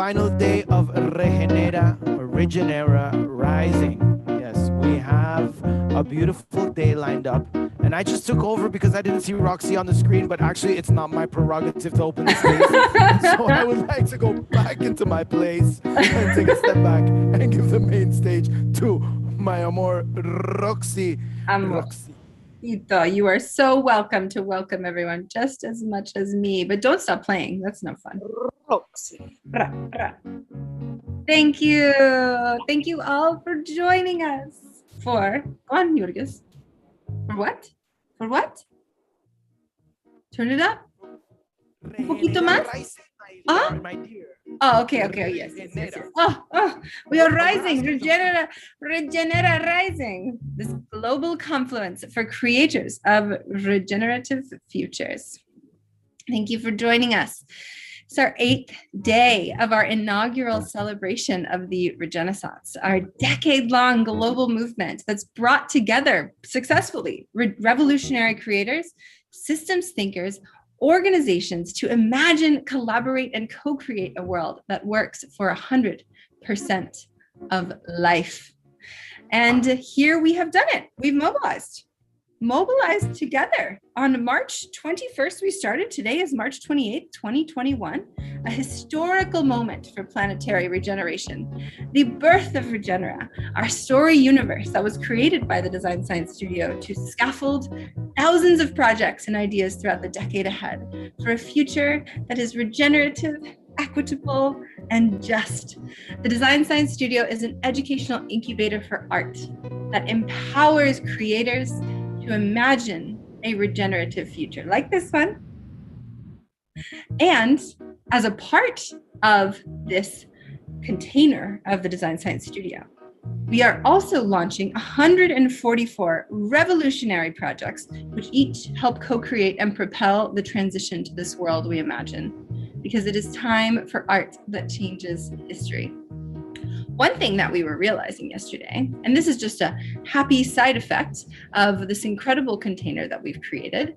final day of Regenera, or Regenera Rising. Yes, we have a beautiful day lined up. And I just took over because I didn't see Roxy on the screen, but actually it's not my prerogative to open the space. So I would like to go back into my place and take a step back and give the main stage to my amor, Roxy. Roxy. Ito, you are so welcome to welcome everyone just as much as me, but don't stop playing. That's no fun. Roxy. Thank you. Thank you all for joining us for, go on, Jurgis. For what? For what? Turn it up. Un poquito más? My dear. Oh, okay, yes. Oh, we are rising, Regenera rising. This global confluence for creators of regenerative futures. Thank you for joining us. It's our 8th day of our inaugural celebration of the Regenaissance, our decade-long global movement that's brought together successfully revolutionary creators, systems thinkers, organizations to imagine, collaborate, and co-create a world that works for 100% of life. And here we have done it. We've mobilized together. On March 21st, we started. Today is March 28th, 2021, a historical moment for planetary regeneration. The birth of Regenera, our story universe that was created by the Design Science Studio to scaffold thousands of projects and ideas throughout the decade ahead for a future that is regenerative, equitable, and just. The Design Science Studio is an educational incubator for art that empowers creators to imagine a regenerative future like this one. And as a part of this container of the Design Science Studio, we are also launching 144 revolutionary projects, which each help co-create and propel the transition to this world we imagine, because it is time for art that changes history. One thing that we were realizing yesterday, and this is just a happy side effect of this incredible container that we've created,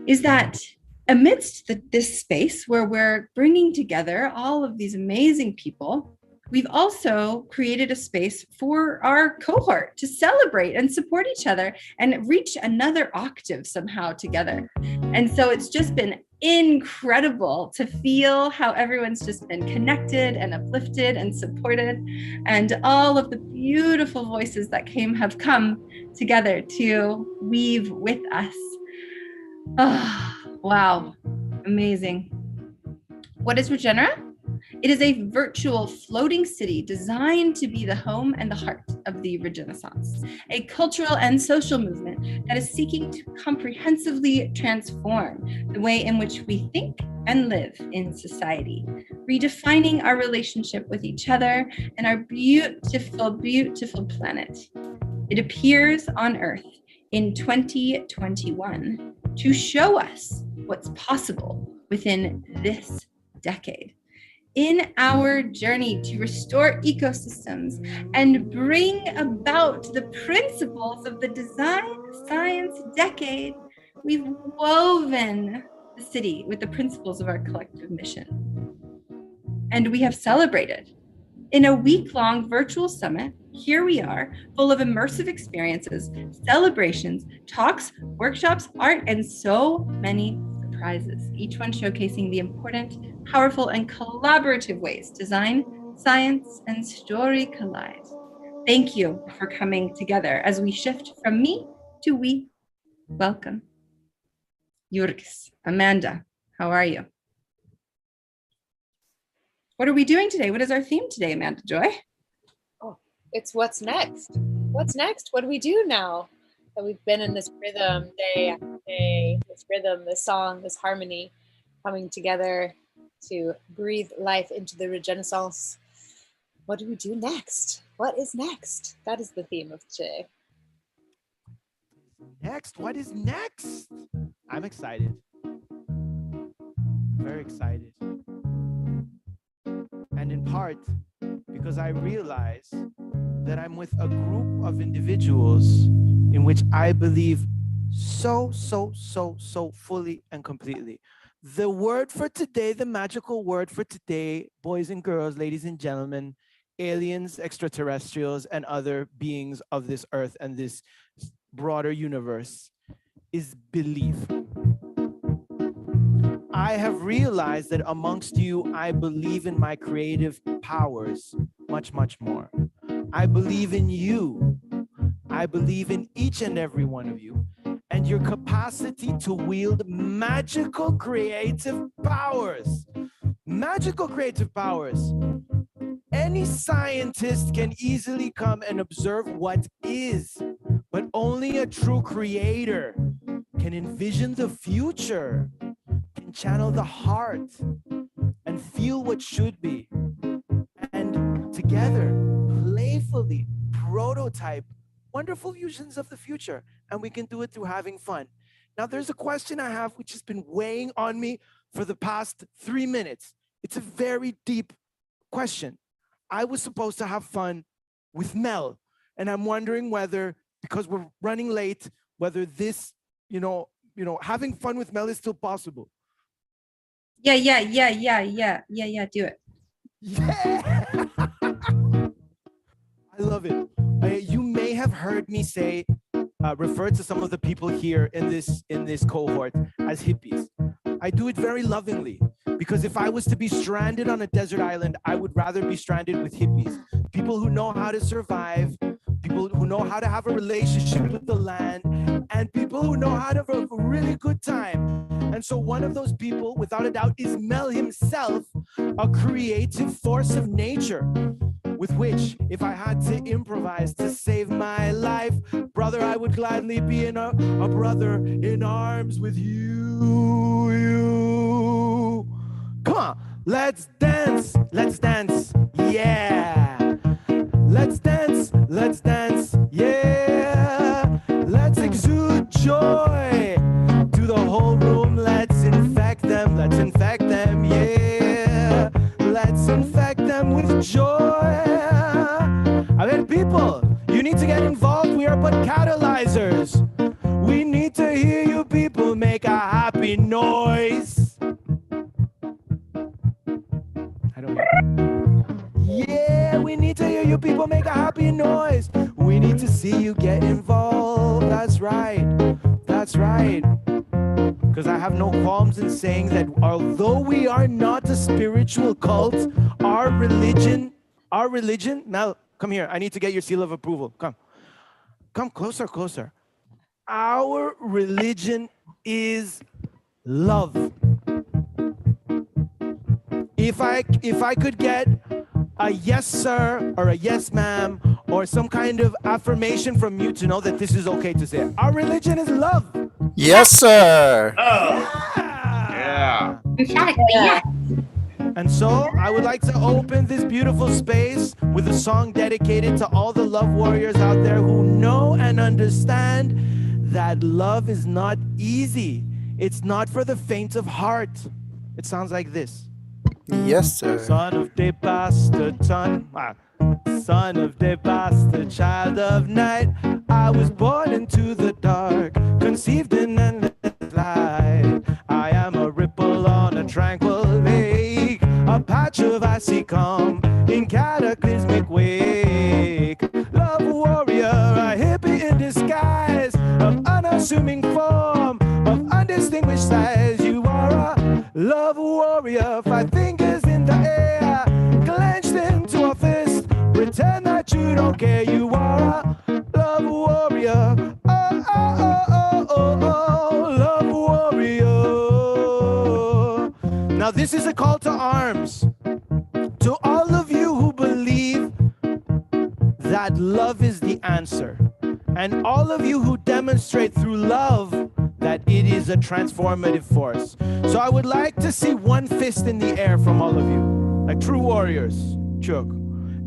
is that amidst this space where we're bringing together all of these amazing people, we've also created a space for our cohort to celebrate and support each other and reach another octave somehow together. And so it's just been incredible to feel how everyone's just been connected and uplifted and supported, and all of the beautiful voices that have come together to weave with us. Oh, wow, amazing. What is Regenera? It is a virtual floating city designed to be the home and the heart of the Regenaissance, a cultural and social movement that is seeking to comprehensively transform the way in which we think and live in society, redefining our relationship with each other and our beautiful, beautiful planet. It appears on Earth in 2021 to show us what's possible within this decade. In our journey to restore ecosystems and bring about the principles of the design science decade, we've woven the city with the principles of our collective mission. And we have celebrated. In a week-long virtual summit, here we are, full of immersive experiences, celebrations, talks, workshops, art, and so many surprises, each one showcasing the important, powerful, and collaborative ways design, science, and story collide. Thank you for coming together as we shift from me to we. Welcome. Jurgis, Amanda, how are you? What are we doing today? What is our theme today, Amanda Joy? Oh, it's what's next. What's next? What do we do now that we've been in this rhythm day after day, this rhythm, this song, this harmony coming together to breathe life into the Regenaissance? What do we do next? What is next? That is the theme of today. Next? What is next? I'm excited. Very excited. And in part because I realize that I'm with a group of individuals in which I believe so fully and completely. The word for today, the magical word for today, boys and girls, ladies and gentlemen, aliens, extraterrestrials, and other beings of this earth and this broader universe, is belief. I have realized that amongst you, I believe in my creative powers much, much more. I believe in you. I believe in each and every one of you and your capacity to wield magical creative powers. Magical creative powers. Any scientist can easily come and observe what is, but only a true creator can envision the future, can channel the heart, and feel what should be. And together, playfully prototype wonderful visions of the future. And we can do it through having fun. Now, there's a question I have which has been weighing on me for the past 3 minutes. It's a very deep question. I was supposed to have fun with Mel, and I'm wondering whether, because we're running late, whether this, having fun with Mel is still possible. Yeah, do it. Yeah. I love it. You may have heard me say, refer to some of the people here in this cohort as hippies. I do it very lovingly, because if I was to be stranded on a desert island, I would rather be stranded with hippies. People who know how to survive, people who know how to have a relationship with the land, and people who know how to have a really good time. And so one of those people, without a doubt, is Mel himself, a creative force of nature, with which, if I had to improvise to save my life, brother, I would gladly be a brother in arms with you. Come on, let's dance, yeah. Let's dance, yeah. Let's exude joy to the whole room. Let's infect them, yeah. Let's infect them with joy. I mean, people, you need to get involved. We are but catalyzers. We need to hear you people make a happy noise. I don't know. Yeah, we need to hear you people make a happy noise. We need to see you get involved. That's right. Because I have no qualms in saying that although we are not a spiritual cult, our religion, Mel, come here. I need to get your seal of approval. Come closer. Our religion is love. If I could get a yes sir or a yes ma'am or some kind of affirmation from you to know that this is okay to say. Our religion is love. Yes, sir. Oh. Yeah. Emphatically, yeah. And so I would like to open this beautiful space with a song dedicated to all the love warriors out there who know and understand that love is not easy. It's not for the faint of heart. It sounds like this. Yes, sir. Son of day bastard, son of day bastard, child of night. I was born into the dark, conceived in endless light. I am a ripple on a tranquil lake, a patch of icy calm in cataclysmic wake. Love warrior, a hippie in disguise, of unassuming form, of undistinguished size. You are a love warrior, 5 fingers in the air, clenched into a fist. Pretend that you don't care. You are a love warrior. Oh, love warrior. Now this is a call to arms to all of you who believe that love is the answer, and all of you who demonstrate through love that it is a transformative force. So I would like to see one fist in the air from all of you, like true warriors. Chuk.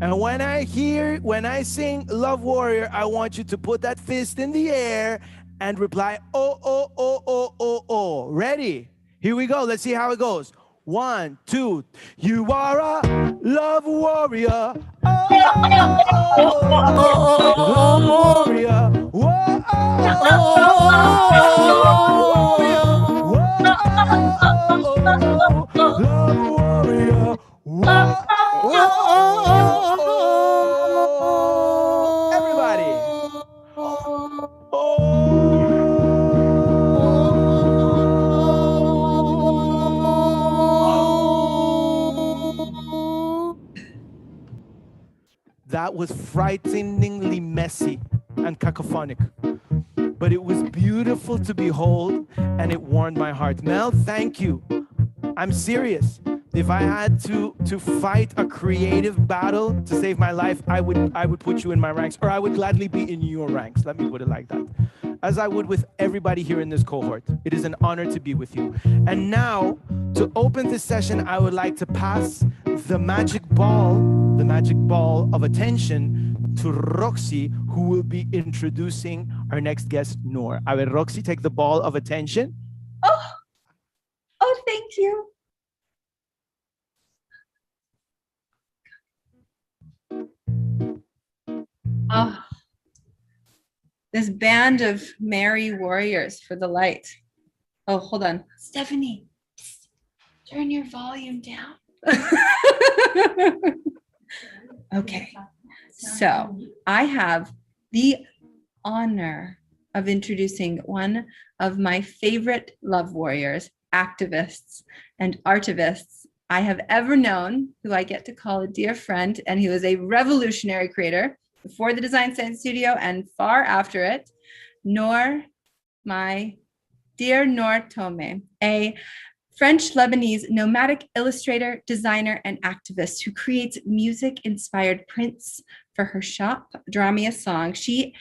And when I sing Love Warrior, I want you to put that fist in the air and reply, oh, oh, oh, oh, oh, oh. Ready? Here we go. Let's see how it goes. 1, 2. You are a love warrior. Oh, love warrior. Whoa, oh, love warrior. Whoa, oh, love warrior. Whoa, oh, oh. Everybody. That was frighteningly messy and cacophonic, but it was beautiful to behold, and it warmed my heart. Mel, thank you. I'm serious. If I had to fight a creative battle to save my life, I would put you in my ranks, or I would gladly be in your ranks. Let me put it like that. As I would with everybody here in this cohort. It is an honor to be with you. And now, to open this session, I would like to pass the magic ball of attention to Roxy, who will be introducing our next guest, Noor. A ver, Roxy, take the ball of attention. Oh, thank you. Oh, this band of merry warriors for the light. Oh, hold on. Stephanie, turn your volume down. Okay, so I have the honor of introducing one of my favorite love warriors, activists, and artivists I have ever known, who I get to call a dear friend, and he was a revolutionary creator before the Design Science Studio and far after it. Noor, my dear Noor Tome, a French-Lebanese nomadic illustrator, designer, and activist who creates music-inspired prints for her shop, Draw Me a Song. She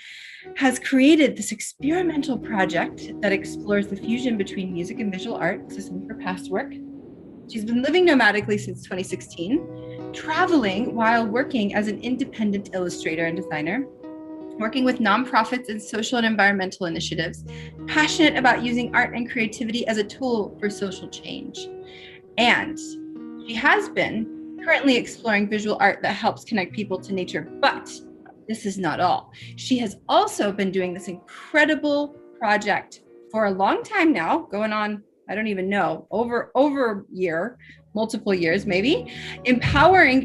has created this experimental project that explores the fusion between music and visual art. This is some of her past work. She's been living nomadically since 2016, traveling while working as an independent illustrator and designer, working with nonprofits and social and environmental initiatives, passionate about using art and creativity as a tool for social change. And she has been currently exploring visual art that helps connect people to nature, but this is not all. She has also been doing this incredible project for a long time now, going on, I don't even know, over a year, multiple years maybe,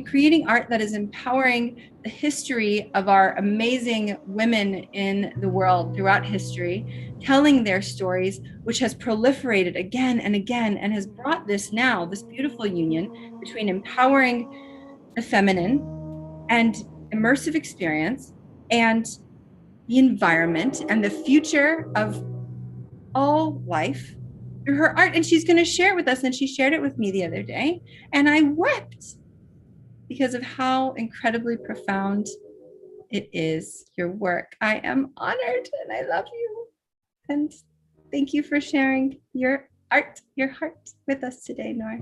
creating art that is empowering the history of our amazing women in the world throughout history, telling their stories, which has proliferated again and again and has brought this beautiful union between empowering the feminine and immersive experience and the environment and the future of all life through her art. And she's going to share it with us. And she shared it with me the other day. And I wept because of how incredibly profound it is, your work. I am honored and I love you. And thank you for sharing your art, your heart with us today, Noor.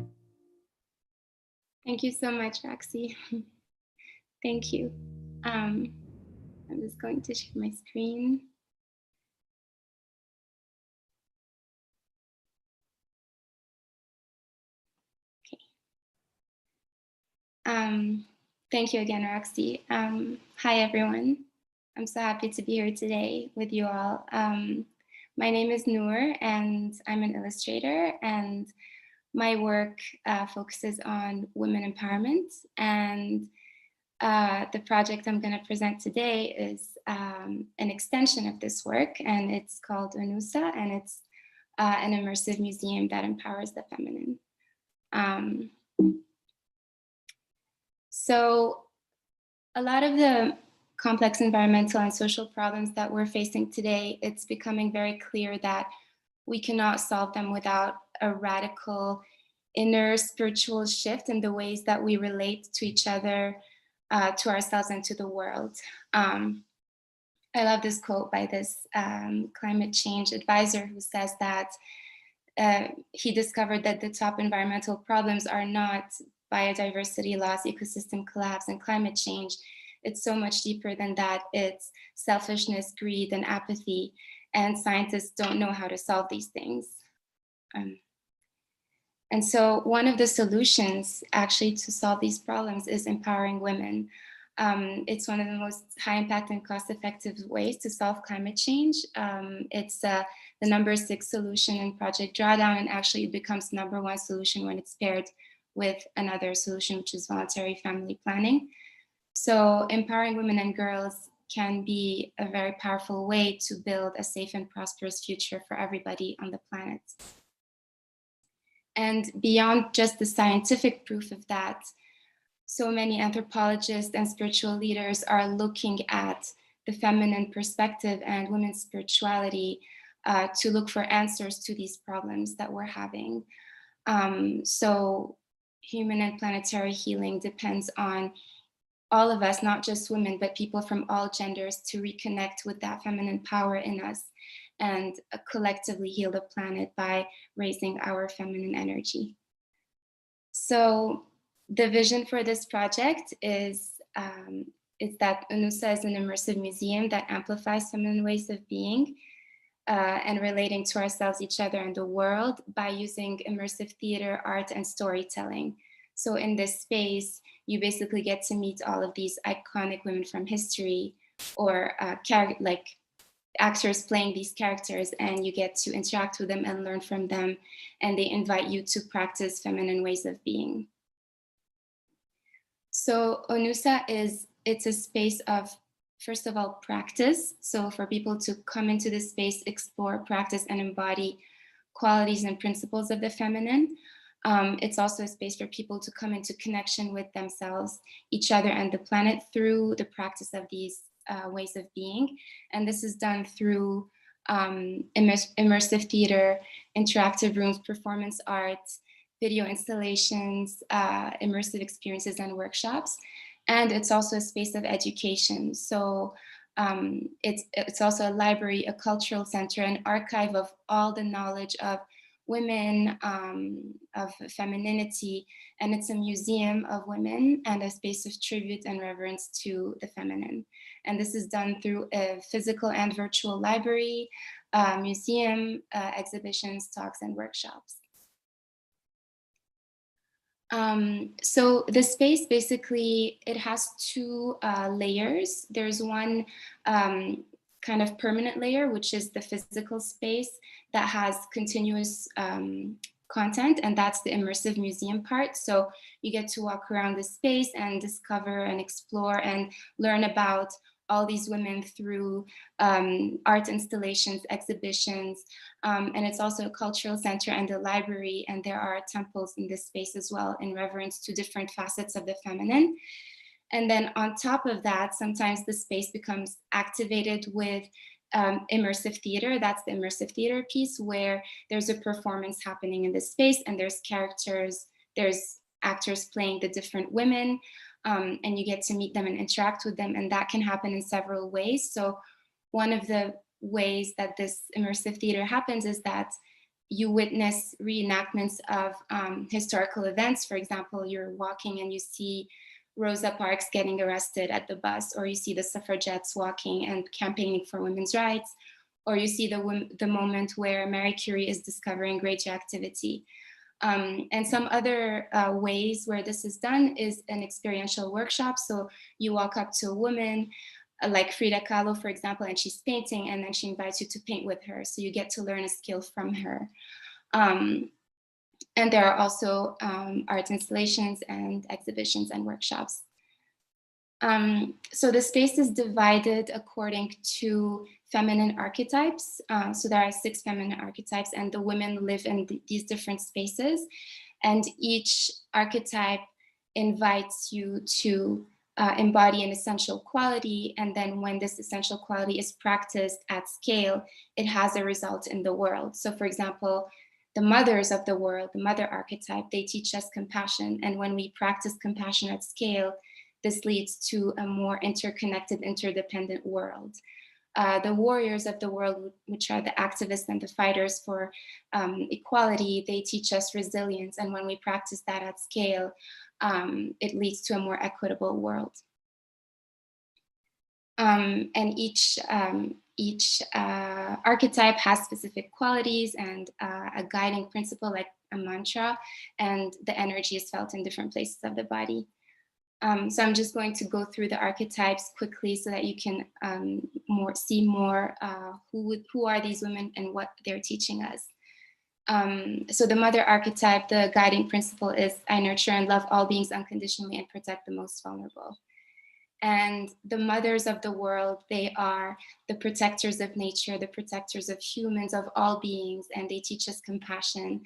Thank you so much, Roxy. Thank you. I'm just going to share my screen. Thank you again, Roxy. Hi, everyone. I'm so happy to be here today with you all. My name is Noor, and I'm an illustrator, and my work focuses on women empowerment. And the project I'm going to present today is an extension of this work, and it's called Unusa, and it's an immersive museum that empowers the feminine. So a lot of the complex environmental and social problems that we're facing today, it's becoming very clear that we cannot solve them without a radical inner spiritual shift in the ways that we relate to each other, to ourselves, and to the world. I love this quote by this climate change advisor who says that he discovered that the top environmental problems are not biodiversity loss, ecosystem collapse, and climate change. It's so much deeper than that. It's selfishness, greed, and apathy. And scientists don't know how to solve these things. And so one of the solutions actually to solve these problems is empowering women. It's one of the most high impact and cost effective ways to solve climate change. It's the the number 6 solution in Project Drawdown, and actually it becomes number 1 solution when it's paired with another solution, which is voluntary family planning. So empowering women and girls can be a very powerful way to build a safe and prosperous future for everybody on the planet. And beyond just the scientific proof of that, so many anthropologists and spiritual leaders are looking at the feminine perspective and women's spirituality to look for answers to these problems that we're having. So human and planetary healing depends on all of us, not just women, but people from all genders, to reconnect with that feminine power in us and collectively heal the planet by raising our feminine energy. So the vision for this project is that UNUSA is an immersive museum that amplifies feminine ways of being and relating to ourselves, each other, and the world by using immersive theater, art, and storytelling. So in this space, you basically get to meet all of these iconic women from history, or like actors playing these characters, and you get to interact with them and learn from them, and they invite you to practice feminine ways of being. So UNUSA it's a space of, first of all, practice. So for people to come into this space, explore, practice, and embody qualities and principles of the feminine. It's also a space for people to come into connection with themselves, each other, and the planet through the practice of these ways of being. And this is done through immersive theater, interactive rooms, performance art, video installations, immersive experiences, and workshops. And it's also a space of education. So it's also a library, a cultural center, an archive of all the knowledge of women, of femininity, and it's a museum of women and a space of tribute and reverence to the feminine. And this is done through a physical and virtual library, museum, exhibitions, talks, and workshops. So the space, basically, it has two layers. There's one kind of permanent layer, which is the physical space that has continuous content, and that's the immersive museum part. So you get to walk around the space and discover and explore and learn about all these women through art installations, exhibitions, and it's also a cultural center and a library, and there are temples in this space as well in reverence to different facets of the feminine. And then on top of that, sometimes the space becomes activated with immersive theater. That's the immersive theater piece, where there's a performance happening in this space, and there's characters, there's actors playing the different women, and you get to meet them and interact with them, and that can happen in several ways. So one of the ways that this immersive theater happens is that you witness reenactments of historical events. For example, you're walking and you see Rosa Parks getting arrested at the bus, or you see the suffragettes walking and campaigning for women's rights, or you see the moment where Marie Curie is discovering radioactivity. And some other ways where this is done is an experiential workshop. So you walk up to a woman like Frida Kahlo, for example, and she's painting, and then she invites you to paint with her. So you get to learn a skill from her. And there are also art installations and exhibitions and workshops. So the space is divided according to feminine archetypes. So there are 6 feminine archetypes, and the women live in these different spaces. And each archetype invites you to embody an essential quality. And then when this essential quality is practiced at scale, it has a result in the world. So for example, the mothers of the world, the mother archetype, they teach us compassion. And when we practice compassion at scale, this leads to a more interconnected, interdependent world. The warriors of the world, which are the activists and the fighters for equality, they teach us resilience. And when we practice that at scale, it leads to a more equitable world. And each archetype has specific qualities and a guiding principle, like a mantra, and the energy is felt in different places of the body. So I'm just going to go through the archetypes quickly so that you can see more who are these women and what they're teaching us. So the mother archetype, the guiding principle is I nurture and love all beings unconditionally and protect the most vulnerable. And the mothers of the world, they are the protectors of nature, the protectors of humans, of all beings, and they teach us compassion,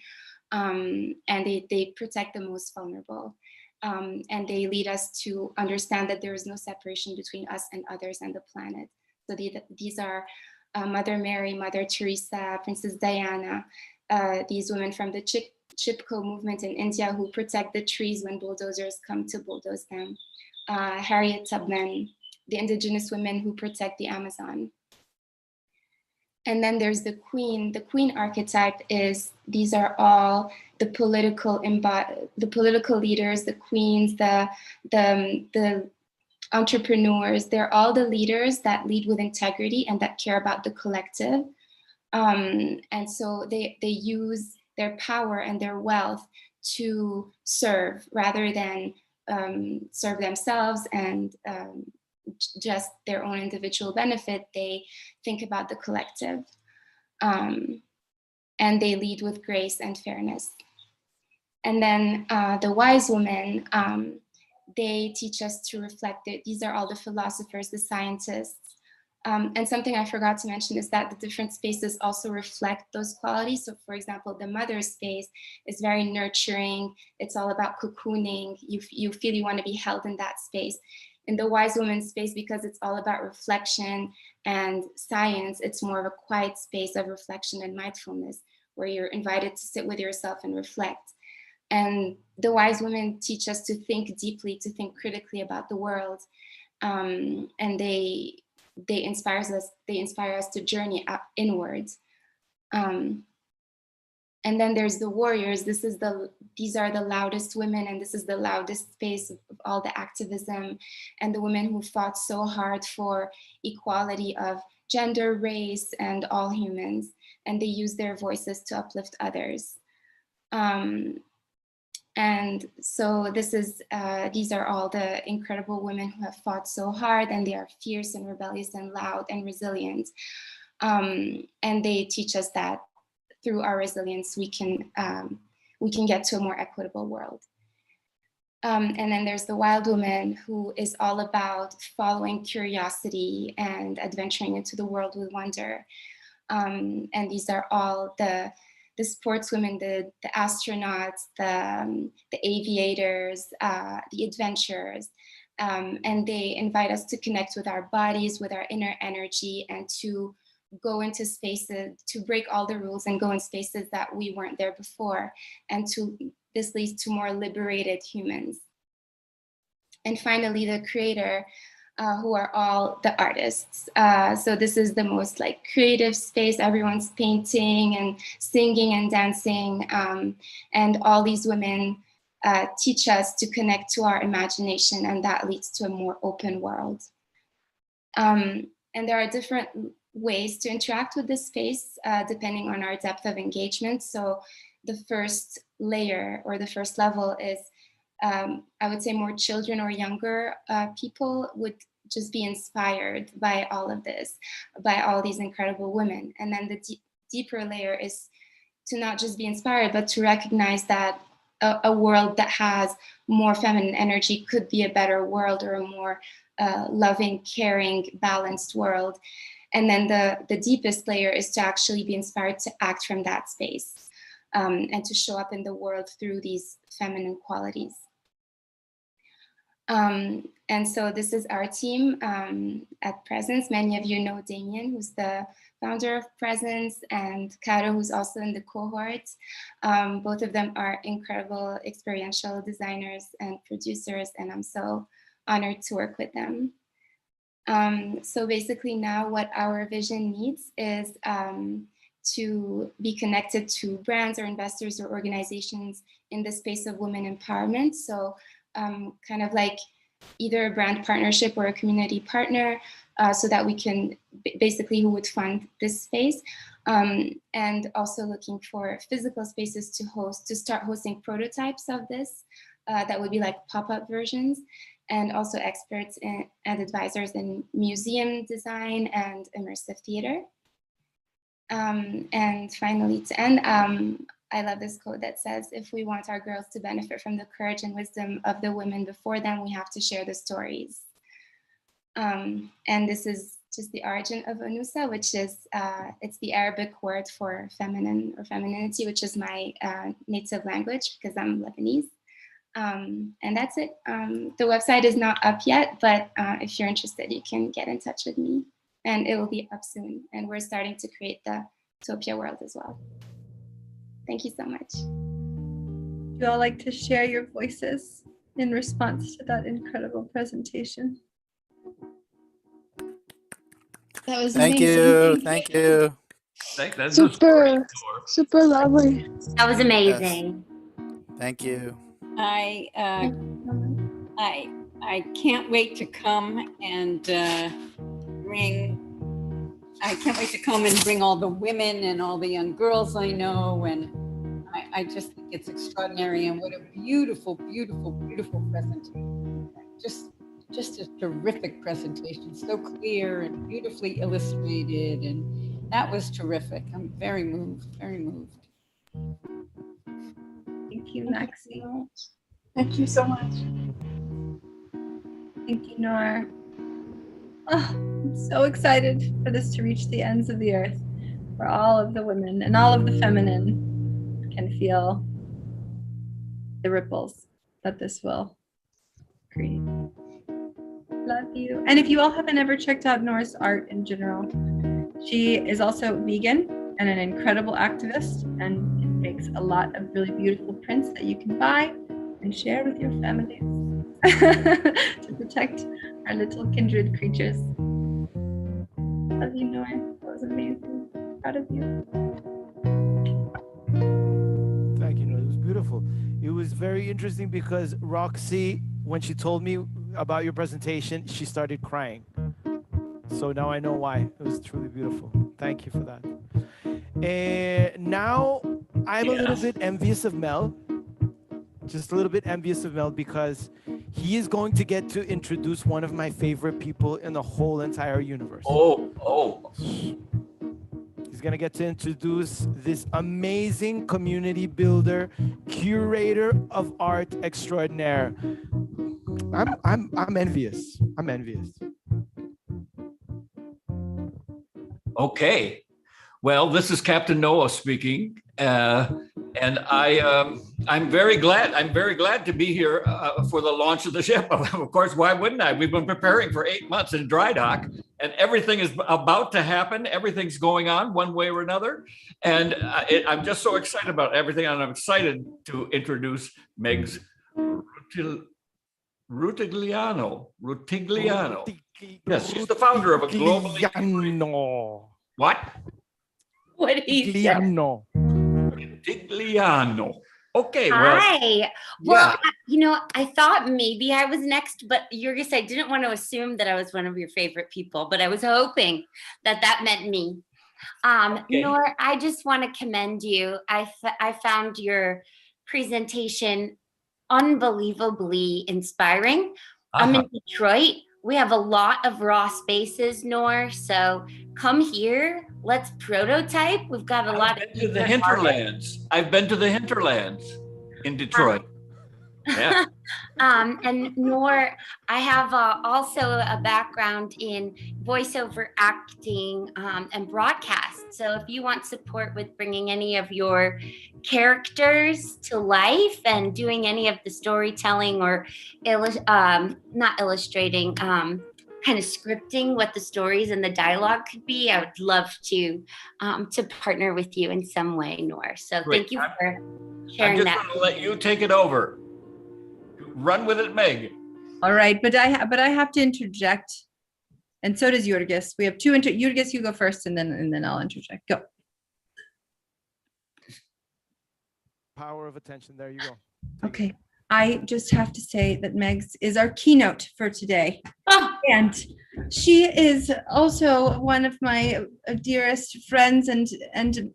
and they protect the most vulnerable. And they lead us to understand that there is no separation between us and others and the planet. So these are Mother Mary, Mother Teresa, Princess Diana, these women from the Chipko movement in India who protect the trees when bulldozers come to bulldoze them. Harriet Tubman, the indigenous women who protect the Amazon. And then there's the queen. The queen archetype is, these are all the political leaders, the queens, the entrepreneurs. They're all the leaders that lead with integrity and that care about the collective. And so they use their power and their wealth to serve rather than serve themselves and just their own individual benefit. They think about the collective, and they lead with grace and fairness. And then the wise women, they teach us to reflect it. These are all the philosophers, the scientists. And something I forgot to mention is that the different spaces also reflect those qualities. So for example, the mother space is very nurturing. It's all about cocooning. You feel you want to be held in that space. In the wise woman space, because it's all about reflection and science, it's more of a quiet space of reflection and mindfulness, where you're invited to sit with yourself and reflect. And the wise women teach us to think deeply, to think critically about the world. And they inspire us to journey up inwards. And then there's the warriors. These are the loudest women, and this is the loudest space of all the activism and the women who fought so hard for equality of gender, race, and all humans. And they use their voices to uplift others. And so these are all the incredible women who have fought so hard, and they are fierce and rebellious and loud and resilient. And they teach us that through our resilience, we can get to a more equitable world. And then there's the wild woman, who is all about following curiosity and adventuring into the world with wonder. And these are all the sportswomen, the astronauts, the aviators, the adventurers. And they invite us to connect with our bodies, with our inner energy, and to go into spaces, to break all the rules and go in spaces that we weren't there before. And this leads to more liberated humans. And finally, the creator, who are all the artists. So this is the most creative space. Everyone's painting and singing and dancing. And all these women teach us to connect to our imagination, and that leads to a more open world. And there are different ways to interact with this space depending on our depth of engagement. So the first layer or the first level is, I would say, more children or younger people would just be inspired by all of this, by all these incredible women. And then the deeper layer is to not just be inspired, but to recognize that a world that has more feminine energy could be a better world, or a more loving, caring, balanced world. And then the deepest layer is to actually be inspired to act from that space, and to show up in the world through these feminine qualities. And so this is our team at Presence. Many of you know Damien, who's the founder of Presence, and Caro, who's also in the cohort. Both of them are incredible experiential designers and producers, and I'm so honored to work with them. So basically now what our vision needs is to be connected to brands or investors or organizations in the space of women empowerment. So kind of like either a brand partnership or a community partner, so that we can basically, who would fund this space, and also looking for physical spaces to start hosting prototypes of this, that would be like pop-up versions, and also experts and advisors in museum design and immersive theater. And finally, to end, I love this quote that says, if we want our girls to benefit from the courage and wisdom of the women before them, we have to share the stories. And this is just the origin of Unusa, which is, it's the Arabic word for feminine or femininity, which is my native language because I'm Lebanese. And that's it. The website is not up yet, but if you're interested, you can get in touch with me and it will be up soon. And we're starting to create the Topia world as well. Thank you so much. Would you all like to share your voices in response to that incredible presentation? That was Thank amazing. you. Thank you. That's Super lovely. That was amazing. Thank you. I can't wait to come and bring. I can't wait to come and bring all the women and all the young girls I know, and I just think it's extraordinary. And what a beautiful, beautiful, beautiful presentation! Just a terrific presentation, so clear and beautifully illustrated, and that was terrific. I'm very moved, very moved. Thank you, Maxie. Thank you so much. Thank you, Noor. Oh, I'm so excited for this to reach the ends of the earth, where all of the women and all of the feminine can feel the ripples that this will create. Love you. And if you all haven't ever checked out Noor's art in general, she is also vegan and an incredible activist and makes a lot of really beautiful prints that you can buy and share with your families to protect our little kindred creatures. Love you, Noor. That was amazing. Proud of you. Thank you, Noor. It was beautiful. It was very interesting because Roxy, when she told me about your presentation, she started crying. So now I know why. It was truly beautiful. Thank you for that. And now I'm a little bit envious of Mel. Just a little bit envious of Mel because he is going to get to introduce one of my favorite people in the whole entire universe. Oh. He's gonna get to introduce this amazing community builder, curator of art extraordinaire. I'm envious. I'm envious. Okay. Well, this is Captain Noah speaking, and I'm very glad. I'm very glad to be here for the launch of the ship. Of course, why wouldn't I? We've been preparing for 8 months in dry dock, and everything is about to happen. Everything's going on one way or another, and I'm just so excited about everything. And I'm excited to introduce Megs Rutigliano. Yes, she's the founder of a global. What? What did he say? Rutigliano. Okay. Well, Hi. Well, I thought maybe I was next, but Jurgis, I didn't want to assume that I was one of your favorite people, but I was hoping that meant me. Okay. Noor, I just want to commend you. I found your presentation unbelievably inspiring. I'm in Detroit. We have a lot of raw spaces, Noor. So come here. Let's prototype. We've got a lot of to the hinterlands. I've been to the hinterlands in Detroit. Yeah. And Noor, I have also a background in voiceover acting and broadcast. So if you want support with bringing any of your characters to life and doing any of the storytelling or not illustrating, kind of scripting what the stories and the dialogue could be, I would love to partner with you in some way, Noor. So Great. Thank you for sharing that. I'm just going to let you take it over. Run with it, Meg. All right, but I have to interject, and so does Jurgis. We have two Jurgis, you go first, and then I'll interject. Go. Power of attention. There you go. Okay. I just have to say that Megs is our keynote for today. And she is also one of my dearest friends and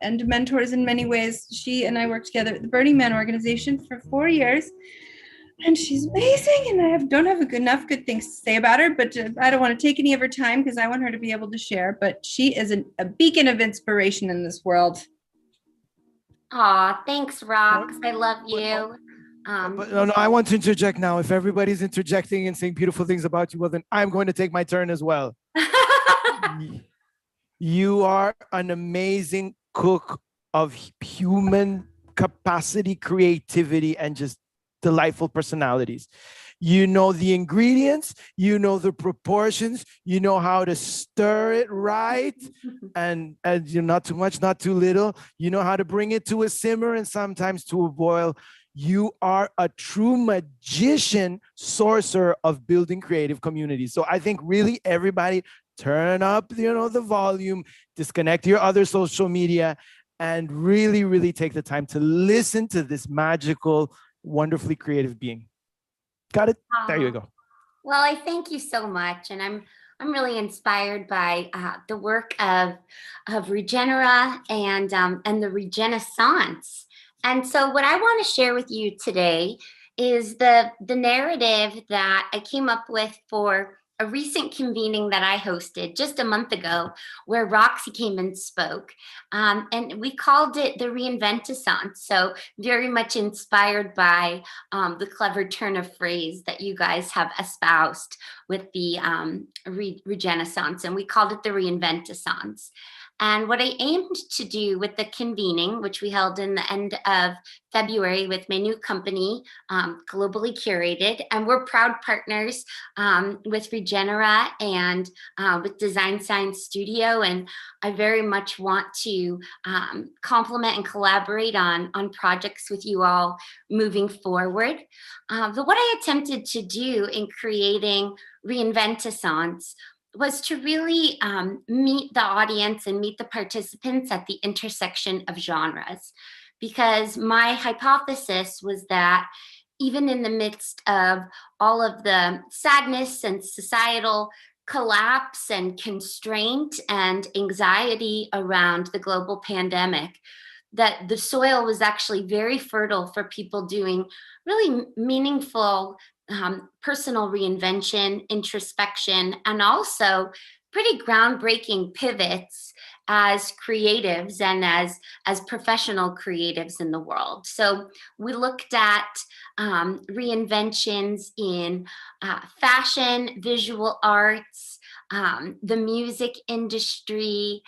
mentors in many ways. She and I worked together at the Burning Man organization for 4 years. And she's amazing, and I don't have enough good things to say about her, but I don't want to take any of her time because I want her to be able to share. But she is a beacon of inspiration in this world. Aw, thanks, Rox. I love you. But no, I want to interject now. If everybody's interjecting and saying beautiful things about you, well, then I'm going to take my turn as well. You are an amazing cook of human capacity, creativity, and just delightful personalities. You know the ingredients, you know the proportions, you know how to stir it right, and you're not too much, not too little. You know how to bring it to a simmer and sometimes to a boil. You are a true magician, sorcerer of building creative communities. So I think really everybody turn up, the volume, disconnect your other social media, and really, really take the time to listen to this magical, wonderfully creative being. Got it? There you go. Well, I thank you so much, and I'm really inspired by the work of Regenera and the Regenaissance. And so, what I want to share with you today is the narrative that I came up with for a recent convening that I hosted just a month ago, where Roxy came and spoke, and we called it the Regenaissance. So very much inspired by the clever turn of phrase that you guys have espoused with the Regenaissance, and we called it the Regenaissance. And what I aimed to do with the convening, which we held in the end of February with my new company, Globally Curated, and we're proud partners with Regenera and with Design Science Studio. And I very much want to complement and collaborate on projects with you all moving forward. But what I attempted to do in creating Regenaissance was to really meet the audience and meet the participants at the intersection of genres. Because my hypothesis was that even in the midst of all of the sadness and societal collapse and constraint and anxiety around the global pandemic, that the soil was actually very fertile for people doing really meaningful personal reinvention, introspection, and also pretty groundbreaking pivots as creatives and as professional creatives in the world. So we looked at reinventions in fashion, visual arts, the music industry,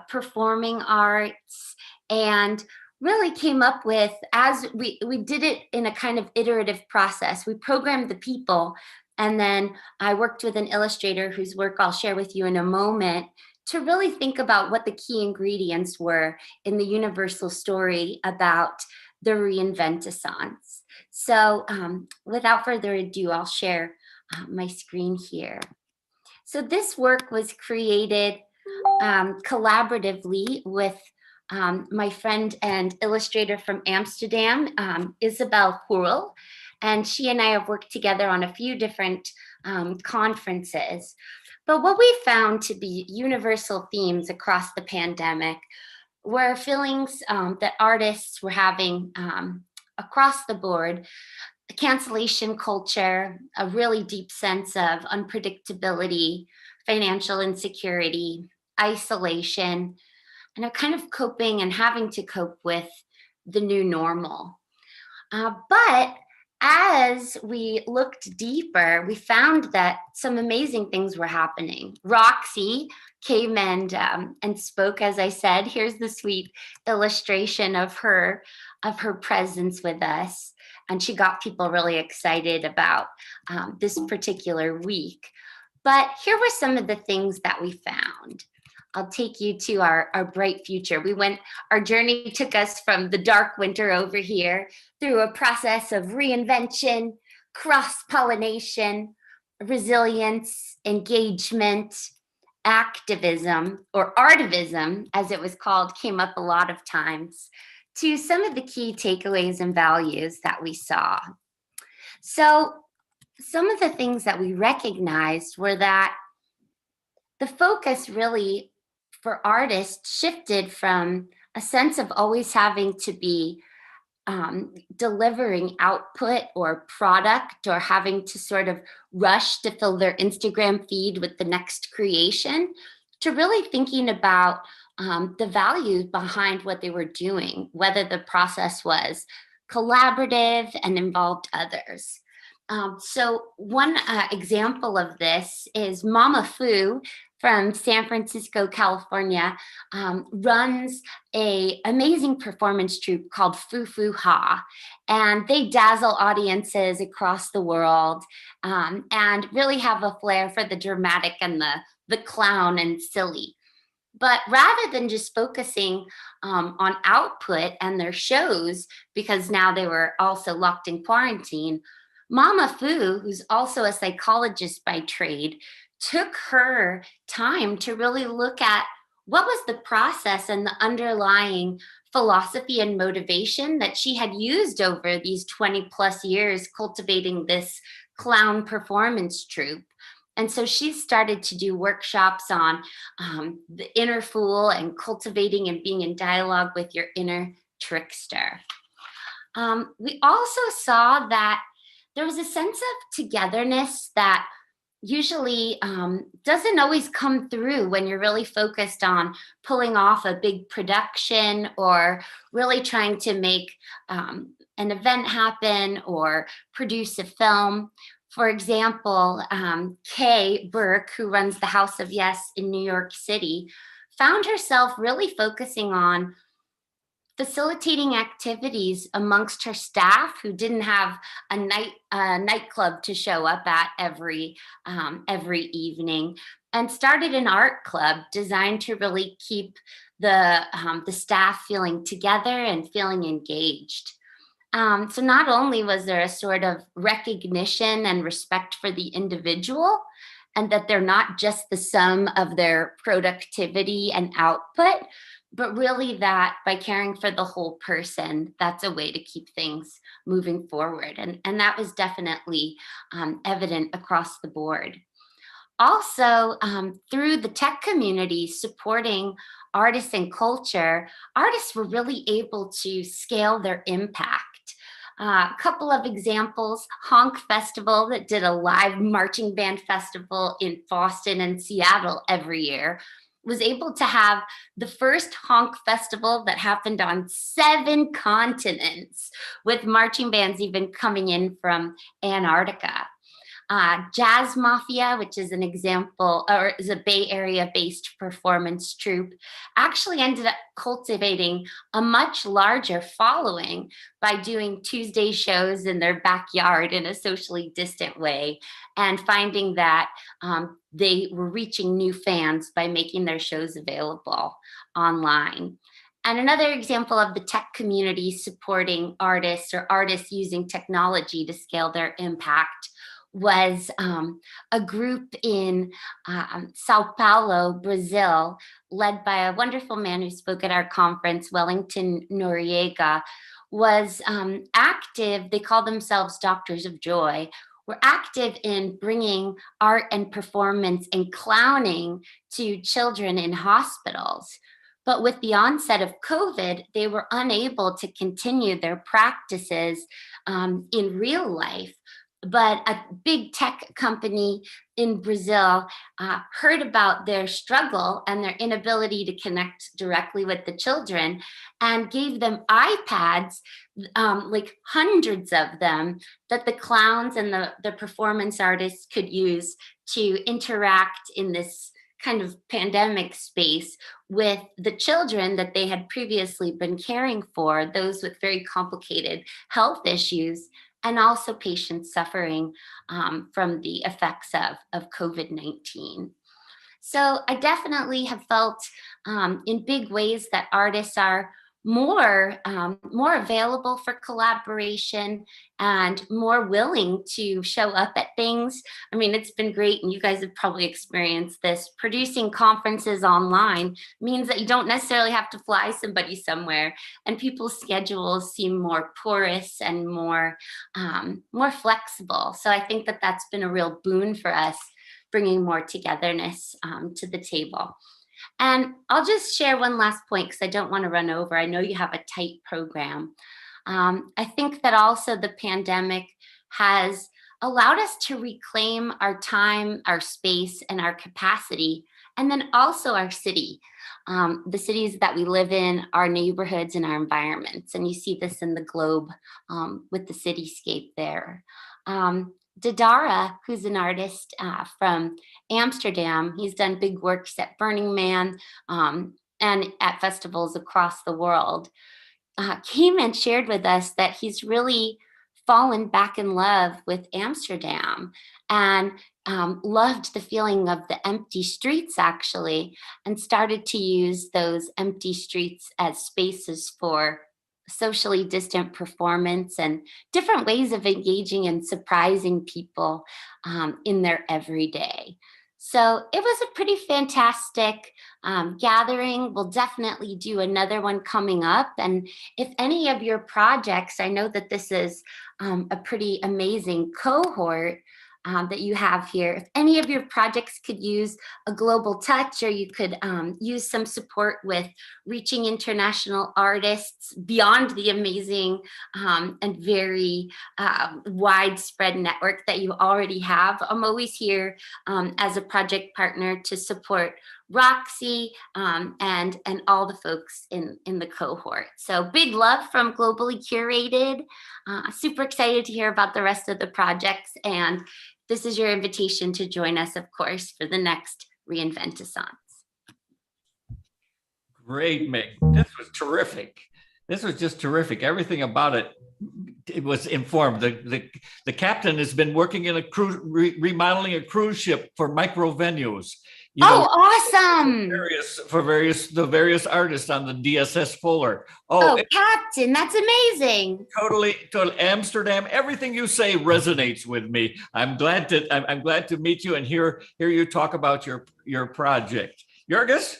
performing arts, and really came up with, as we did it in a kind of iterative process. We programmed the people, and then I worked with an illustrator whose work I'll share with you in a moment to really think about what the key ingredients were in the universal story about the Regenaissance. So without further ado, I'll share my screen here. So this work was created collaboratively with my friend and illustrator from Amsterdam, Isabel Hurl, and she and I have worked together on a few different conferences. But what we found to be universal themes across the pandemic were feelings that artists were having across the board: cancellation culture, a really deep sense of unpredictability, financial insecurity, isolation, and a kind of coping and having to cope with the new normal. But as we looked deeper, we found that some amazing things were happening. Roxy came and spoke, as I said. Here's the sweet illustration of her presence with us. And she got people really excited about this particular week. But here were some of the things that we found. I'll take you to our bright future. Our journey took us from the dark winter over here through a process of reinvention, cross-pollination, resilience, engagement, activism, or artivism, as it was called, came up a lot of times, to some of the key takeaways and values that we saw. So some of the things that we recognized were that the focus really for artists shifted from a sense of always having to be delivering output or product or having to sort of rush to fill their Instagram feed with the next creation, to really thinking about the values behind what they were doing, whether the process was collaborative and involved others. So one example of this is Mama Fu from San Francisco, California, runs an amazing performance troupe called Fu Fu Ha, and they dazzle audiences across the world and really have a flair for the dramatic and the clown and silly. But rather than just focusing on output and their shows, because now they were also locked in quarantine, Mama Fu, who's also a psychologist by trade, took her time to really look at what was the process and the underlying philosophy and motivation that she had used over these 20 plus years cultivating this clown performance troupe. And so she started to do workshops on the inner fool and cultivating and being in dialogue with your inner trickster. We also saw that there was a sense of togetherness that usually doesn't always come through when you're really focused on pulling off a big production or really trying to make an event happen or produce a film. For example, Kay Burke, who runs the House of Yes in New York City, found herself really focusing on facilitating activities amongst her staff who didn't have a nightclub to show up at every evening, and started an art club designed to really keep the staff feeling together and feeling engaged. So not only was there a sort of recognition and respect for the individual, and that they're not just the sum of their productivity and output, but really that by caring for the whole person, that's a way to keep things moving forward. And that was definitely evident across the board. Also, through the tech community supporting artists and culture, artists were really able to scale their impact. A couple of examples: Honk Festival, that did a live marching band festival in Boston and Seattle every year, was able to have the first Honk Festival that happened on 7 continents, with marching bands even coming in from Antarctica. Jazz Mafia, which is an example, or is a Bay Area based performance troupe, actually ended up cultivating a much larger following by doing Tuesday shows in their backyard in a socially distant way, and finding that they were reaching new fans by making their shows available online. And another example of the tech community supporting artists or artists using technology to scale their impact was a group in Sao Paulo, Brazil, led by a wonderful man who spoke at our conference, Wellington Noriega, was active. They call themselves Doctors of Joy. Were active in bringing art and performance and clowning to children in hospitals. But with the onset of COVID, they were unable to continue their practices in real life. But a big tech company in Brazil heard about their struggle and their inability to connect directly with the children, and gave them iPads, like hundreds of them, that the clowns and the performance artists could use to interact in this kind of pandemic space with the children that they had previously been caring for, those with very complicated health issues, and also patients suffering from the effects of COVID-19. So I definitely have felt in big ways that artists are more available for collaboration and more willing to show up at things. I mean, it's been great, and you guys have probably experienced this. Producing conferences online means that you don't necessarily have to fly somebody somewhere, and people's schedules seem more porous and more flexible. So I think that that's been a real boon for us, bringing more togetherness to the table. And I'll just share one last point because I don't want to run over. I know you have a tight program. I think that also the pandemic has allowed us to reclaim our time, our space, and our capacity, and then also our city, the cities that we live in, our neighborhoods, and our environments. And you see this in the globe with the cityscape there. Dadara, who's an artist from Amsterdam, he's done big works at Burning Man and at festivals across the world, came and shared with us that he's really fallen back in love with Amsterdam and loved the feeling of the empty streets, actually, and started to use those empty streets as spaces for socially distant performance and different ways of engaging and surprising people in their everyday. So it was a pretty fantastic gathering. We'll definitely do another one coming up. And if any of your projects, I know that this is a pretty amazing cohort that you have here. If any of your projects could use a global touch, or you could use some support with reaching international artists beyond the amazing and very widespread network that you already have, I'm always here as a project partner to support Roxy and all the folks in the cohort. So big love from Globally Curated. Super excited to hear about the rest of the projects, and this is your invitation to join us, of course, for the next Regenaissance. Great, Meg. This was terrific. This was just terrific. Everything about it, it was informed. The captain has been working in a cruise, remodeling a cruise ship for micro venues. You know, awesome! The various artists on the DSS Fuller. Captain, that's amazing. Totally. Amsterdam. Everything you say resonates with me. I'm glad to meet you and hear you talk about your project. Jurgis,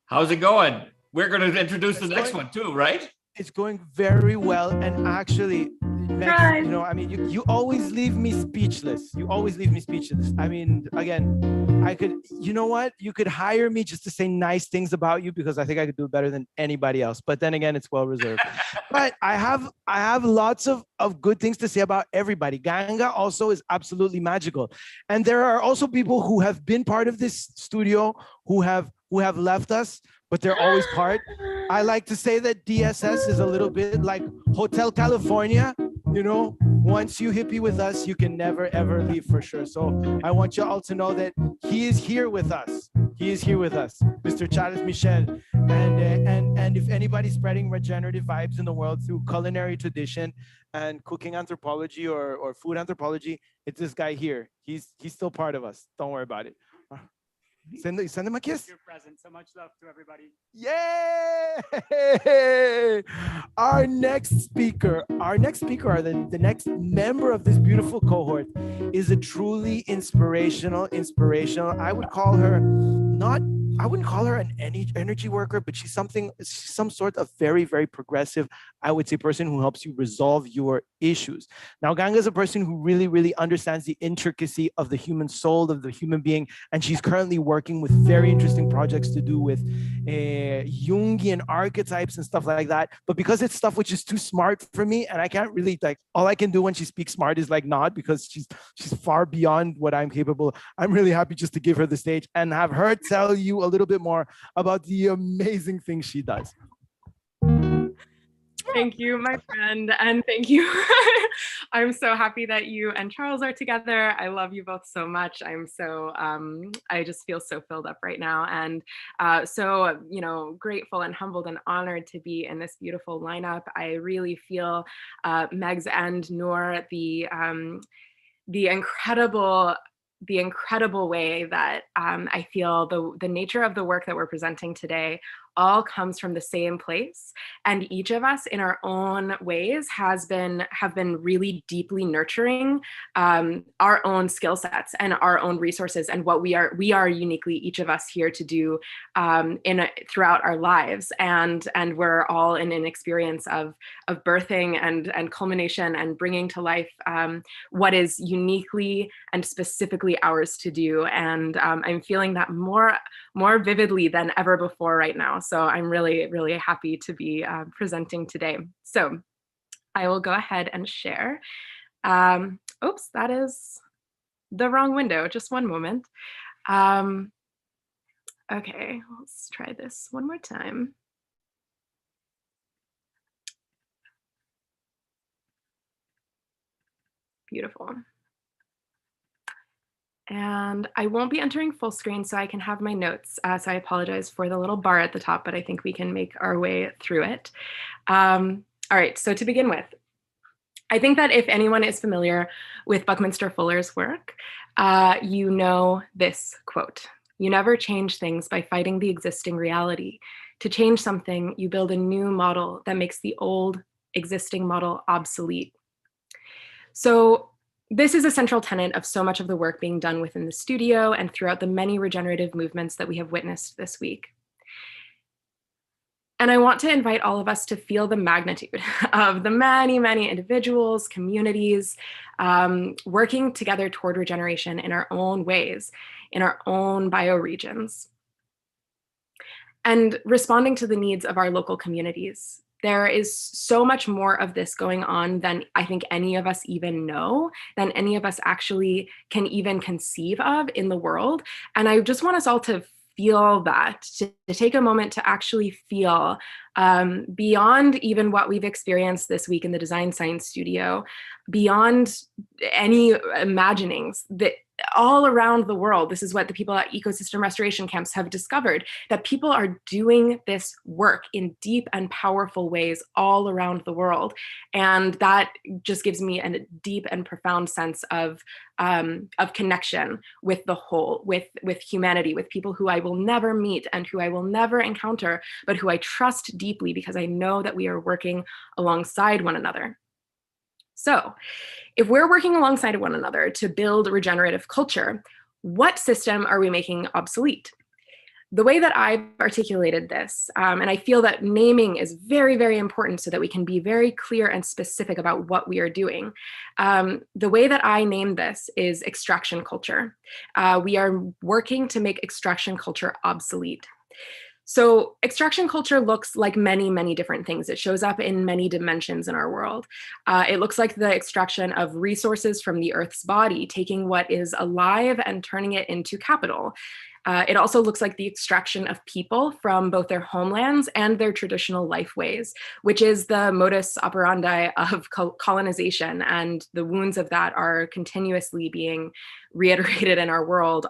how's it going? We're going to introduce the next one too, right? It's going very well, and actually, Meg, you know, I mean, you always leave me speechless. You always leave me speechless. I mean, again, I could, you know what? You could hire me just to say nice things about you, because I think I could do it better than anybody else. But then again, it's well reserved. But I have lots of good things to say about everybody. Ganga also is absolutely magical. And there are also people who have been part of this studio who have left us, but they're always part. I like to say that DSS is a little bit like Hotel California. You know, once you hippie with us, you can never, ever leave for sure. So I want you all to know that he is here with us. He is here with us, Mr. Charles Michel. And if anybody's spreading regenerative vibes in the world through culinary tradition and cooking anthropology or food anthropology, it's this guy here. He's still part of us. Don't worry about it. Send him a kiss. Your present. So much love to everybody. Yay! Our next speaker, or the next member of this beautiful cohort, is a truly inspirational. I would call her I wouldn't call her an energy worker, but she's some sort of very, very progressive, I would say, person who helps you resolve your issues. Now, Ganga is a person who really, really understands the intricacy of the human soul, of the human being, and she's currently working with very interesting projects to do with Jungian archetypes and stuff like that. But because it's stuff which is too smart for me, and I can't really, like, all I can do when she speaks smart is like nod, because she's far beyond what I'm capable of. I'm really happy just to give her the stage and have her tell you a little bit more about the amazing things she does. Thank you, my friend, and thank you. I'm so happy that you and Charles are together. I love you both so much. I'm so, I just feel so filled up right now, and so, you know, grateful and humbled and honored to be in this beautiful lineup. I really feel Meg's and Noor, the incredible way that I feel the nature of the work that we're presenting today all comes from the same place, and each of us in our own ways have been really deeply nurturing our own skill sets and our own resources, and what we are uniquely, each of us, here to do throughout our lives, and we're all in an experience of birthing and culmination and bringing to life what is uniquely and specifically ours to do, and I'm feeling that more vividly than ever before right now. So I'm really, really happy to be presenting today. So I will go ahead and share. Oops, that is the wrong window. Just one moment. Okay, let's try this one more time. Beautiful. And I won't be entering full screen so I can have my notes. So I apologize for the little bar at the top, but I think we can make our way through it. All right, so to begin with, I think that if anyone is familiar with Buckminster Fuller's work, you know this quote: "You never change things by fighting the existing reality. To change something, you build a new model that makes the old existing model obsolete." So this is a central tenet of so much of the work being done within the studio and throughout the many regenerative movements that we have witnessed this week. And I want to invite all of us to feel the magnitude of the many, many individuals, communities, working together toward regeneration in our own ways, in our own bioregions, and responding to the needs of our local communities. There is so much more of this going on than I think any of us even know, than any of us actually can even conceive of in the world. And I just want us all to feel that, to take a moment to actually feel beyond even what we've experienced this week in the Design Science Studio, beyond any imaginings, that all around the world, this is what the people at ecosystem restoration camps have discovered, that people are doing this work in deep and powerful ways all around the world. And that just gives me a deep and profound sense of connection with the whole, with humanity, with people who I will never meet and who I will never encounter, but who I trust deeply because I know that we are working alongside one another. So if we're working alongside one another to build regenerative culture, what system are we making obsolete? The way that I've articulated this, and I feel that naming is very, very important so that we can be very clear and specific about what we are doing. The way that I name this is extraction culture. We are working to make extraction culture obsolete. So extraction culture looks like many, many different things. It shows up in many dimensions in our world. It looks like the extraction of resources from the Earth's body, taking what is alive and turning it into capital. It also looks like the extraction of people from both their homelands and their traditional life ways, which is the modus operandi of colonization, and the wounds of that are continuously being reiterated in our world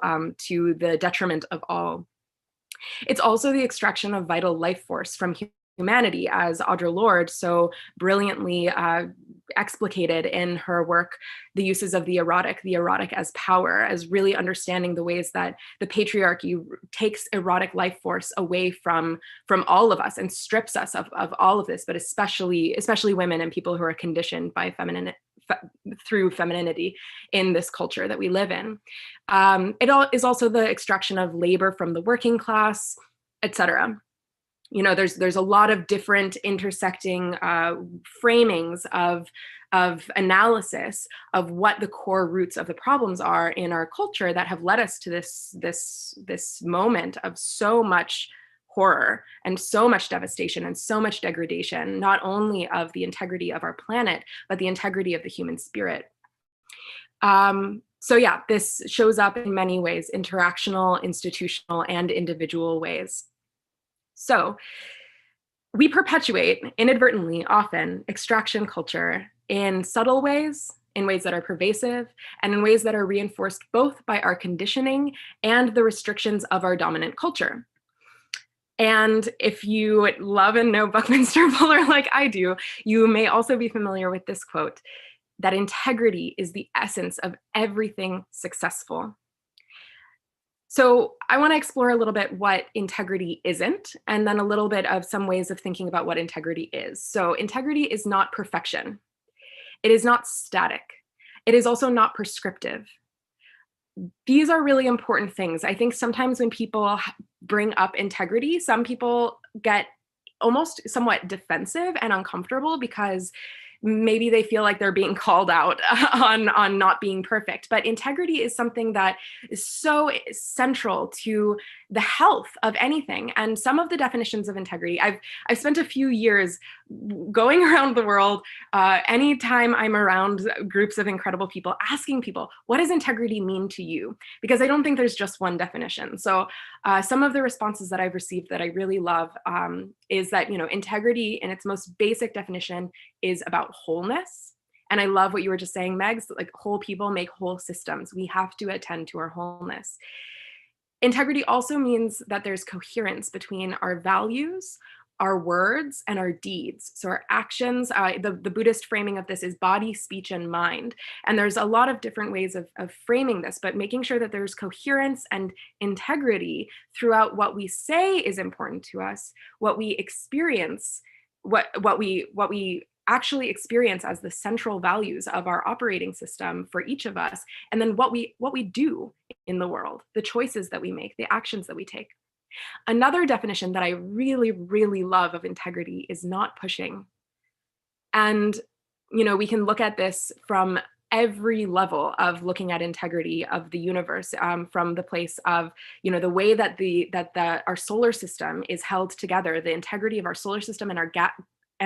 to the detriment of all. It's also the extraction of vital life force from humanity, as Audre Lorde so brilliantly explicated in her work, The Uses of the Erotic as Power, as really understanding the ways that the patriarchy takes erotic life force away from all of us and strips us of all of this, but especially women and people who are conditioned by through femininity in this culture that we live in. It is also the extraction of labor from the working class, etc. You know, there's a lot of different intersecting framings of analysis of what the core roots of the problems are in our culture that have led us to this moment of so much horror and so much devastation and so much degradation, not only of the integrity of our planet, but the integrity of the human spirit. So yeah, this shows up in many ways, interactional, institutional, and individual ways. So we perpetuate, inadvertently, often, extraction culture in subtle ways, in ways that are pervasive, and in ways that are reinforced both by our conditioning and the restrictions of our dominant culture. And if you love and know Buckminster Fuller like I do, you may also be familiar with this quote, that integrity is the essence of everything successful. So I want to explore a little bit what integrity isn't, and then a little bit of some ways of thinking about what integrity is. So integrity is not perfection. It is not static. It is also not prescriptive. These are really important things. I think sometimes when people bring up integrity, some people get almost somewhat defensive and uncomfortable because maybe they feel like they're being called out on not being perfect. But integrity is something that is so central to the health of anything. And some of the definitions of integrity, I've spent a few years going around the world, anytime I'm around groups of incredible people, asking people, what does integrity mean to you? Because I don't think there's just one definition. So some of the responses that I've received that I really love is that, integrity in its most basic definition is about wholeness. And I love what you were just saying, Megs, like whole people make whole systems. We have to attend to our wholeness. Integrity also means that there's coherence between our values, our words, and our deeds. So our actions, the Buddhist framing of this is body, speech, and mind. And there's a lot of different ways of framing this, but making sure that there's coherence and integrity throughout what we say is important to us, what we experience, what we actually experience as the central values of our operating system for each of us, and then what we do in the world, the choices that we make, the actions that we take. Another definition that I really, really love of integrity is not pushing. And, we can look at this from every level of looking at integrity of the universe, from the place of, the way that our solar system is held together, the integrity of our solar system and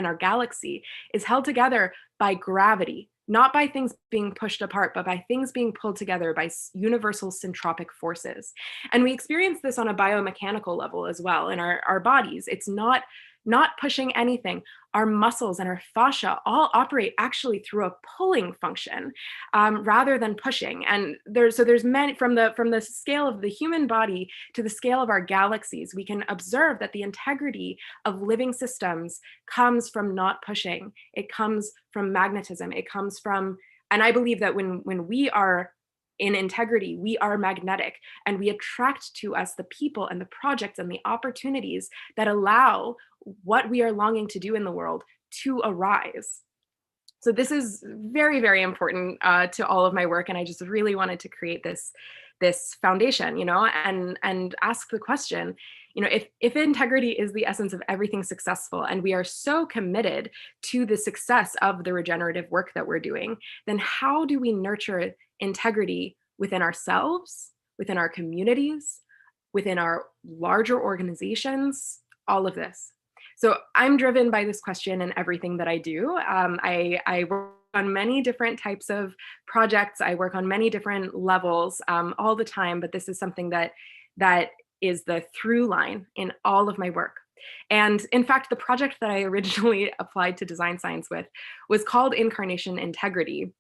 our galaxy is held together by gravity, not by things being pushed apart, but by things being pulled together by universal centropic forces. And we experience this on a biomechanical level as well in our bodies. It's not pushing anything. Our muscles and our fascia all operate actually through a pulling function rather than pushing. And there's many, from the scale of the human body to the scale of our galaxies, we can observe that the integrity of living systems comes from not pushing. It comes from magnetism. It comes from, and I believe that when we are in integrity, we are magnetic, and we attract to us the people and the projects and the opportunities that allow what we are longing to do in the world to arise. So this is very, very important to all of my work, and I just really wanted to create this foundation, and ask the question, if integrity is the essence of everything successful, and we are so committed to the success of the regenerative work that we're doing, then how do we nurture integrity within ourselves, within our communities, within our larger organizations, all of this? So I'm driven by this question in everything that I do. I work on many different types of projects. I work on many different levels all the time, but this is something that is the through line in all of my work. And in fact, the project that I originally applied to design science with was called Incarnation Integrity,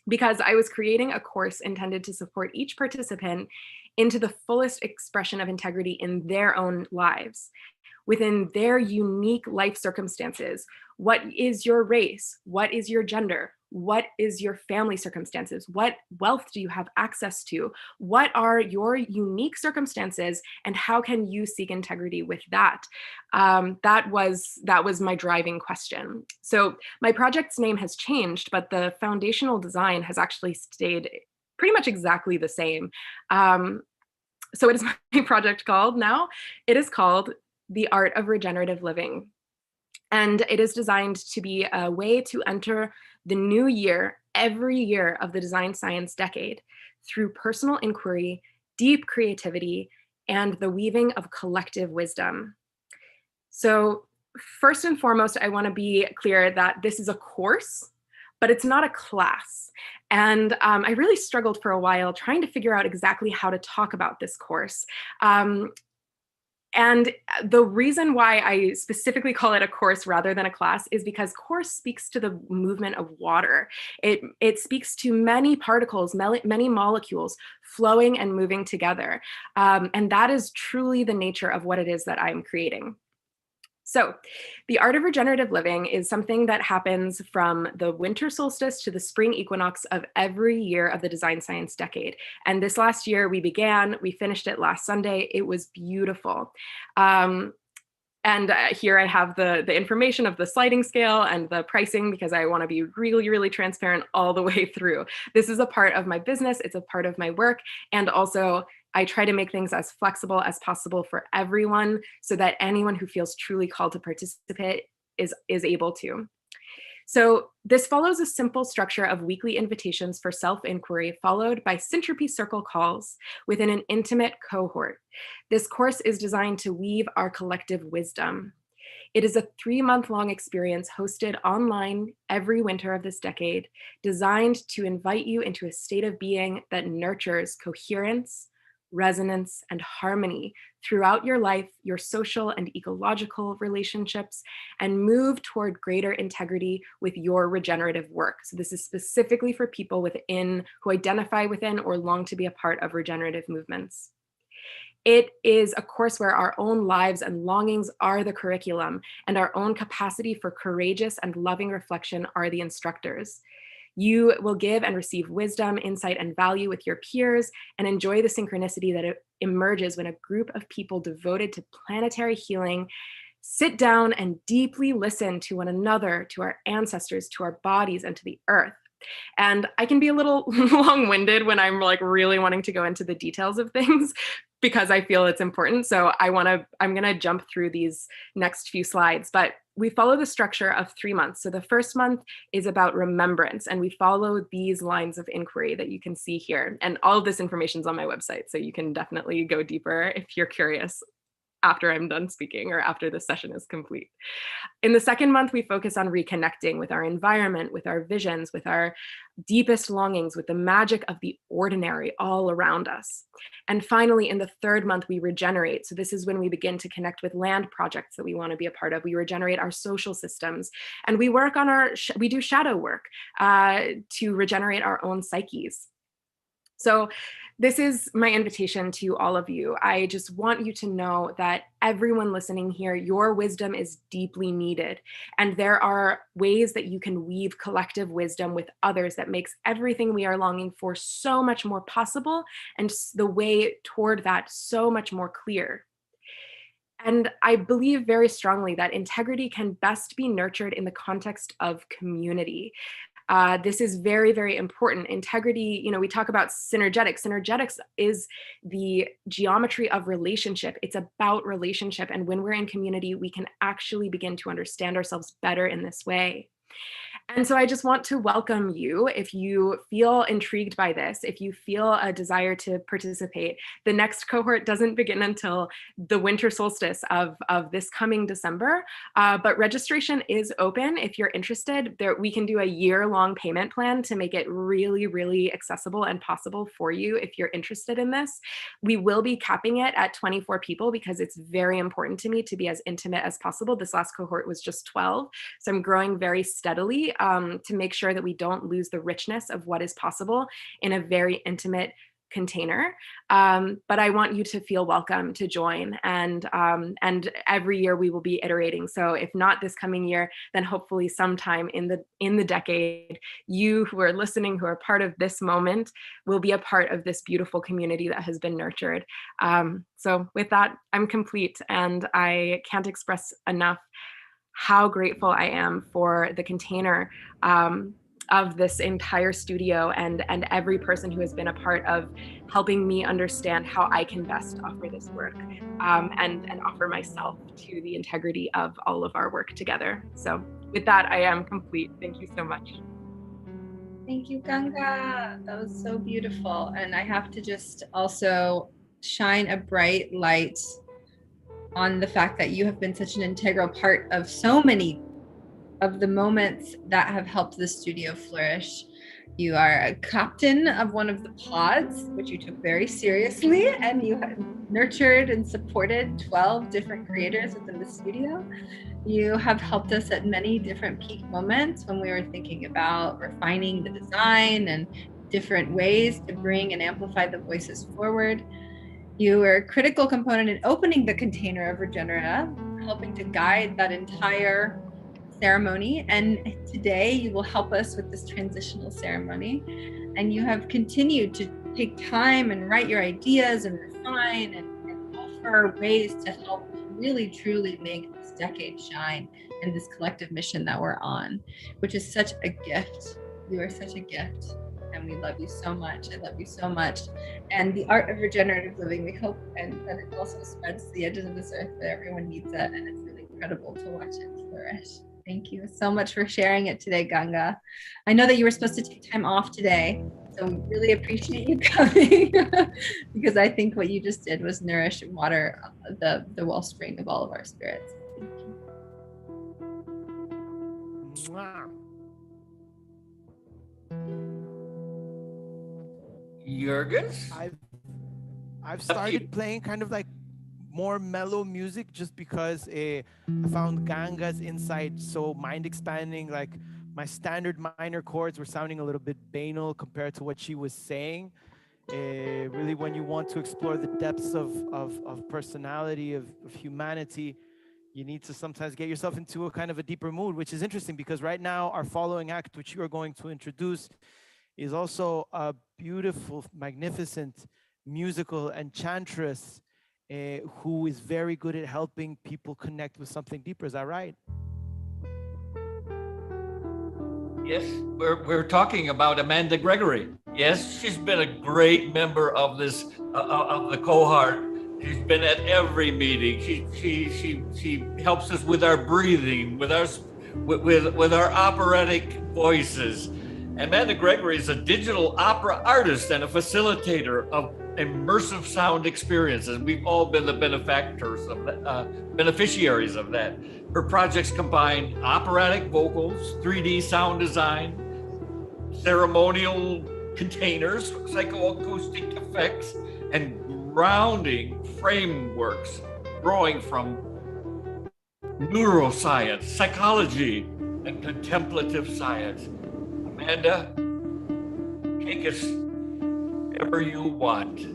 because I was creating a course intended to support each participant into the fullest expression of integrity in their own lives, within their unique life circumstances. What is your race? What is your gender? What is your family circumstances? What wealth do you have access to? What are your unique circumstances, and how can you seek integrity with that? That was my driving question. So my project's name has changed, but the foundational design has actually stayed pretty much exactly the same. So what is my project called now? It is called The Art of Regenerative Living. And it is designed to be a way to enter the new year, every year of the design science decade, through personal inquiry, deep creativity, and the weaving of collective wisdom. So first and foremost, I want to be clear that this is a course, but it's not a class. And I really struggled for a while trying to figure out exactly how to talk about this course. And the reason why I specifically call it a course rather than a class is because course speaks to the movement of water. It speaks to many particles, many molecules flowing and moving together. And that is truly the nature of what it is that I'm creating. So the Art of Regenerative Living is something that happens from the winter solstice to the spring equinox of every year of the design science decade. And this last year we finished it last Sunday. It was beautiful. And here I have the information of the sliding scale and the pricing, because I want to be really, really transparent all the way through. This is a part of my business. It's a part of my work. And also I try to make things as flexible as possible for everyone so that anyone who feels truly called to participate is able to. So this follows a simple structure of weekly invitations for self-inquiry, followed by Syntropy Circle calls within an intimate cohort. This course is designed to weave our collective wisdom. It is a 3-month-long experience hosted online every winter of this decade, designed to invite you into a state of being that nurtures coherence, resonance, and harmony throughout your life, your social and ecological relationships, and move toward greater integrity with your regenerative work. So this is specifically for people who identify within or long to be a part of regenerative movements. It is a course where our own lives and longings are the curriculum, and our own capacity for courageous and loving reflection are the instructors. You will give and receive wisdom, insight, and value with your peers, and enjoy the synchronicity that emerges when a group of people devoted to planetary healing sit down and deeply listen to one another, to our ancestors, to our bodies, and to the earth. And I can be a little long-winded when I'm like really wanting to go into the details of things because I feel it's important. So I'm gonna jump through these next few slides, but we follow the structure of 3 months. So the first month is about remembrance, and we follow these lines of inquiry that you can see here. And all of this information is on my website, so you can definitely go deeper if you're curious after I'm done speaking or after the session is complete. In the second month, we focus on reconnecting with our environment, with our visions, with our deepest longings, with the magic of the ordinary all around us. And finally, in the third month, we regenerate. So this is when we begin to connect with land projects that we want to be a part of. We regenerate our social systems, and we work on we do shadow work to regenerate our own psyches. So this is my invitation to all of you. I just want you to know that everyone listening here, your wisdom is deeply needed. And there are ways that you can weave collective wisdom with others that makes everything we are longing for so much more possible, and the way toward that so much more clear. And I believe very strongly that integrity can best be nurtured in the context of community. This is very, very important. Integrity, we talk about synergetics. Synergetics is the geometry of relationship. It's about relationship. And when we're in community, we can actually begin to understand ourselves better in this way. And so I just want to welcome you. If you feel intrigued by this, if you feel a desire to participate, the next cohort doesn't begin until the winter solstice of this coming December, but registration is open. If you're interested, we can do a year-long payment plan to make it really, really accessible and possible for you if you're interested in this. We will be capping it at 24 people because it's very important to me to be as intimate as possible. This last cohort was just 12, so I'm growing very steadily to make sure that we don't lose the richness of what is possible in a very intimate container. But I want you to feel welcome to join, and every year we will be iterating. So if not this coming year, then hopefully sometime in the decade, you who are listening, who are part of this moment, will be a part of this beautiful community that has been nurtured. So with that, I'm complete, and I can't express enough how grateful I am for the container of this entire studio and every person who has been a part of helping me understand how I can best offer this work and offer myself to the integrity of all of our work together. So with that, I am complete. Thank you so much. Thank you, Ganga. That was so beautiful. And I have to just also shine a bright light on the fact that you have been such an integral part of so many of the moments that have helped the studio flourish. You are a captain of one of the pods, which you took very seriously, and you have nurtured and supported 12 different creators within the studio. You have helped us at many different peak moments when we were thinking about refining the design and different ways to bring and amplify the voices forward. You were a critical component in opening the container of Regenera, helping to guide that entire ceremony. And today you will help us with this transitional ceremony. And you have continued to take time and write your ideas and refine and offer ways to help really, truly make this decade shine in this collective mission that we're on, which is such a gift. You are such a gift. And we love you so much. I love you so much. And the Art of Regenerative Living, we hope and that it also spreads to the edges of this earth, that everyone needs it. And it's really incredible to watch it flourish. Thank you so much for sharing it today, Ganga. I know that you were supposed to take time off today, so we really appreciate you coming because I think what you just did was nourish and water the wellspring of all of our spirits. Thank you. Mwah. Jurgens? I've started playing kind of like more mellow music just because I found Ganga's insight so mind expanding. Like my standard minor chords were sounding a little bit banal compared to what she was saying. Really, when you want to explore the depths of personality, of humanity, you need to sometimes get yourself into a kind of a deeper mood, which is interesting because right now our following act, which you are going to introduce, is also a beautiful, magnificent musical enchantress who is very good at helping people connect with something deeper. Is that right? Yes, we're talking about Amanda Gregory. Yes, she's been a great member of this of the cohort. She's been at every meeting. She helps us with our breathing, with our operatic voices. Amanda Gregory is a digital opera artist and a facilitator of immersive sound experiences. We've all been the beneficiaries of that. Her projects combine operatic vocals, 3D sound design, ceremonial containers, psychoacoustic effects, and grounding frameworks drawing from neuroscience, psychology, and contemplative science. Amanda, take us wherever you want.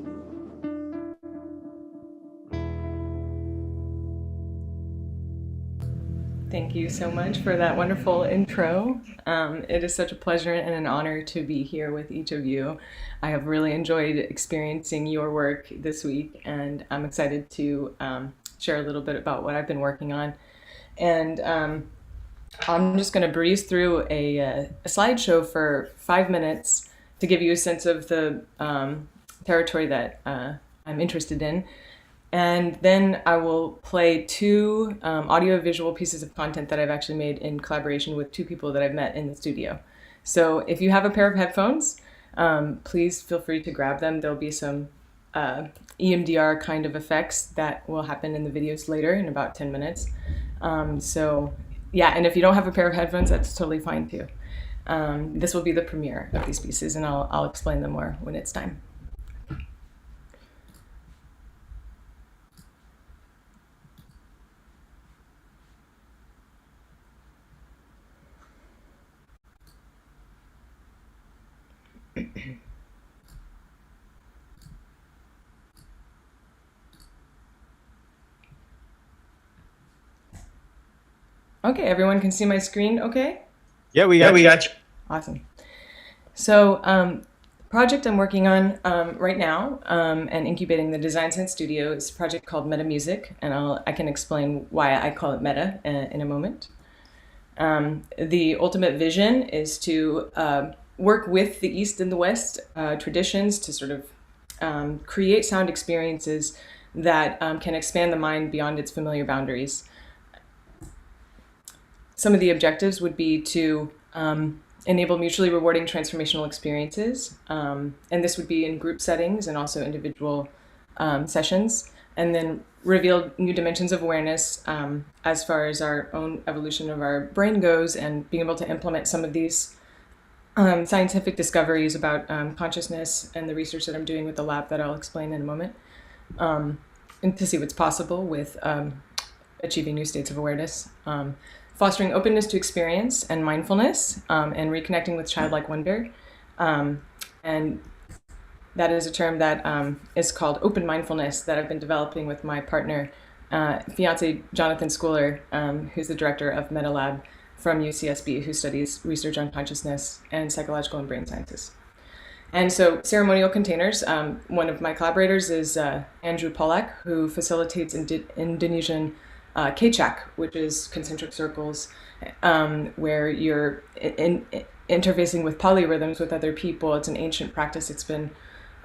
Thank you so much for that wonderful intro. It is such a pleasure and an honor to be here with each of you. I have really enjoyed experiencing your work this week, and I'm excited to share a little bit about what I've been working on. And I'm just going to breeze through a slideshow for 5 minutes to give you a sense of the territory that I'm interested in. And then I will play 2 audio-visual pieces of content that I've actually made in collaboration with 2 people that I've met in the studio. So if you have a pair of headphones, please feel free to grab them. There'll be some EMDR kind of effects that will happen in the videos later in about 10 minutes. So yeah, and if you don't have a pair of headphones, that's totally fine too. This will be the premiere of these pieces, and I'll explain them more when it's time. Okay, everyone can see my screen okay? Yeah, we got you. Awesome. So the project I'm working on right now and incubating the Design Science Studio is a project called Meta Music, and I can explain why I call it meta in a moment. The ultimate vision is to work with the East and the West traditions to sort of create sound experiences that can expand the mind beyond its familiar boundaries. Some of the objectives would be to enable mutually rewarding transformational experiences, and this would be in group settings and also individual sessions, and then reveal new dimensions of awareness as far as our own evolution of our brain goes, and being able to implement some of these scientific discoveries about consciousness and the research that I'm doing with the lab that I'll explain in a moment, and to see what's possible with achieving new states of awareness. Fostering openness to experience and mindfulness, and reconnecting with childlike wonder. And that is a term that is called open mindfulness that I've been developing with my partner, fiance Jonathan Schooler, who's the director of MetaLab from UCSB, who studies research on consciousness and psychological and brain sciences. And so ceremonial containers, one of my collaborators is Andrew Pollack, who facilitates Indonesian Kecak, which is concentric circles, where you're interfacing with polyrhythms with other people. It's an ancient practice. It's been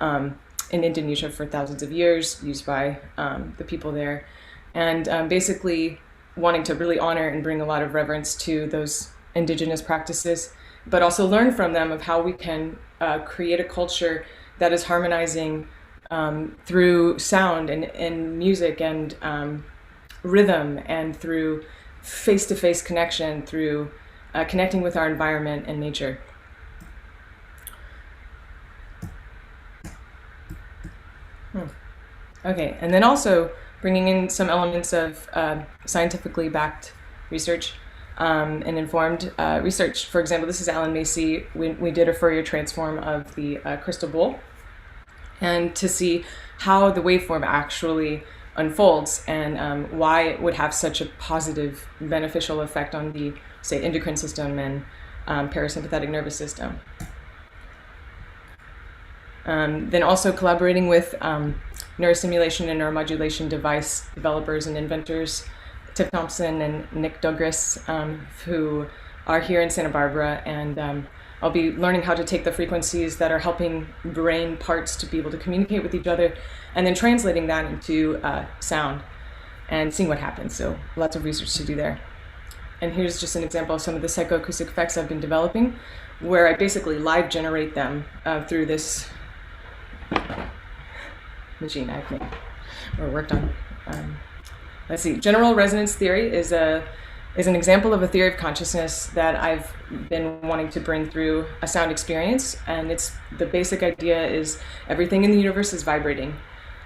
in Indonesia for thousands of years, used by the people there. And basically, wanting to really honor and bring a lot of reverence to those indigenous practices, but also learn from them of how we can create a culture that is harmonizing through sound and music and rhythm, and through face-to-face connection, through connecting with our environment and nature. Okay, and then also bringing in some elements of scientifically backed research and informed research. For example, this is Alan Macy. We did a Fourier transform of the crystal bowl, and to see how the waveform actually unfolds and why it would have such a positive, beneficial effect on the, say, endocrine system and parasympathetic nervous system. Then also collaborating with neurostimulation and neuromodulation device developers and inventors, Tiff Thompson and Nick Douglas, who are here in Santa Barbara, and I'll be learning how to take the frequencies that are helping brain parts to be able to communicate with each other, and then translating that into sound and seeing what happens. So lots of research to do there. And here's just an example of some of the psychoacoustic effects I've been developing, where I basically live generate them through this machine I've made or worked on. Let's see, general resonance theory is an example of a theory of consciousness that I've been wanting to bring through a sound experience. And the basic idea is everything in the universe is vibrating.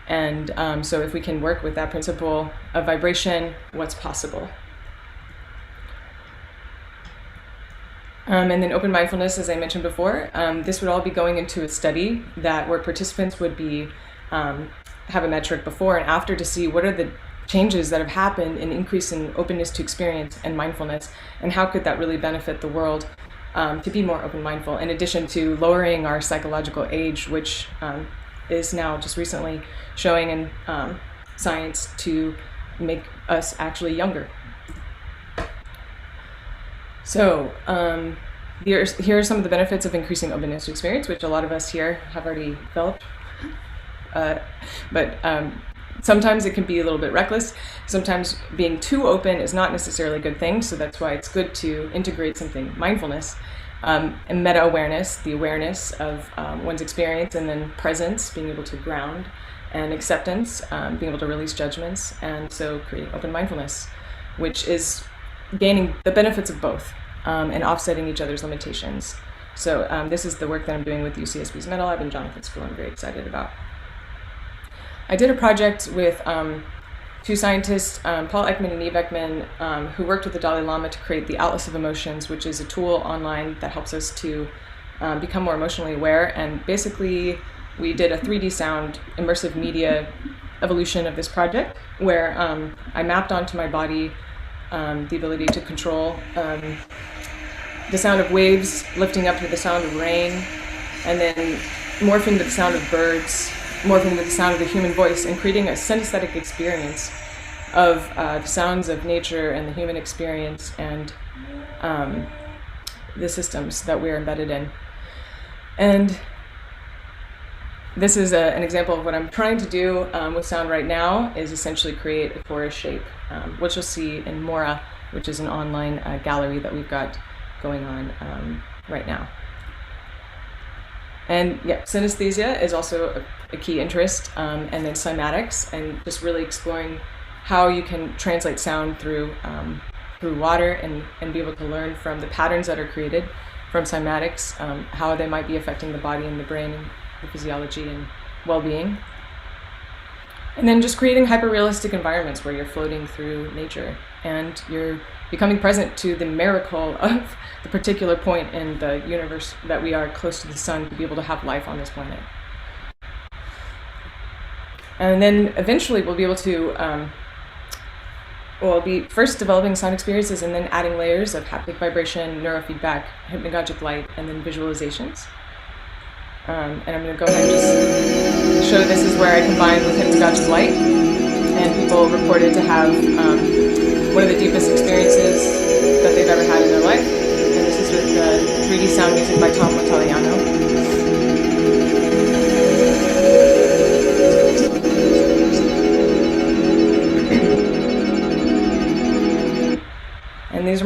And so if we can work with that principle of vibration, what's possible? And then open mindfulness, as I mentioned before, this would all be going into a study where participants would be have a metric before and after to see what are the changes that have happened in increase in openness to experience and mindfulness, and how could that really benefit the world to be more open mindful, in addition to lowering our psychological age, which is now just recently showing in science to make us actually younger. So here are some of the benefits of increasing openness to experience, which a lot of us here have already developed. But sometimes it can be a little bit reckless. Sometimes being too open is not necessarily a good thing, so that's why it's good to integrate something, mindfulness, and meta-awareness, the awareness of one's experience, and then presence, being able to ground, and acceptance, being able to release judgments, and so create open mindfulness, which is gaining the benefits of both and offsetting each other's limitations. So this is the work that I'm doing with UCSB's Meta Lab and Jonathan School I'm very excited about. I did a project with two scientists, Paul Ekman and Eve Ekman, who worked with the Dalai Lama to create the Atlas of Emotions, which is a tool online that helps us to become more emotionally aware. And basically, we did a 3D sound immersive media evolution of this project, where I mapped onto my body the ability to control the sound of waves lifting up to the sound of rain, and then morphing to the sound of birds, morphing to the sound of the human voice, and creating a synesthetic experience of the sounds of nature and the human experience and the systems that we're embedded in. And this is an example of what I'm trying to do with sound right now, is essentially create a forest shape, which you'll see in Mora, which is an online gallery that we've got going on right now. And yeah, synesthesia is also a key interest, and then cymatics, and just really exploring how you can translate sound through water and be able to learn from the patterns that are created from cymatics, how they might be affecting the body and the brain and the physiology and well-being. And then just creating hyper-realistic environments where you're floating through nature and you're becoming present to the miracle of the particular point in the universe that we are close to the sun to be able to have life on this planet. And then eventually we'll be able to, we'll be first developing sound experiences and then adding layers of haptic vibration, neurofeedback, hypnagogic light, and then visualizations. And I'm going to go ahead and just show this is where I combine with hypnagogic light, and people reported to have one of the deepest experiences that they've ever had in their life. And this is with 3D sound music by Tom Montaliano.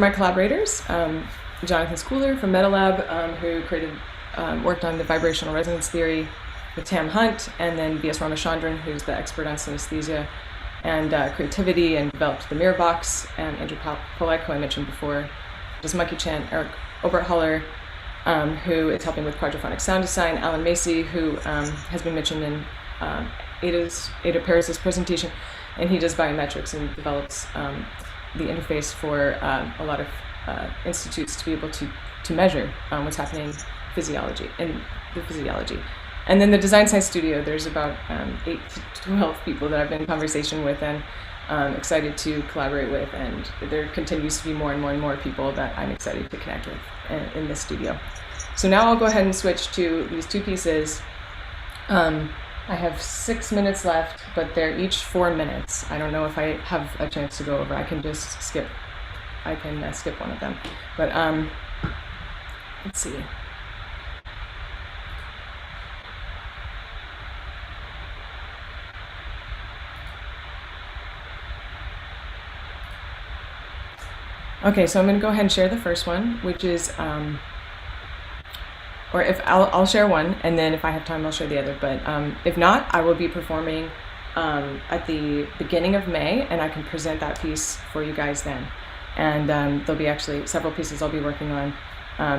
my collaborators. Jonathan Schooler from MetaLab, who worked on the vibrational resonance theory with Tam Hunt, and then V.S. Ramachandran, who's the expert on synesthesia and creativity, and developed the mirror box, and Andrew Polek, who I mentioned before, does monkey chant, Eric Oberthaler, who is helping with quadraphonic sound design, Alan Macy, who has been mentioned in Ada Paris's presentation, and he does biometrics and develops the interface for a lot of institutes to be able to measure what's happening in the physiology. And then the Design Science Studio, there's about 8 to 12 people that I've been in conversation with and excited to collaborate with, and there continues to be more and more and more people that I'm excited to connect with in this studio. So now I'll go ahead and switch to these 2 pieces. I have 6 minutes left, but they're each 4 minutes. I don't know if I have a chance to go over. I can just skip. I can skip one of them. But let's see. Okay, so I'm going to go ahead and share the first one, which is, or if I'll share one, and then if I have time, I'll share the other. But if not, I will be performing at the beginning of May, and I can present that piece for you guys then. And there'll be actually several pieces I'll be working on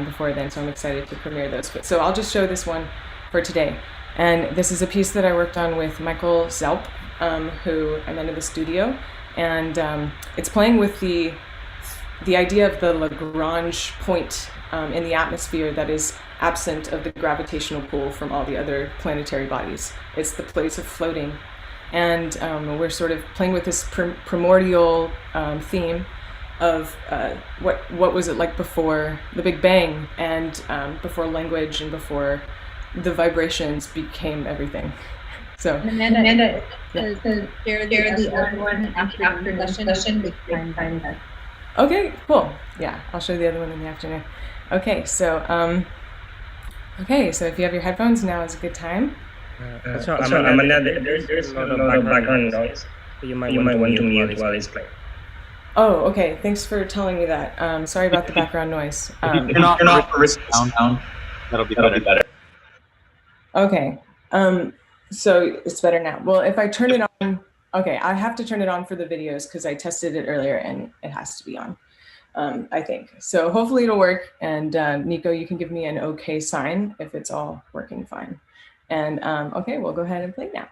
before then, so I'm excited to premiere those. But so I'll just show this one for today. And this is a piece that I worked on with Michael Zelp, who I met in the studio, and it's playing with the idea of the Lagrange point in the atmosphere that is absent of the gravitational pull from all the other planetary bodies. It's the place of floating. And we're sort of playing with this primordial theme of what was it like before the Big Bang, and before language and before the vibrations became everything. So Amanda, yeah. share the other one after the session. Okay, cool. Yeah, I'll show the other one in the afternoon. Okay, so if you have your headphones, now is a good time. So Amanda, there's a lot of background noise. So you might want to mute while it's playing. Oh, okay. Thanks for telling me that. Sorry about the background noise. If you turn off the sound, that'll be better. Okay. So it's better now. Well, if I turn it on, okay, I have to turn it on for the videos because I tested it earlier and it has to be on, I think. So hopefully it'll work. And Nico, you can give me an okay sign if it's all working fine. And okay, we'll go ahead and play now.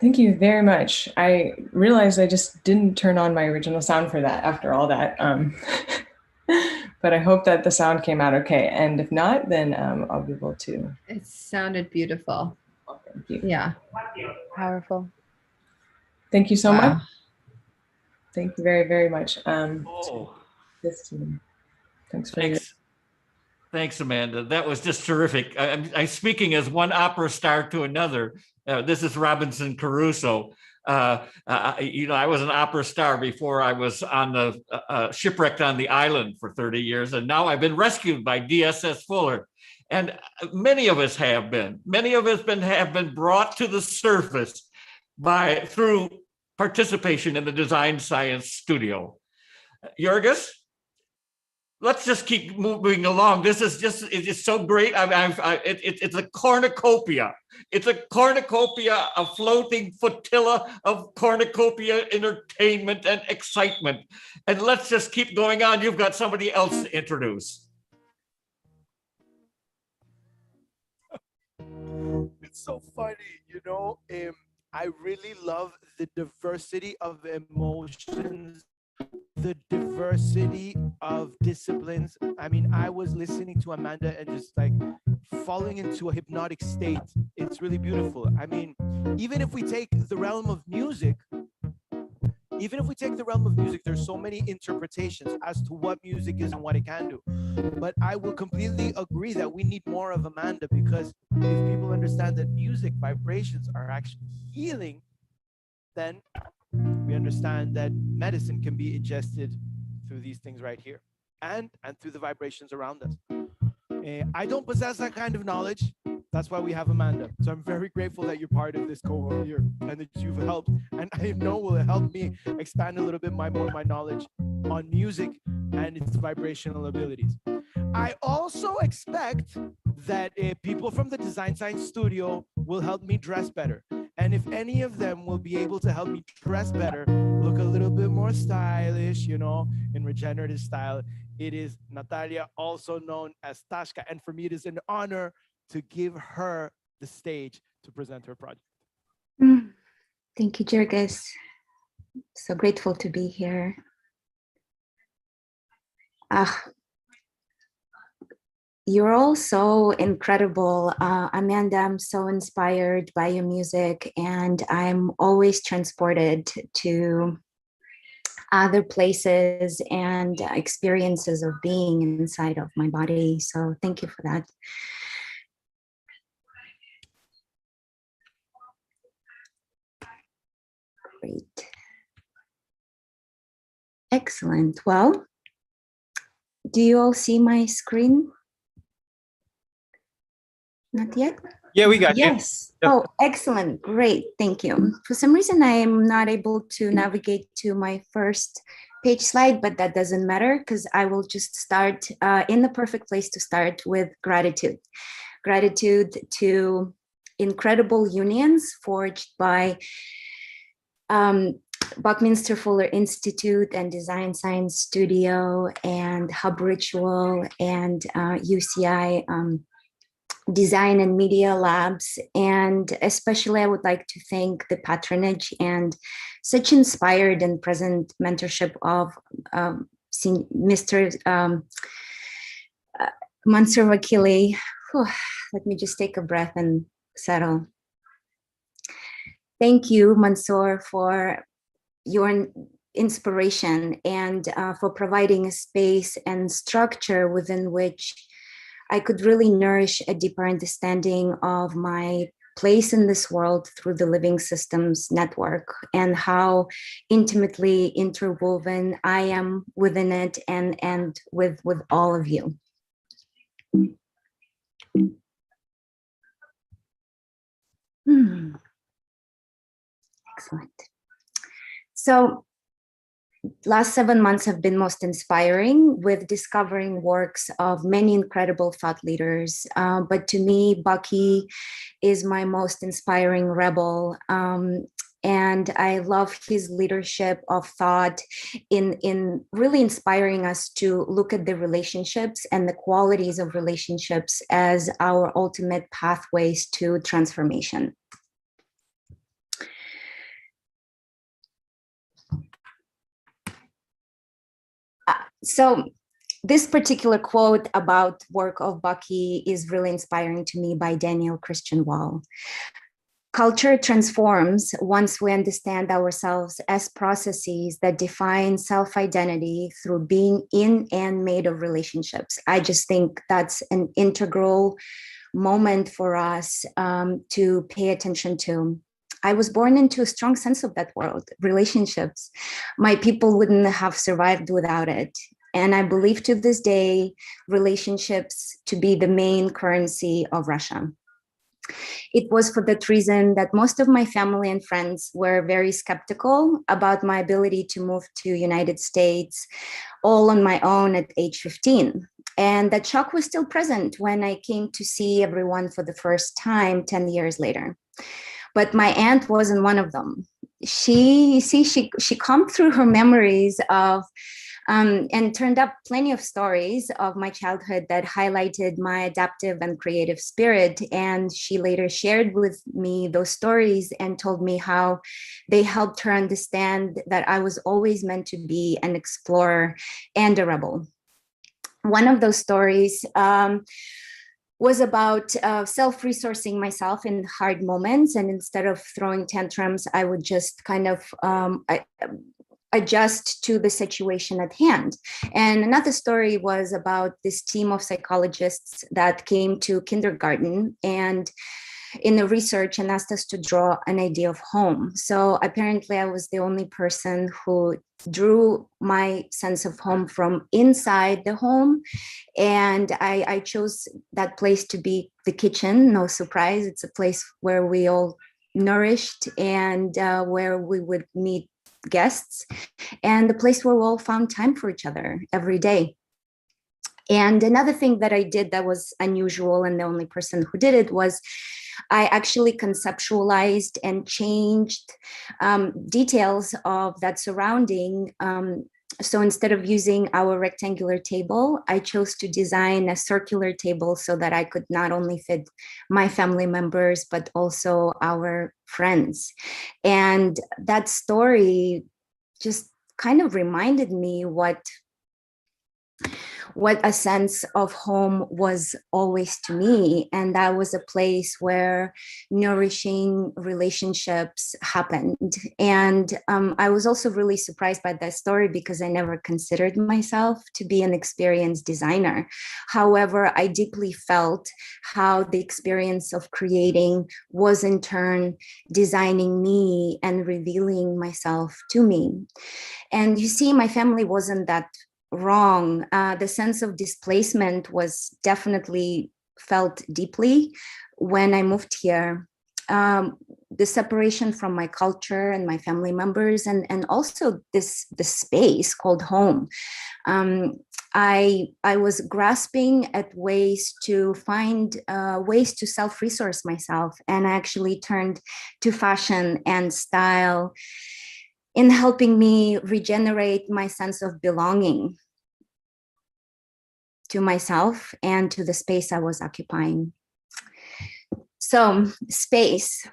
Thank you very much. I realized I just didn't turn on my original sound for that after all that. But I hope that the sound came out okay. And if not, then I'll be able to. It sounded beautiful. Oh, thank you. Yeah. Powerful. Thank you so much. Thank you very, very much. This team. Thanks for Thanks, Amanda. That was just terrific. I'm speaking as one opera star to another. This is Robinson Crusoe. I was an opera star before I was on the shipwrecked on the island for 30 years, and now I've been rescued by DSS Fuller. And many of us have been. Many of us have been brought to the surface through participation in the Design Science Studio. Jorgis, let's just keep moving along. This is it's so great. It's a cornucopia. It's a cornucopia, a floating flotilla of cornucopia entertainment and excitement. And let's just keep going on. You've got somebody else to introduce. It's so funny, I really love the diversity of emotions, the diversity of disciplines. I mean, I was listening to Amanda and just like falling into a hypnotic state. It's really beautiful. I mean, even if we take the realm of music, there's so many interpretations as to what music is and what it can do. But I will completely agree that we need more of Amanda, because if people understand that music vibrations are actually healing, then we understand that medicine can be ingested through these things right here and through the vibrations around us. I don't possess that kind of knowledge. That's why we have Amanda. So I'm very grateful that you're part of this cohort here and that you've helped. And I know will help me expand a little bit my knowledge on music and its vibrational abilities. I also expect that people from the Design Science Studio will help me dress better. And if any of them will be able to help me dress better, look a little bit more stylish, in regenerative style, it is Natalia, also known as Tashka. And for me, it is an honor to give her the stage to present her project. Thank you, Jorgis. So grateful to be here. You're all so incredible. Amanda, I'm so inspired by your music, and I'm always transported to other places and experiences of being inside of my body. So thank you for that. Great. Excellent. Well, do you all see my screen? Not yet? Yeah, we got you. Yes. Oh, excellent. Great. Thank you. For some reason, I am not able to navigate to my first page slide, but that doesn't matter because I will just start in the perfect place to start with gratitude. Gratitude to incredible unions forged by Buckminster Fuller Institute and Design Science Studio and Hub Ritual and UCI Design and Media Labs. And especially I would like to thank the patronage and such inspired and present mentorship of Mr. Mansour Wakili. Let me just take a breath and settle. Thank you, Mansour, for your inspiration and for providing a space and structure within which I could really nourish a deeper understanding of my place in this world through the Living Systems Network and how intimately interwoven I am within it and with all of you. Excellent. So last 7 months have been most inspiring with discovering works of many incredible thought leaders. But to me, Bucky is my most inspiring rebel. And I love his leadership of thought in really inspiring us to look at the relationships and the qualities of relationships as our ultimate pathways to transformation. So this particular quote about work of Bucky is really inspiring to me, by Daniel Christian Wall. Culture transforms once we understand ourselves as processes that define self-identity through being in and made of relationships. I just think that's an integral moment for us to pay attention to. I was born into a strong sense of that world, relationships. My people wouldn't have survived without it. And I believe to this day, relationships to be the main currency of Russia. It was for that reason that most of my family and friends were very skeptical about my ability to move to United States all on my own at age 15. And that shock was still present when I came to see everyone for the first time 10 years later. But my aunt wasn't one of them. She combed through her memories of and turned up plenty of stories of my childhood that highlighted my adaptive and creative spirit. And she later shared with me those stories and told me how they helped her understand that I was always meant to be an explorer and a rebel. One of those stories was about self-resourcing myself in hard moments. And instead of throwing tantrums, I would just kind of adjust to the situation at hand. And another story was about this team of psychologists that came to kindergarten and in the research and asked us to draw an idea of home. So apparently I was the only person who drew my sense of home from inside the home. And I chose that place to be the kitchen. No surprise, it's a place where we all nourished and where we would meet guests, and the place where we all found time for each other every day. And another thing that I did that was unusual, and the only person who did it, was I actually conceptualized and changed details of that surrounding. So instead of using our rectangular table, I chose to design a circular table so that I could not only fit my family members, but also our friends. And that story just kind of reminded me what a sense of home was always to me. And that was a place where nourishing relationships happened. And I was also really surprised by that story because I never considered myself to be an experienced designer. However, I deeply felt how the experience of creating was in turn designing me and revealing myself to me. And you see, my family wasn't that wrong. The sense of displacement was definitely felt deeply when I moved here. The separation from my culture and my family members, and also the space called home. I was grasping at ways to find ways to self-resource myself, and I actually turned to fashion and style in helping me regenerate my sense of belonging to myself and to the space I was occupying. So space,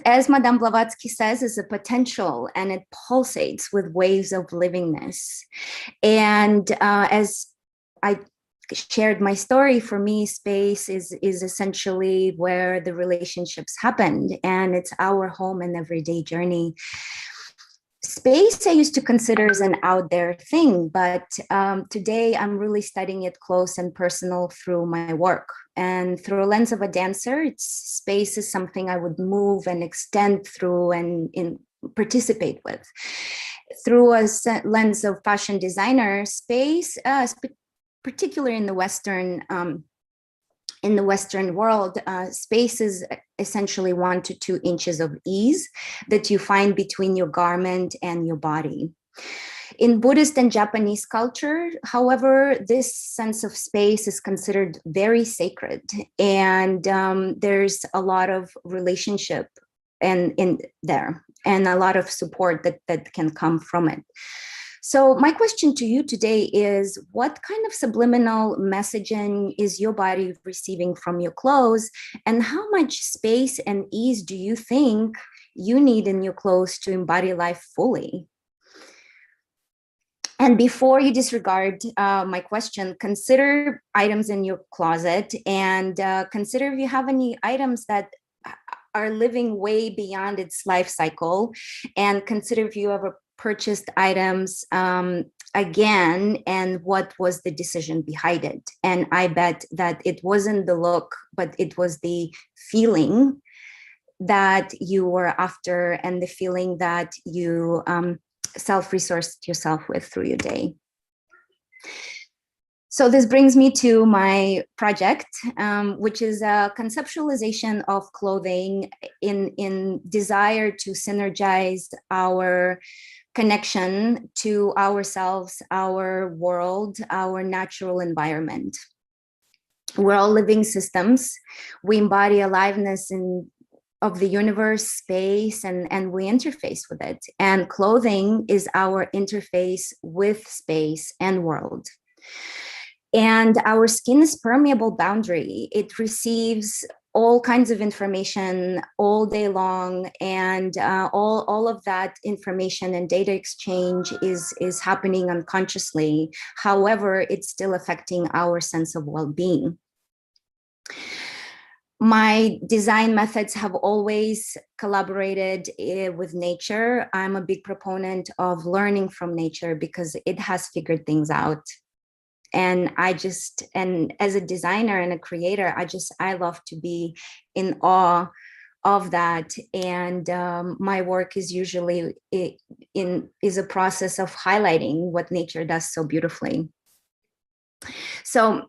as Madame Blavatsky says, is a potential, and it pulsates with waves of livingness. And as I shared my story, for me, space is essentially where the relationships happened, and it's our home and everyday journey. Space I used to consider as an out there thing, but today I'm really studying it close and personal through my work. And through a lens of a dancer, space is something I would move and extend through and participate with. Through a lens of fashion designer, space, particularly in the Western world, space is essentially 1 to 2 inches of ease that you find between your garment and your body. In Buddhist and Japanese culture, however, this sense of space is considered very sacred, and there's a lot of relationship in there and a lot of support that can come from it. So my question to you today is, what kind of subliminal messaging is your body receiving from your clothes, and how much space and ease do you think you need in your clothes to embody life fully? And before you disregard my question, consider items in your closet and consider if you have any items that are living way beyond its life cycle, and consider if you ever purchased items again and what was the decision behind it. And I bet that it wasn't the look, but it was the feeling that you were after and the feeling that you self-resourced yourself with through your day. So this brings me to my project, which is a conceptualization of clothing in desire to synergize our connection to ourselves, our world, our natural environment. We're all living systems. We embody aliveness of the universe, space, and we interface with it. And clothing is our interface with space and world. And our skin is permeable boundary. It receives all kinds of information all day long, and all of that information and data exchange is happening unconsciously. However, it's still affecting our sense of well-being. My design methods have always collaborated with nature. I'm a big proponent of learning from nature because it has figured things out. And and as a designer and a creator, I love to be in awe of that. And my work is usually is a process of highlighting what nature does so beautifully. So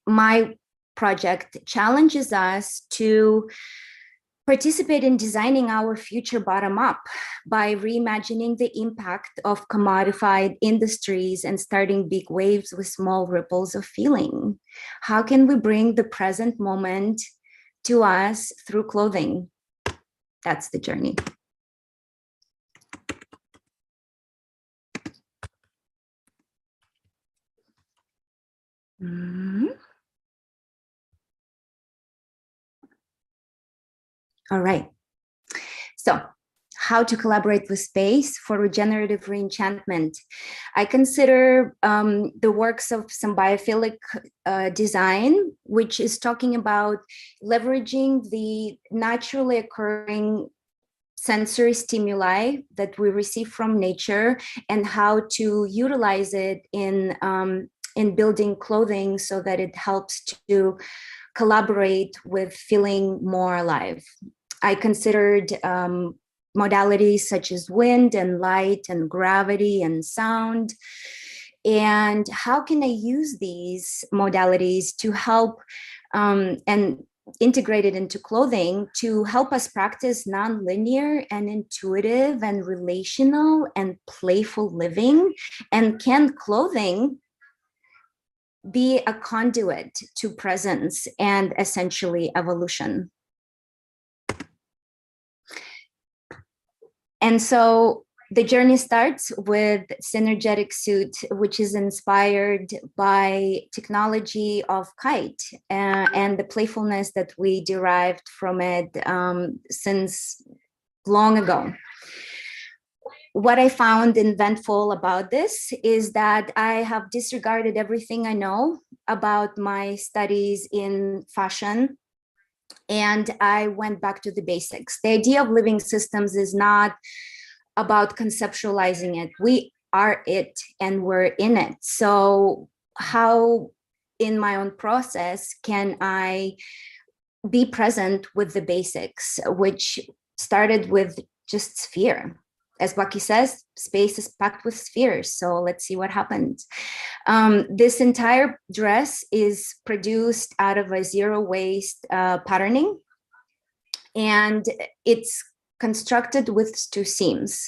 my project challenges us to participate in designing our future bottom up by reimagining the impact of commodified industries and starting big waves with small ripples of feeling. How can we bring the present moment to us through clothing? That's the journey. All right. So how to collaborate with space for regenerative reenchantment. I consider the works of some biophilic design, which is talking about leveraging the naturally occurring sensory stimuli that we receive from nature and how to utilize it in building clothing so that it helps to collaborate with feeling more alive. I considered modalities such as wind and light and gravity and sound. And how can I use these modalities to help and integrate it into clothing to help us practice nonlinear and intuitive and relational and playful living? And can clothing be a conduit to presence and essentially evolution? And so the journey starts with Synergetic Suit, which is inspired by technology of kite and the playfulness that we derived from it since long ago. What I found inventful about this is that I have disregarded everything I know about my studies in fashion, and I went back to the basics. The idea of living systems is not about conceptualizing it. We are it and we're in it. So how in my own process can I be present with the basics, which started with just sphere? As Bucky says, space is packed with spheres. So let's see what happens. This entire dress is produced out of a zero waste patterning, and it's constructed with two seams,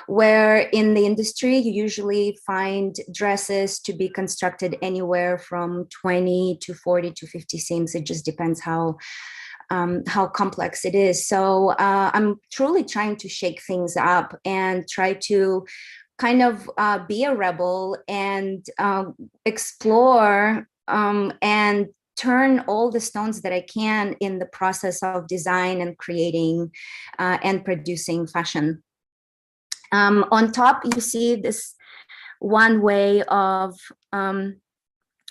where in the industry you usually find dresses to be constructed anywhere from 20 to 40 to 50 seams. It just depends how complex it is. So I'm truly trying to shake things up and try to kind of be a rebel and explore and turn all the stones that I can in the process of design and creating and producing fashion. On top, you see this one way of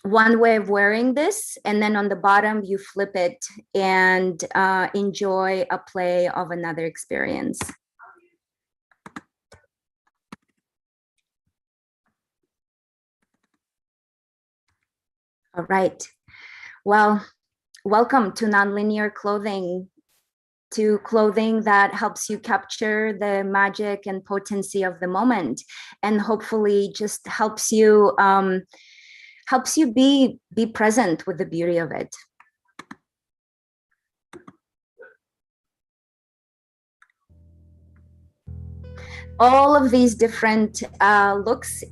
wearing this, and then on the bottom you flip it and enjoy a play of another experience. All right. Well, welcome to nonlinear clothing, to clothing that helps you capture the magic and potency of the moment, and hopefully just helps you be present with the beauty of it. All of these different looks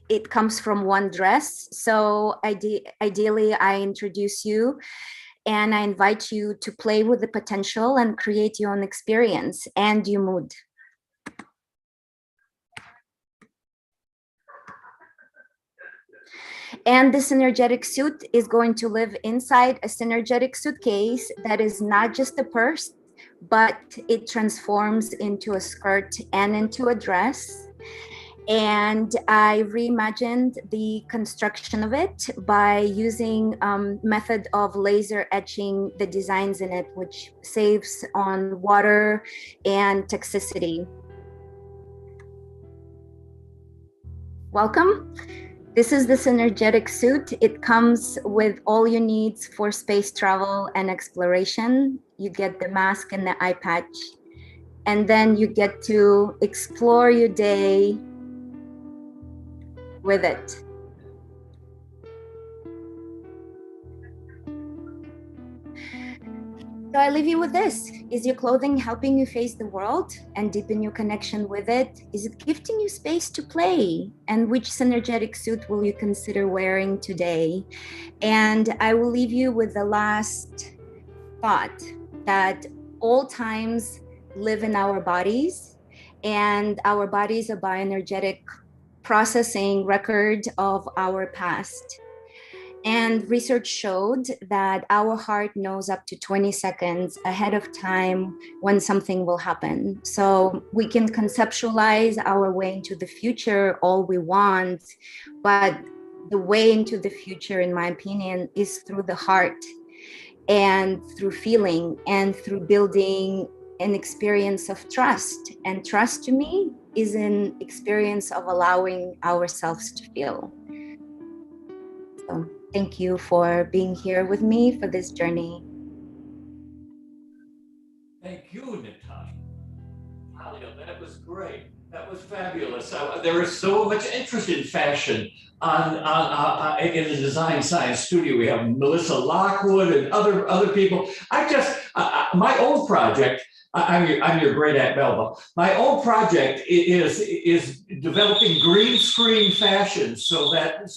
it comes from one dress. So ideally, I introduce you and I invite you to play with the potential and create your own experience and your mood. And this synergetic suit is going to live inside a synergetic suitcase that is not just a purse, but it transforms into a skirt and into a dress. And I reimagined the construction of it by using method of laser etching the designs in it, which saves on water and toxicity. Welcome. This is the synergetic suit. It comes with all your needs for space travel and exploration. You get the mask and the eye patch, and then you get to explore your day with it. So I leave you with this. Is your clothing helping you face the world and deepen your connection with it? Is it gifting you space to play? And which synergetic suit will you consider wearing today? And I will leave you with the last thought that all times live in our bodies, and our bodies are bioenergetic processing record of our past. And research showed that our heart knows up to 20 seconds ahead of time when something will happen. So we can conceptualize our way into the future all we want, but the way into the future, in my opinion, is through the heart and through feeling and through building an experience of trust. And trust to me is an experience of allowing ourselves to feel. So thank you for being here with me for this journey. Thank you, Natasha. Talia, that was great. That was fabulous. There is so much interest in fashion in the design science studio. We have Melissa Lockwood and other people. My own project. I'm your great Aunt Melba. My own project is developing green screen fashion so that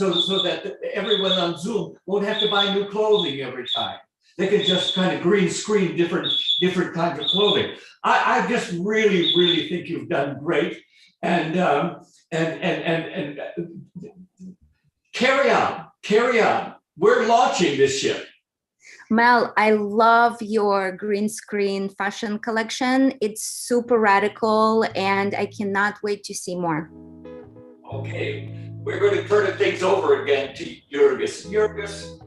everyone on Zoom won't have to buy new clothing every time. They can just kind of green screen different kinds of clothing. I just really think you've done great, and carry on. We're launching this ship. Mel, I love your green screen fashion collection. It's super radical and I cannot wait to see more. Okay, we're going to turn things over again to Jurgis. Jurgis,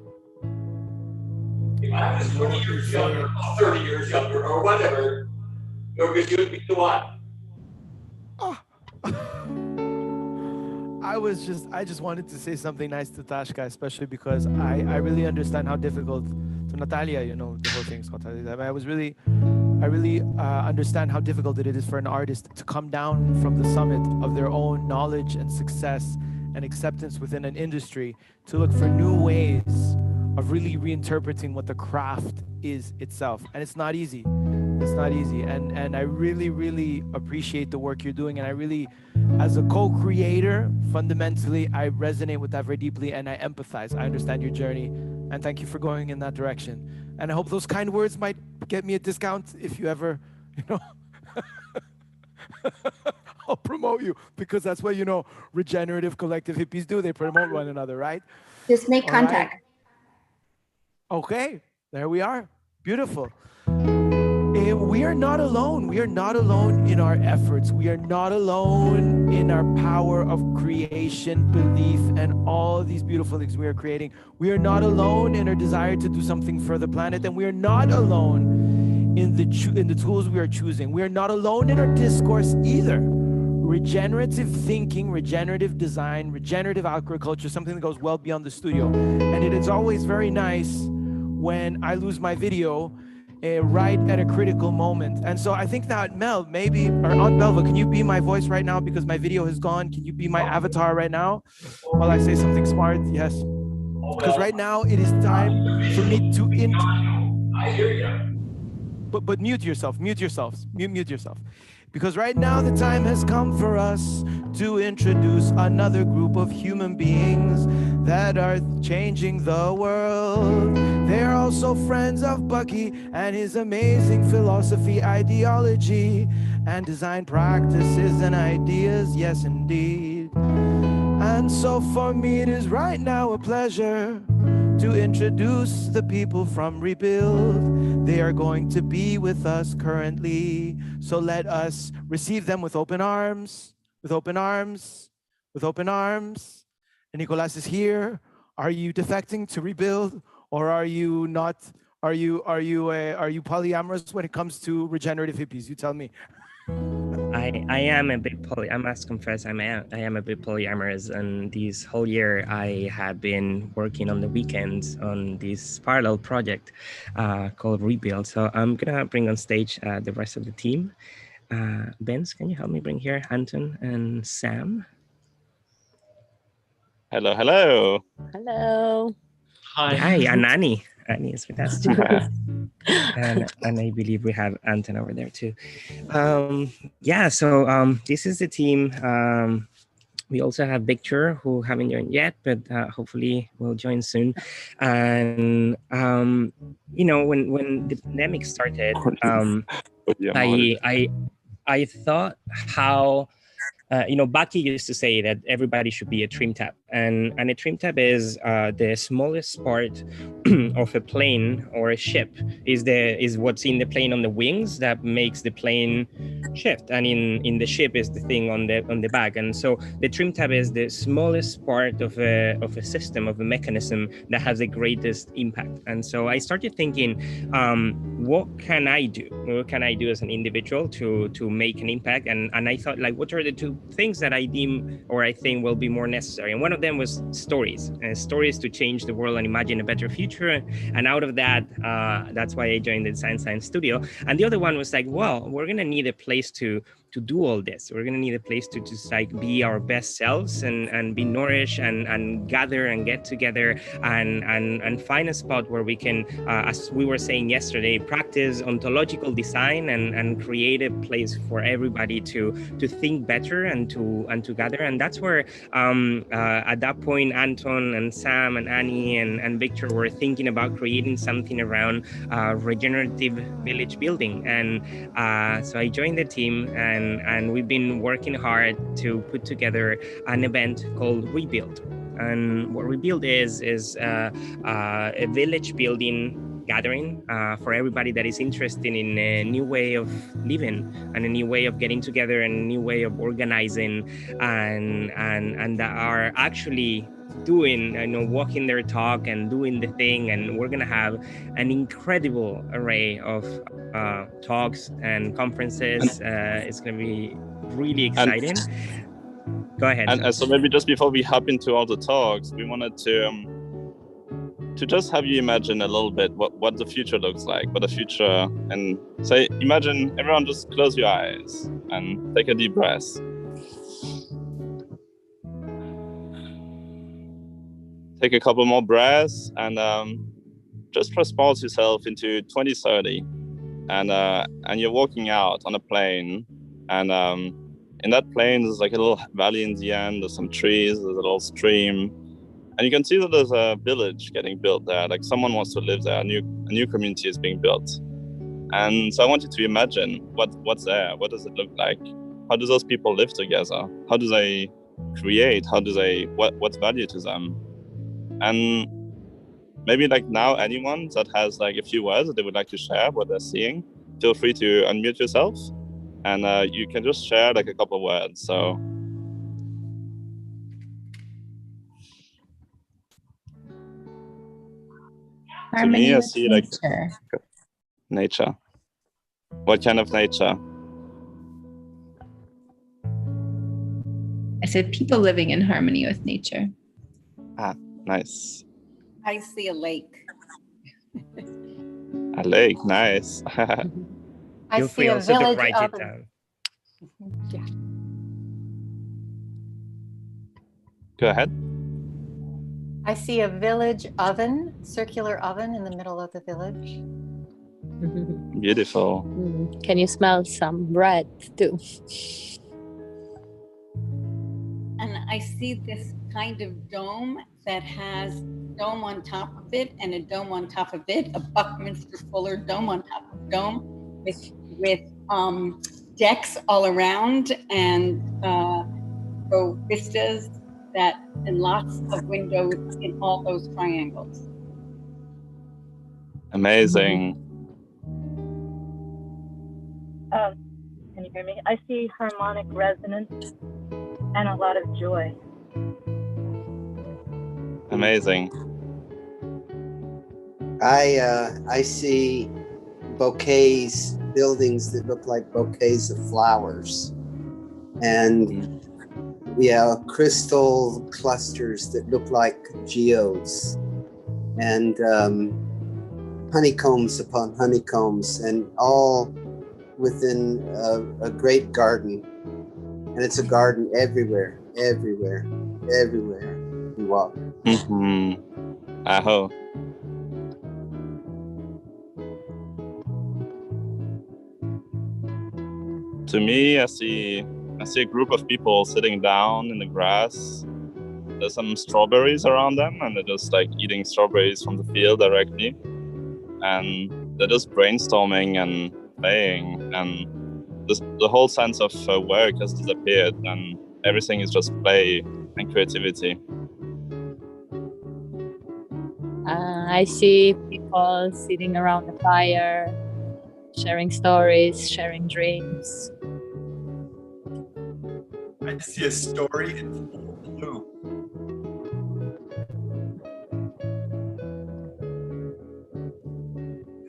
if I was 20 years younger, or 30 years younger, or whatever, Jurgis, you'd be the one. I just wanted to say something nice to Tashka, especially because I really understand how difficult, to Natalia, you know, the whole thing is called Natalia. I really understand how difficult it is for an artist to come down from the summit of their own knowledge and success and acceptance within an industry to look for new ways of really reinterpreting what the craft is itself. And it's not easy. It's not easy. And I really appreciate the work you're doing. And I really, as a co-creator, fundamentally, I resonate with that very deeply and I empathize. I understand your journey. And thank you for going in that direction. And I hope those kind words might get me a discount if you ever, you know, I'll promote you, because that's what, you know, regenerative collective hippies do. They promote one another, right? Just make contact. Right. Okay, there we are. Beautiful. We are not alone. We are not alone in our efforts. We are not alone in our power of creation, belief, and all these beautiful things we are creating. We are not alone in our desire to do something for the planet, and we are not alone in the tools we are choosing. We are not alone in our discourse either. Regenerative thinking, regenerative design, regenerative agriculture, something that goes well beyond the studio. And it is always very nice when I lose my video right at a critical moment. And so I think that Mel, maybe, or Aunt Belva, can you be my voice right now because my video has gone? Can you be my avatar right now while I say something smart? Yes. Because right now it is time for me to I hear you. But mute yourself, mute yourselves, mute yourself. Because right now the time has come for us to introduce another group of human beings that are changing the world. They're also friends of Bucky and his amazing philosophy, ideology, and design practices and ideas, yes indeed. And so for me it is right now a pleasure to introduce the people from Rebuild. They are going to be with us currently. So let us receive them with open arms, with open arms, with open arms. And Nicolas is here. Are you defecting to Rebuild, or are you not? Are you polyamorous when it comes to regenerative hippies? You tell me. I am a bit I must confess I am a bit polyamorous, and this whole year I have been working on the weekends on this parallel project called Rebuild. So I'm gonna bring on stage the rest of the team. Benz, can you help me bring here Anton and Sam? Hello, hello. Hello. Hi. Hi, and Annie. Annie is with us too. and I believe we have Anton over there too. Yeah, so this is the team. We also have Victor, who haven't joined yet, but hopefully will join soon. And you know, when the pandemic started, I thought how you know, Bucky used to say that everybody should be a trim tab, and a trim tab is the smallest part of a plane or a ship. Is what's in the plane on the wings that makes the plane shift, and in the ship is the thing on the back. And so the trim tab is the smallest part of a system, of a mechanism that has the greatest impact. And so I started thinking, what can I do? What can I do as an individual to make an impact? And I thought, like, what are the two things that I deem or I think will be more necessary? And one of them was stories, stories to change the world and imagine a better future. And out of that, that's why I joined the Design Science Studio. And the other one was like, well, we're gonna need a place to do all this. We're gonna need a place to just like be our best selves and be nourished and gather and get together and find a spot where we can, as we were saying yesterday, practice ontological design and create a place for everybody to think better and to gather. And that's where at that point Anton and Sam and Annie and Victor were thinking about creating something around regenerative village building. And so I joined the team, and we've been working hard to put together an event called Rebuild. And what Rebuild is a village building gathering for everybody that is interested in a new way of living and a new way of getting together and a new way of organizing, and that are actually doing, you know, walking their talk and doing the thing. And we're gonna have an incredible array of talks and conferences. It's gonna be really exciting. Go ahead. And so maybe just before we hop into all the talks, we wanted to just have you imagine a little bit what the future looks like, what the future, and say, imagine, everyone just close your eyes and take a deep breath. Take a couple more breaths and just transport yourself into 2030, and you're walking out on a plane, and in that plane there's like a little valley in the end, there's some trees, there's a little stream, and you can see that there's a village getting built there, like someone wants to live there, a new community is being built. And so I want you to imagine what's there, what does it look like, how do those people live together, how do they create, what's value to them. And maybe like now anyone that has like a few words that they would like to share what they're seeing, feel free to unmute yourself, and you can just share like a couple of words. So. To me, I see like nature. What kind of nature? I said people living in harmony with nature. Ah, nice. I see a lake. A lake, nice. I see a village of Yeah. Go ahead. I see a village oven, circular oven in the middle of the village. Beautiful. Can you smell some bread too? And I see this kind of dome that has a dome on top of it and a dome on top of it, a Buckminster Fuller dome on top of dome with decks all around and so vistas that and lots of windows in all those triangles. Amazing. Can you hear me? I see harmonic resonance and a lot of joy. Amazing. I see bouquets, buildings that look like bouquets of flowers, and crystal clusters that look like geodes, and honeycombs upon honeycombs, and all within a great garden. And it's a garden everywhere you walk. Aho. To me, I see a group of people sitting down in the grass. There's some strawberries around them, and they're just like eating strawberries from the field directly. And they're just brainstorming and playing, and the whole sense of work has disappeared, and everything is just play and creativity. I see people sitting around the fire, sharing stories, sharing dreams. I see a story in full bloom.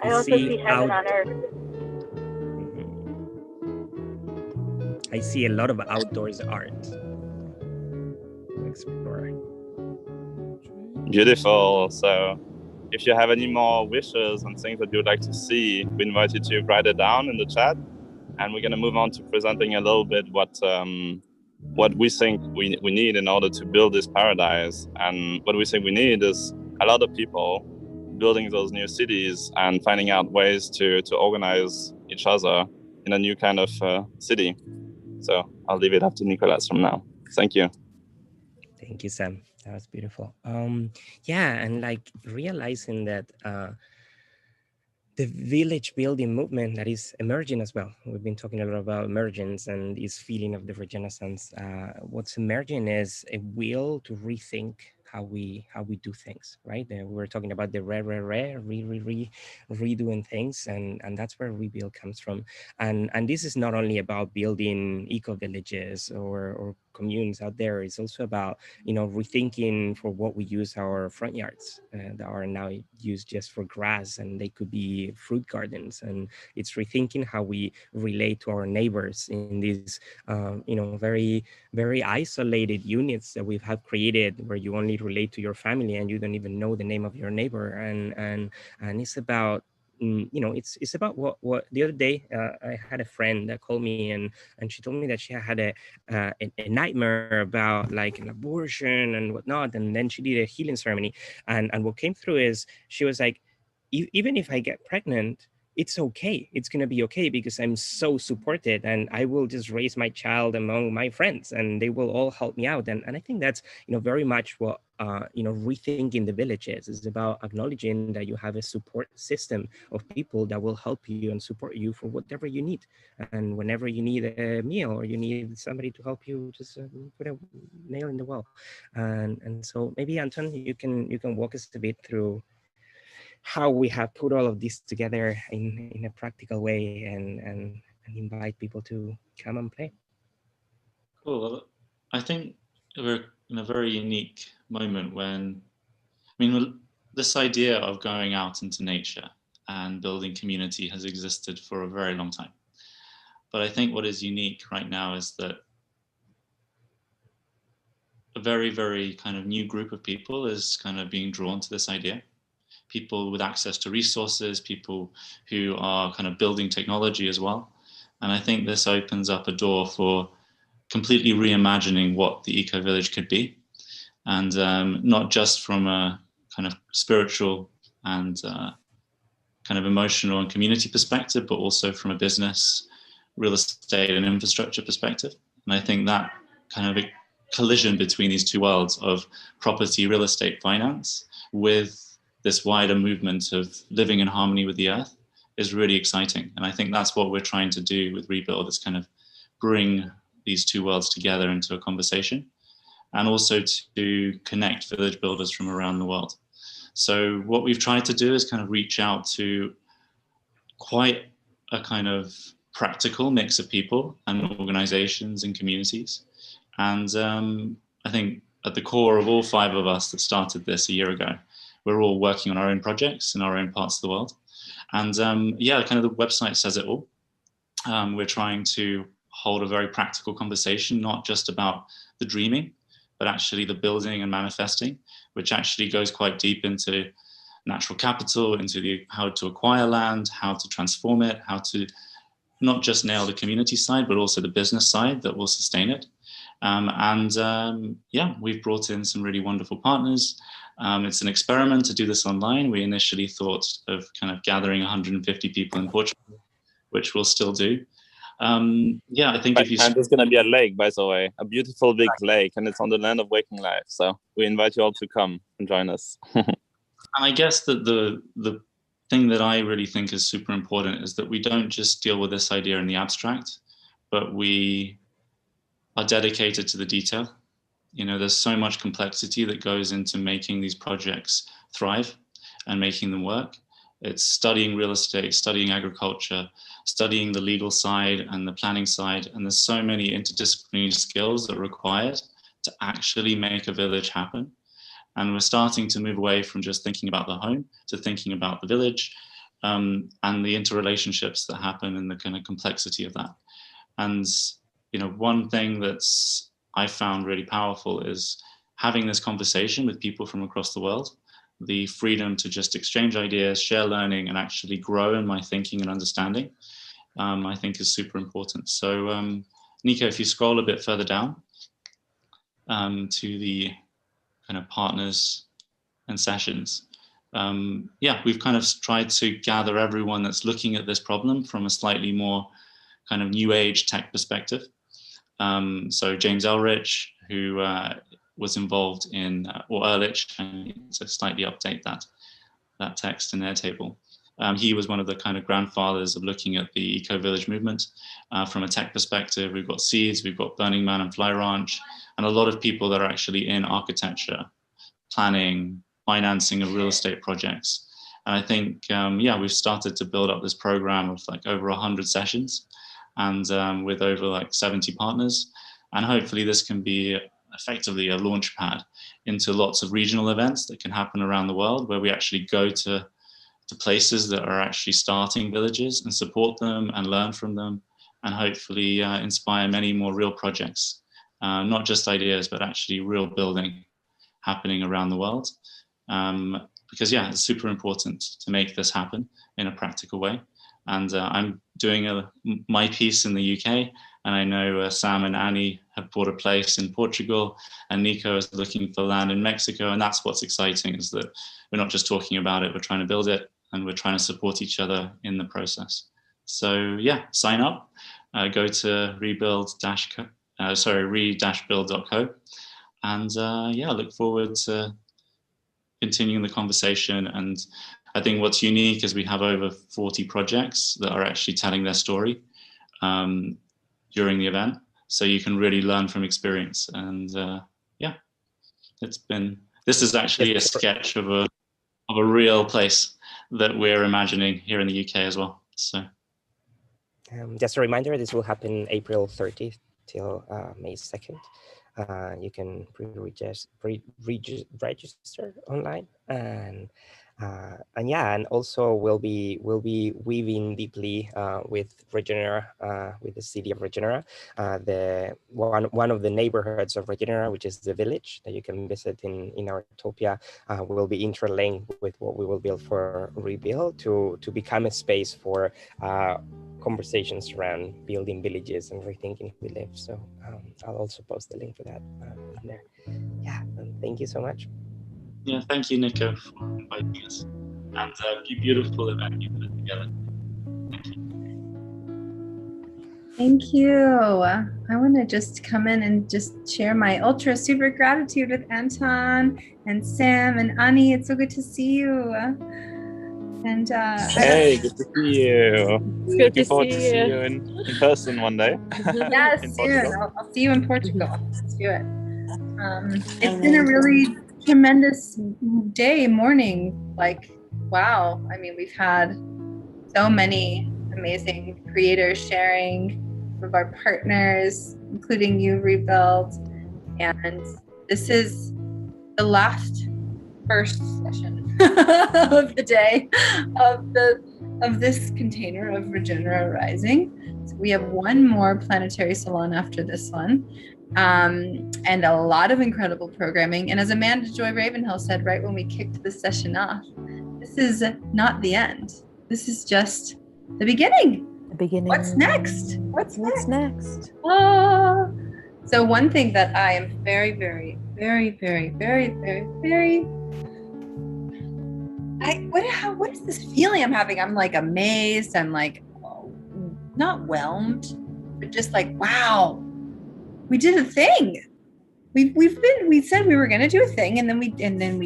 I also see heaven on earth. I see a lot of outdoors art to explore. Beautiful. So if you have any more wishes and things that you'd like to see, we invite you to write it down in the chat. And we're going to move on to presenting a little bit what we think we need in order to build this paradise. And what we think we need is a lot of people building those new cities and finding out ways to organize each other in a new kind of city. So I'll leave it up to Nicolas from now. Thank you. Thank you, Sam. That was beautiful. Yeah, and like realizing that the village building movement that is emerging as well. We've been talking a lot about emergence and this feeling of the Regenaissance. What's emerging is a will to rethink how we do things, right? We're talking about the redoing things, and that's where rebuild comes from. And this is not only about building eco villages or communes out there. It's also about rethinking for what we use our front yards that are now used just for grass, and they could be fruit gardens. And it's rethinking how we relate to our neighbors in these very, very isolated units that we have created, where you only relate to your family and you don't even know the name of your neighbor. And it's about it's about what the other day I had a friend that called me and she told me that she had a nightmare about like an abortion and whatnot, and then she did a healing ceremony, and what came through is she was like, even if I get pregnant, it's okay. It's going to be okay because I'm so supported, and I will just raise my child among my friends and they will all help me out. And I think that's, very much what, rethinking the villages is about, acknowledging that you have a support system of people that will help you and support you for whatever you need. And whenever you need a meal or you need somebody to help you, just put a nail in the wall. And so maybe Anton, you can walk us a bit through how we have put all of this together in a practical way and invite people to come and play. Cool. Well, I think we're in a very unique moment when, I mean, this idea of going out into nature and building community has existed for a very long time. But I think what is unique right now is that a very, very kind of new group of people is kind of being drawn to this idea. People with access to resources, people who are kind of building technology as well. And I think this opens up a door for completely reimagining what the eco-village could be. And not just from a kind of spiritual and kind of emotional and community perspective, but also from a business, real estate and infrastructure perspective. And I think that kind of a collision between these two worlds of property, real estate, finance, with this wider movement of living in harmony with the earth is really exciting. And I think that's what we're trying to do with Rebuild, is kind of bring these two worlds together into a conversation, and also to connect village builders from around the world. So what we've tried to do is kind of reach out to quite a kind of practical mix of people and organizations and communities. And I think at the core of all 5 of us that started this a year ago, we're all working on our own projects in our own parts of the world. And yeah, kind of the website says it all. We're trying to hold a very practical conversation, not just about the dreaming, but actually the building and manifesting, which actually goes quite deep into natural capital, into how to acquire land, how to transform it, how to not just nail the community side, but also the business side that will sustain it. Yeah, we've brought in some really wonderful partners. It's an experiment to do this online. We initially thought of kind of gathering 150 people in Portugal, which we'll still do. Yeah, I think if you... And there's going to be a lake, by the way, a beautiful big lake, and it's on the land of waking life. So we invite you all to come and join us. And I guess that the thing that I really think is super important is that we don't just deal with this idea in the abstract, but we are dedicated to the detail. You know, there's so much complexity that goes into making these projects thrive and making them work. It's studying real estate, studying agriculture, studying the legal side and the planning side. And there's so many interdisciplinary skills that are required to actually make a village happen. And we're starting to move away from just thinking about the home to thinking about the village and the interrelationships that happen and the kind of complexity of that. And, you know, one thing that's I found really powerful is having this conversation with people from across the world. The freedom to just exchange ideas, share learning, and actually grow in my thinking and understanding, I think is super important. So Nico, if you scroll a bit further down to the kind of partners and sessions, yeah, we've kind of tried to gather everyone that's looking at this problem from a slightly more kind of new age tech perspective. So James Elrich, who was involved in, or Ehrlich, to slightly update that text in their table. He was one of the kind of grandfathers of looking at the eco-village movement from a tech perspective. We've got Seeds, we've got Burning Man and Fly Ranch, and a lot of people that are actually in architecture, planning, financing of real estate projects. And I think, yeah, we've started to build up this program of like over 100 sessions and with over like 70 partners. And hopefully this can be effectively a launch pad into lots of regional events that can happen around the world, where we actually go to places that are actually starting villages and support them and learn from them, and hopefully inspire many more real projects, not just ideas, but actually real building happening around the world. Because yeah, it's super important to make this happen in a practical way. And I'm doing my piece in the UK, and I know Sam and Annie have bought a place in Portugal, and Nico is looking for land in Mexico. And that's what's exciting, is that we're not just talking about it, we're trying to build it, and we're trying to support each other in the process. So yeah, sign up, go to re-build.co, and yeah, look forward to continuing the conversation. And I think what's unique is we have over 40 projects that are actually telling their story during the event. So you can really learn from experience. And yeah, this is actually a sketch of a real place. that we're imagining here in the UK as well. So just a reminder, this will happen April 30th till May 2nd. You can register online, and yeah, and also we'll be weaving deeply with Regenera, with the city of Regenera, the one of the neighborhoods of Regenera, which is the village that you can visit in our Utopia, will be interlinked with what we will build for Rebuild to become a space for conversations around building villages and rethinking we live. So I'll also post the link for that in there. Yeah, and thank you so much. yeah, thank you, Nico, for inviting us, and be beautiful event you put together. Thank you. I want to just come in and just share my ultra super gratitude with Anton and Sam and Ani. It's so good to see you. And hey, good to see you. It's good Looking to forward to see see you. you in person one day. yes, in soon. Portugal. I'll see you in Portugal. Let's do it. It's been a really tremendous day, morning. Like, wow. I mean, we've had so many amazing creators sharing, some of our partners, including you, Rebuild. And this is the last first session of the day of this container of Regenera Rising. So we have one more planetary salon after this one, and a lot of incredible programming. And as Amanda Joy Ravenhill said right when we kicked this session off, this is not the end. This is just the beginning. The beginning. What's next? What's next? Ah. So one thing that I am very, very, very, very, very, very, very what is this feeling I'm having? I'm like amazed. I'm like not whelmed, but just like, wow, we did a thing. We said we were going to do a thing, and then we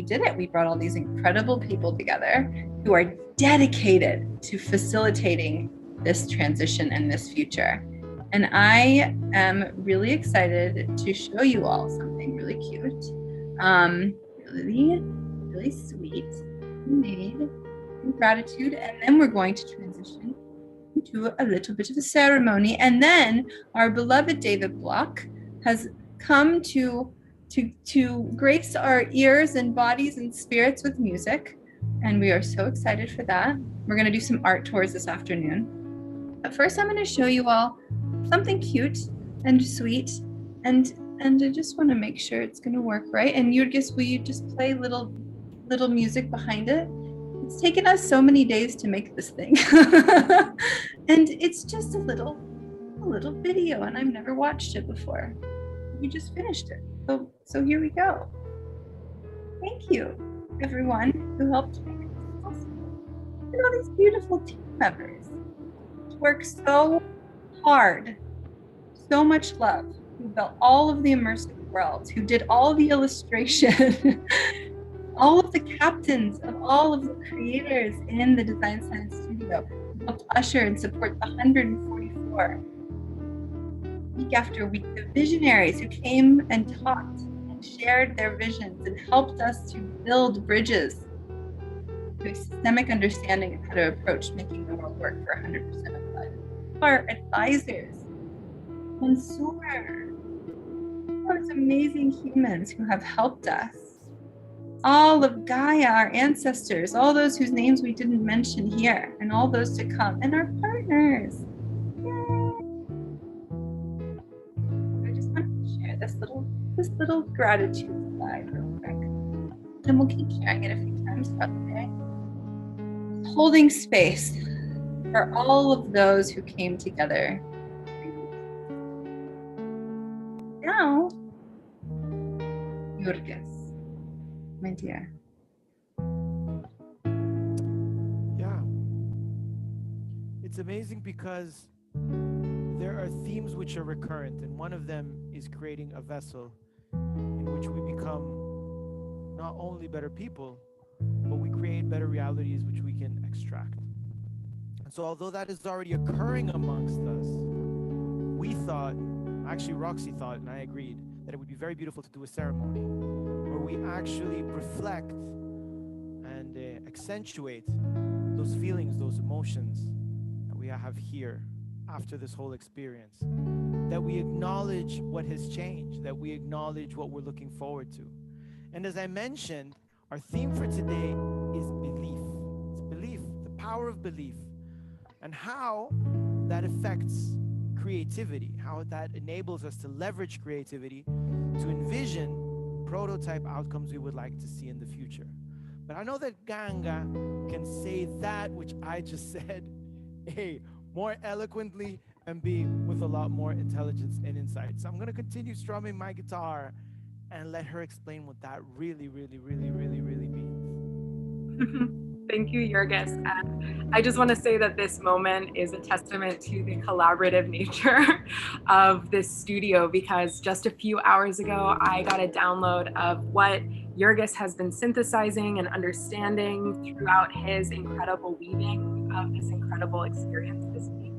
did it. We brought all these incredible people together who are dedicated to facilitating this transition and this future. And I am really excited to show you all something really cute, really, really sweet, made in gratitude. And then we're going to transition into a little bit of a ceremony. And then our beloved David Block has come to grace our ears and bodies and spirits with music. And we are so excited for that. We're going to do some art tours this afternoon. But first, I'm going to show you all something cute and sweet. And I just want to make sure it's going to work right. And will you just play little music behind it? It's taken us so many days to make this thing. And it's just a little video, and I've never watched it before. We just finished it. So here we go. Thank you, everyone who helped make this possible. And all these beautiful team members who work so hard, so much love, who built all of the immersive worlds, who did all the illustration, all of the captains of all of the creators in the Design Science Studio, who helped usher and support the 144. Week after week, the visionaries who came and taught and shared their visions and helped us to build bridges to a systemic understanding of how to approach making the world work for 100% of life. Our advisors, Mansoor, those amazing humans who have helped us. All of Gaia, our ancestors, all those whose names we didn't mention here, and all those to come, and our partners. I just wanted to share this little gratitude slide real quick. And we'll keep sharing it a few times throughout the day. Holding space for all of those who came together. Now, Jurgis, my dear. Yeah. It's amazing because there are themes which are recurrent, and one of them is creating a vessel in which we become not only better people, but we create better realities which we can extract. And so although that is already occurring amongst us, we thought, actually Roxy thought, and I agreed, that it would be very beautiful to do a ceremony where we actually reflect and accentuate those feelings, those emotions that we have here after this whole experience, that we acknowledge what has changed, that we acknowledge what we're looking forward to. And as I mentioned, our theme for today is belief. It's belief, the power of belief, and how that affects creativity, how that enables us to leverage creativity to envision prototype outcomes we would like to see in the future. But I know that Ganga can say that which I just said, more eloquently and be with a lot more intelligence and insight. So I'm going to continue strumming my guitar and let her explain what that really means. Thank you, Jurgis. I just want to say that this moment is a testament to the collaborative nature of this studio, because just a few hours ago, I got a download of what Jurgis has been synthesizing and understanding throughout his incredible weaving of this incredible experience this week.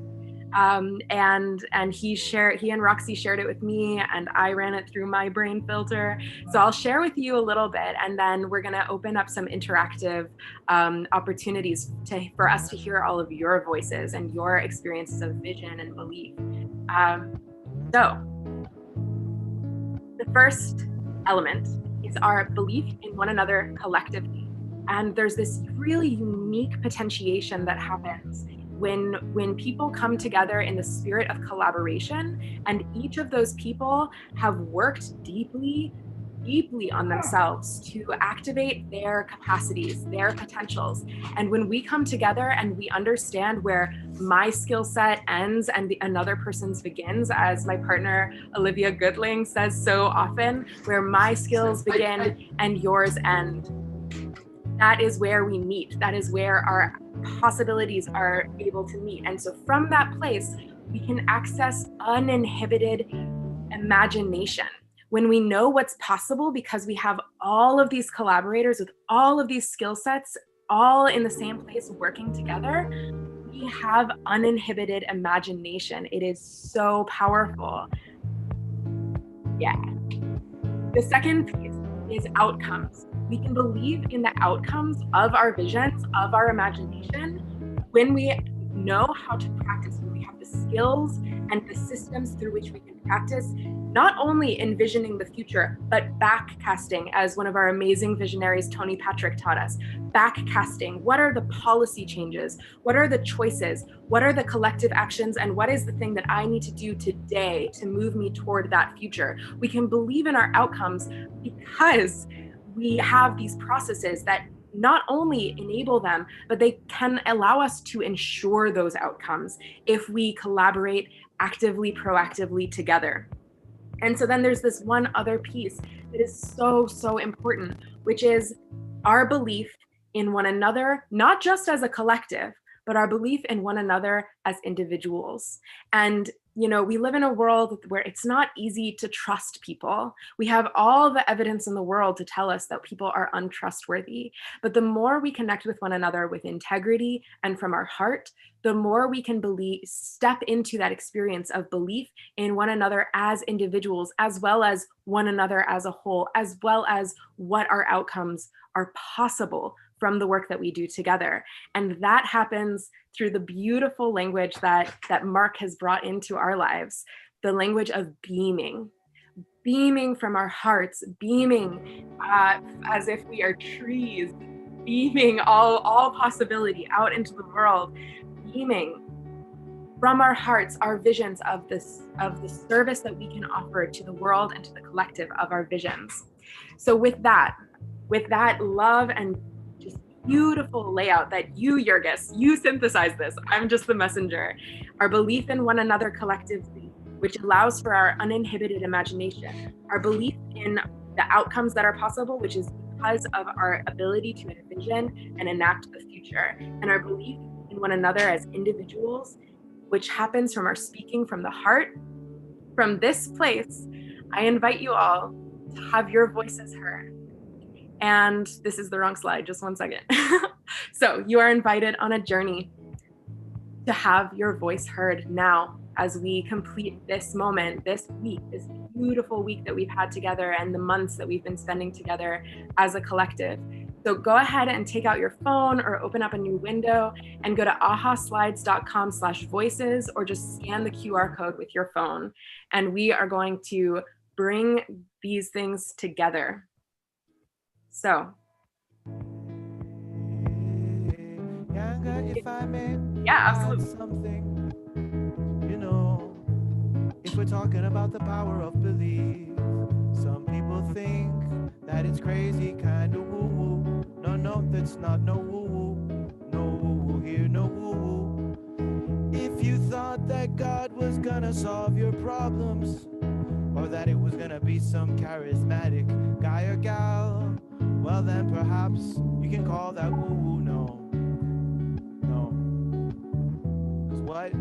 And he and Roxy shared it with me, and I ran it through my brain filter. So I'll share with you a little bit, and then we're going to open up some interactive opportunities for us to hear all of your voices and your experiences of vision and belief. So the first element is our belief in one another collectively. And there's this really unique potentiation that happens when people come together in the spirit of collaboration, and each of those people have worked deeply on themselves to activate their capacities, their potentials. And when we come together and we understand where my skill set ends and another person's begins, as my partner Olivia Goodling says so often, where my skills begin and yours end, that is where we meet. That is where our possibilities are able to meet. And so from that place, we can access uninhibited imagination. When we know what's possible, because we have all of these collaborators with all of these skill sets, all in the same place working together, we have uninhibited imagination. It is so powerful. Yeah. The second piece is outcomes. We can believe in the outcomes of our visions, of our imagination, when we know how to practice, when we have the skills and the systems through which we can practice, not only envisioning the future, but backcasting, as one of our amazing visionaries, Tony Patrick, taught us. Backcasting, what are the policy changes? What are the choices? What are the collective actions? And what is the thing that I need to do today to move me toward that future? We can believe in our outcomes because we have these processes that not only enable them, but they can allow us to ensure those outcomes if we collaborate actively, proactively together. And so then there's this one other piece that is so important, which is our belief in one another, not just as a collective, but our belief in one another as individuals. And we live in a world where it's not easy to trust people. We have all the evidence in the world to tell us that people are untrustworthy. But the more we connect with one another with integrity and from our heart, the more we can step into that experience of belief in one another as individuals, as well as one another as a whole, as well as what our outcomes are possible from the work that we do together. And that happens through the beautiful language that Mark has brought into our lives, the language of beaming from our hearts, beaming as if we are trees, beaming all possibility out into the world, beaming from our hearts, our visions of the service that we can offer to the world and to the collective of our visions. So with that love and just beautiful layout that you, Jurgis, you synthesized this, I'm just the messenger. Our belief in one another collectively, which allows for our uninhibited imagination. Our belief in the outcomes that are possible, which is because of our ability to envision and enact the future. And our belief in one another as individuals, which happens from our speaking from the heart. From this place, I invite you all to have your voices heard. And this is the wrong slide, just one second. So you are invited on a journey to have your voice heard now as we complete this moment, this week, this beautiful week that we've had together and the months that we've been spending together as a collective. So go ahead and take out your phone or open up a new window and go to ahaslides.com/voices, or just scan the QR code with your phone. And we are going to bring these things together. So. If I may Yeah, add absolutely. something, you know, if we're talking about the power of belief, some people think that it's crazy, kind of woo-woo. No, that's not no woo-woo. No woo-woo here, no woo-woo. If you thought that God was gonna solve your problems, or that it was gonna be some charismatic guy or gal, well then perhaps you can call that woo-woo. No. What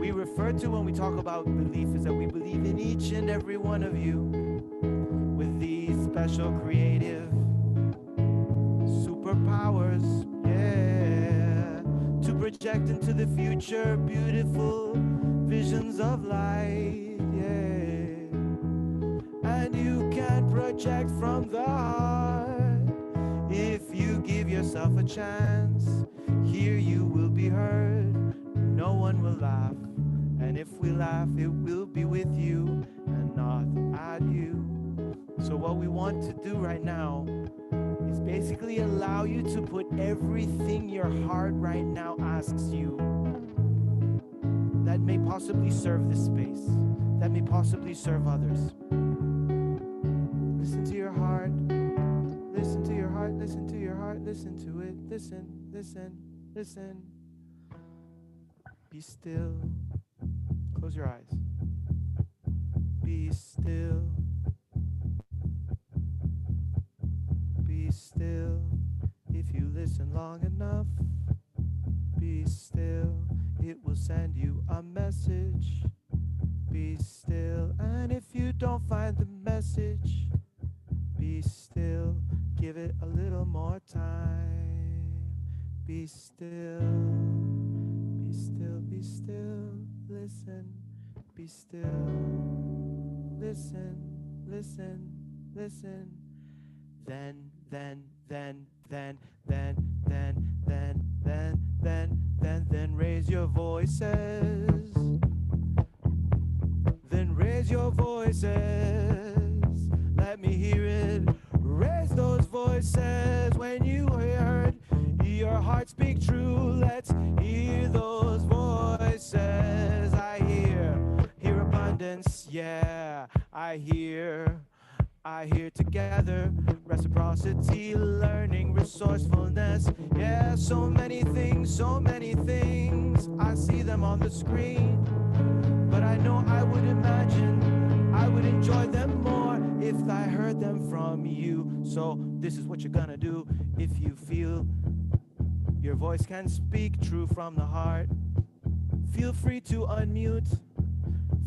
we refer to when we talk about belief is that we believe in each and every one of you with these special creative superpowers, yeah, to project into the future beautiful visions of light, yeah. And you can project from the heart if you give yourself a chance. Here you will be heard. No one will laugh, and if we laugh, it will be with you and not at you. So what we want to do right now is basically allow you to put everything your heart right now asks you that may possibly serve this space, that may possibly serve others. Listen to your heart, listen to your heart, listen to your heart, listen to it, listen, listen, listen. Be still. Close your eyes. Be still. Be still. If you listen long enough, be still. It will send you a message. Be still. And if you don't find the message, be still. Give it a little more time. Be still. Be still, be still, listen, be still, listen, listen, listen, then, raise your voices, then raise your voices, let me hear it, raise those voices when you heard your heart speak true. Let's hear those voices. I hear abundance, yeah. I hear together reciprocity, learning, resourcefulness, yeah. So many things, I see them on the screen, but I know I would imagine I would enjoy them more if I heard them from you. So this is what you're gonna do if you feel your voice can speak true from the heart. Feel free to unmute.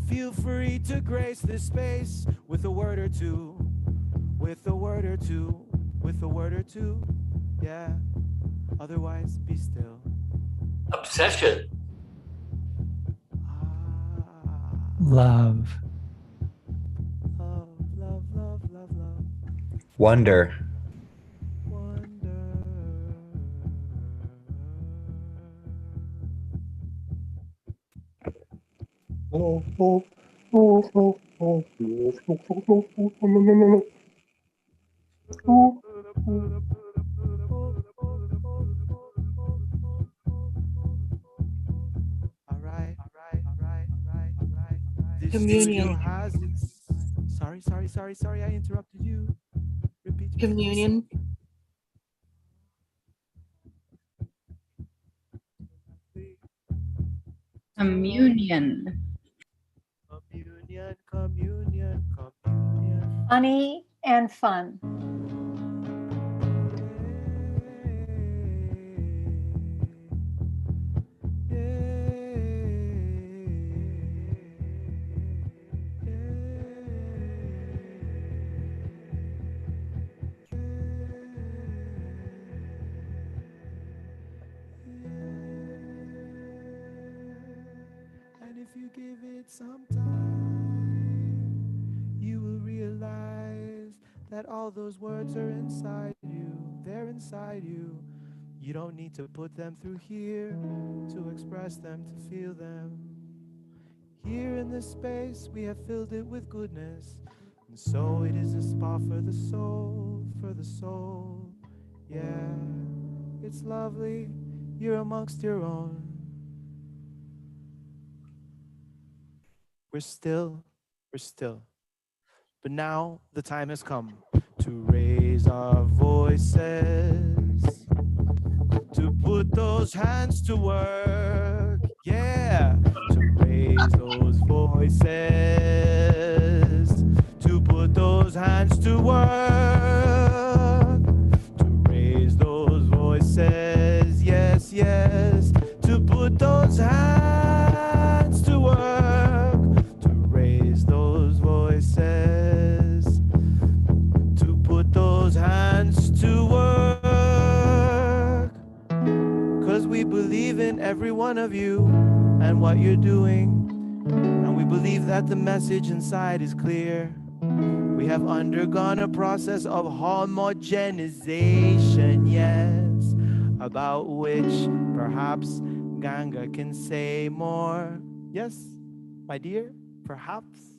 Feel free to grace this space with a word or two. With a word or two. With a word or two. Yeah. Otherwise, be still. Obsession. Love. Love, love, love, love, love. Wonder. Communion. Sorry, I interrupted you. Repeat. Communion. Communion. Communion. Funny and fun. And if you give it some time, you will realize that all those words are inside you. they're inside you. You don't need to put them through here to express them, to feel them. Here in this space, we have filled it with goodness. And so it is a spa for the soul, for the soul. Yeah, it's lovely. You're amongst your own. We're still. But now the time has come to raise our voices, to put those hands to work, yeah, to raise those voices, to put those hands to work, to raise those voices, yes, yes, to put those hands to work, to raise those voices, to put those hands to work. 'Cause we believe in every one of you and what you're doing, and we believe that the message inside is clear. We have undergone a process of homogenization, yes, about which perhaps Ganga can say more. Yes, my dear, perhaps.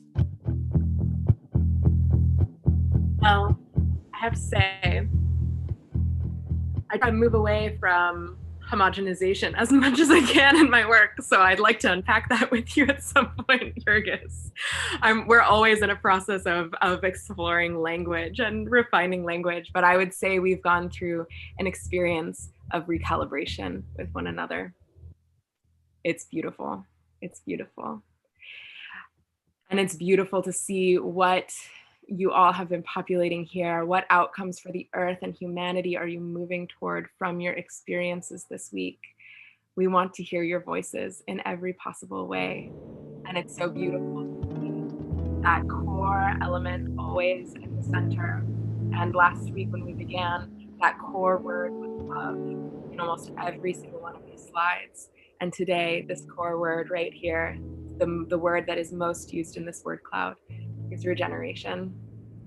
Well, I have to say, I try to move away from homogenization as much as I can in my work. So I'd like to unpack that with you at some point, Jurgis. We're always in a process of exploring language and refining language, but I would say we've gone through an experience of recalibration with one another. It's beautiful. It's beautiful. And it's beautiful to see what you all have been populating here. What outcomes for the earth and humanity are you moving toward from your experiences this week? We want to hear your voices in every possible way. And it's so beautiful to see that core element always in the center. And last week when we began, that core word was love in almost every single one of these slides. And today, this core word right here, the word that is most used in this word cloud, is regeneration.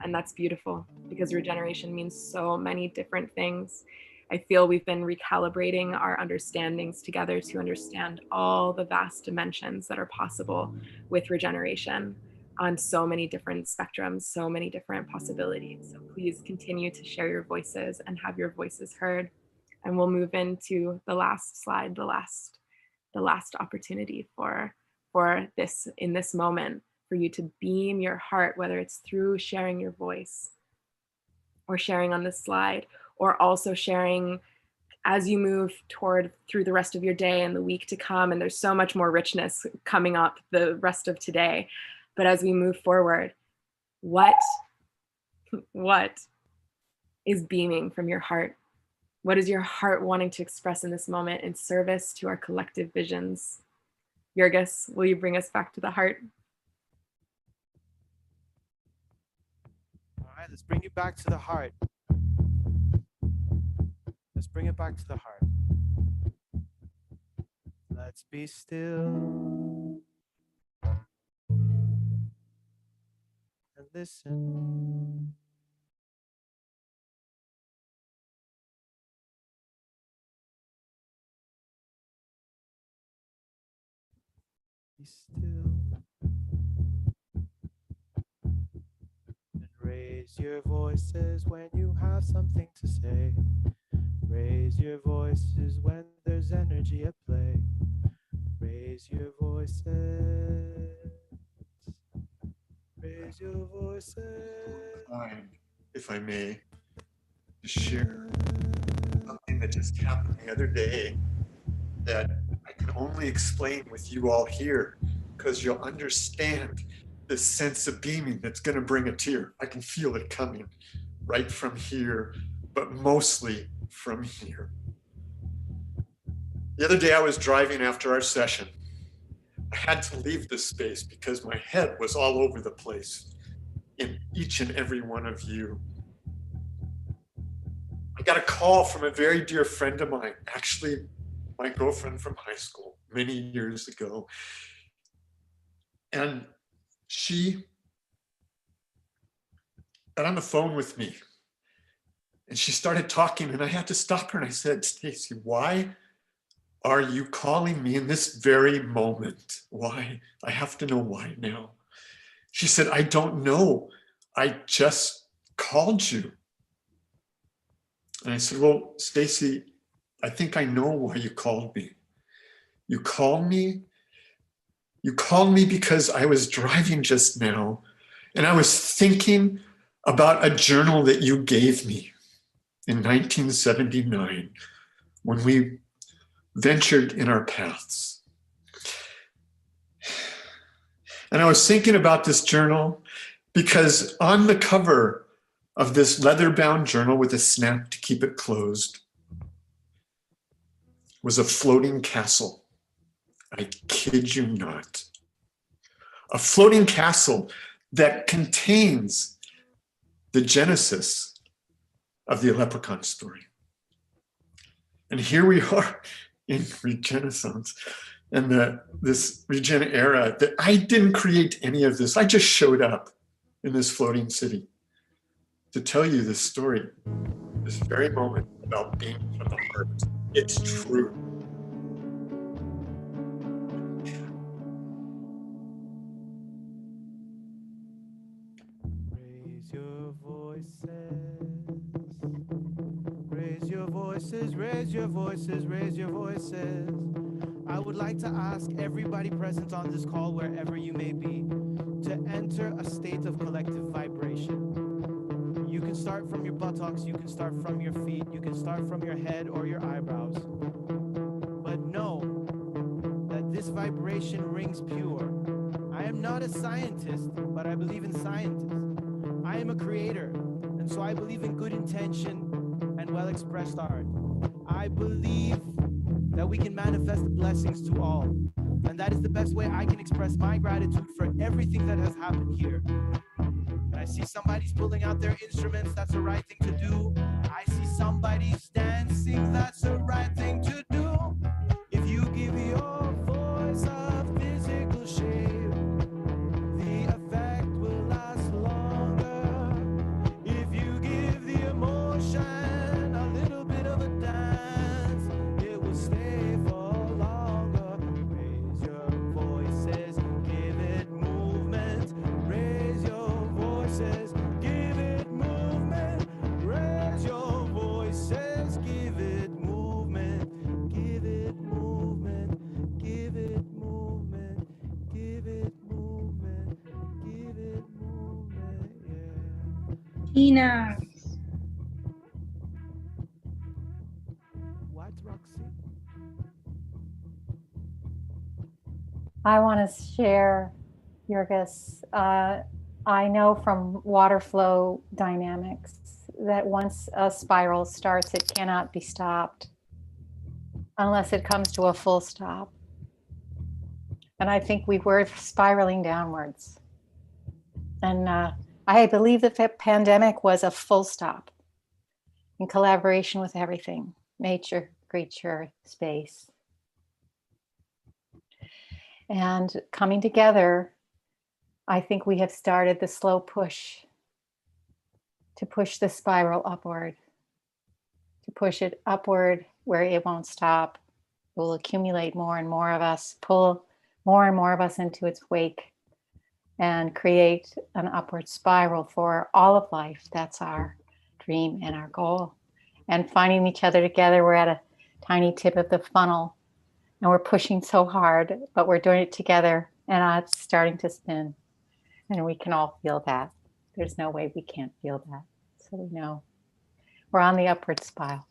And that's beautiful because regeneration means so many different things. I feel we've been recalibrating our understandings together to understand all the vast dimensions that are possible with regeneration on so many different spectrums, so many different possibilities. So please continue to share your voices and have your voices heard. And we'll move into the last slide, the last opportunity for this in this moment, for you to beam your heart, whether it's through sharing your voice or sharing on this slide, or also sharing as you move through the rest of your day and the week to come. And there's so much more richness coming up the rest of today. But as we move forward, what is beaming from your heart? What is your heart wanting to express in this moment in service to our collective visions? Jurgis, will you bring us back to the heart? All right, let's bring it back to the heart. Let's bring it back to the heart. Let's be still and listen. Be still and raise your voices when you have something to say. Raise your voices when there's energy at play. Raise your voices. Raise your voices. Time, if I may, to share something that just happened the other day that I can only explain with you all here, because you'll understand this sense of beaming that's going to bring a tear. I can feel it coming right from here, but mostly from here. The other day I was driving after our session. I had to leave this space because my head was all over the place in each and every one of you. I got a call from a very dear friend of mine, actually my girlfriend from high school many years ago. And she got on the phone with me. And she started talking and I had to stop her and I said, Stacy, why are you calling me in this very moment? Why? I have to know why now. She said, I don't know. I just called you. And I said, well, Stacy, I think I know why you called me. You called me because I was driving just now and I was thinking about a journal that you gave me in 1979 when we ventured in our paths. And I was thinking about this journal because on the cover of this leather-bound journal with a snap to keep it closed was a floating castle. I kid you not. A floating castle that contains the genesis of the Leprechaun story. And here we are in Regenaissance and this Regenera that I didn't create any of this. I just showed up in this floating city to tell you this story, this very moment about being from the heart. It's true. Raise your voices. Raise your voices, raise your voices, raise your voices. I would like to ask everybody present on this call, wherever you may be, to enter a state of collective vibration. You can start from your buttocks, you can start from your feet, you can start from your head or your eyebrows. But know that this vibration rings pure. I am not a scientist, but I believe in scientists. I am a creator, and so I believe in good intention and well-expressed art. I believe that we can manifest blessings to all, and that is the best way I can express my gratitude for everything that has happened here. And I see somebody's pulling out their instruments, that's the right thing to do. I see somebody's dancing, that's the right thing to do. If you give your voice a physical shape, the effect will last longer. If you give the emotion a little bit of a dance, it will stay for longer. Raise your voices, give it movement. Raise your voices, give it movement. Raise your voices, give it movement. Give it movement, give it movement, give it movement, give it movement, yeah. Tina. What, Roxy? I want to share, Jurgis. I know from water flow dynamics that once a spiral starts, it cannot be stopped unless it comes to a full stop. And I think we were spiraling downwards. And I believe that the pandemic was a full stop in collaboration with everything, nature, creature, space. And coming together, I think we have started the slow push to push the spiral upward, to push it upward where it won't stop. It will accumulate more and more of us, pull more and more of us into its wake, and create an upward spiral for all of life. That's our dream and our goal. And finding each other together, we're at a tiny tip of the funnel and we're pushing so hard, but we're doing it together and it's starting to spin. And we can all feel that. There's no way we can't feel that. So we know we're on the upward spiral.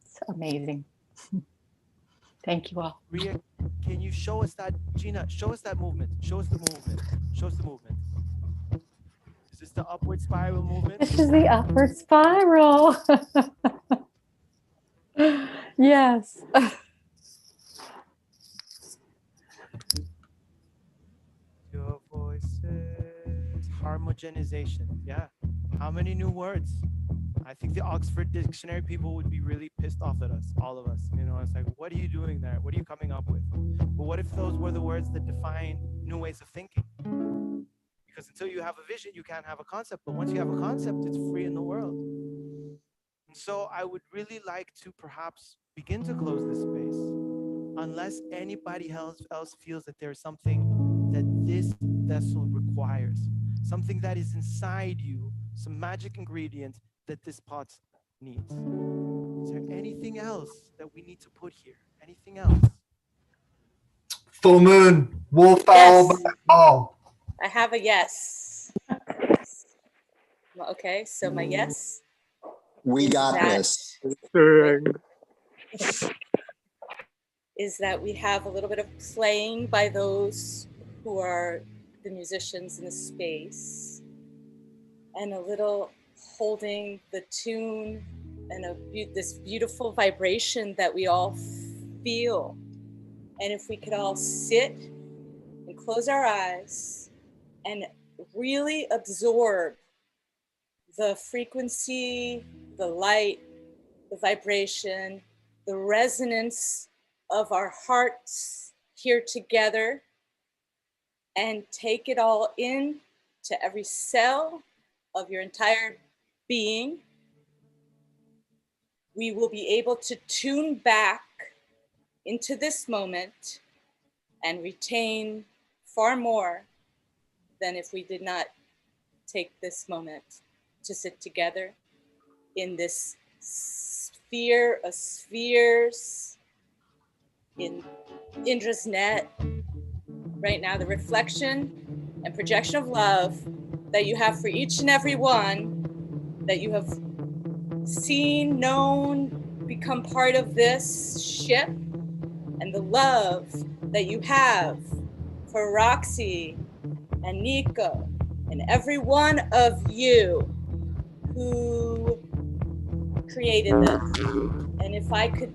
It's amazing. Thank you all. Ria, can you show us that, Gina, show us that movement. Show us the movement. Show us the movement. Is this the upward spiral movement? This is the upward spiral. Yes. Your voices. Homogenization. Yeah. How many new words? I think the Oxford Dictionary people would be really pissed off at us, all of us. You know, it's like, what are you doing there? What are you coming up with? But what if those were the words that define new ways of thinking? Because until you have a vision, you can't have a concept. But once you have a concept, it's free in the world. So I would really like to perhaps begin to close this space, unless anybody else feels that there's something that this vessel requires, something that is inside you, some magic ingredient that this pot needs. Is there anything else that we need to put here? Anything else? Full moon, wolf owl, black owl. I have a yes. Well, okay, so my yes. We got that- this. Is that we have a little bit of playing by those who are the musicians in the space, and a little holding the tune and this beautiful vibration that we all feel. And if we could all sit and close our eyes and really absorb the frequency, the light, the vibration, the resonance of our hearts here together, and take it all in to every cell of your entire being, we will be able to tune back into this moment and retain far more than if we did not take this moment to sit together in this sphere of spheres, in Indra's net. Right now, the reflection and projection of love that you have for each and every one that you have seen, known, become part of this ship, and the love that you have for Roxy and Nico and every one of you who created this. And if I could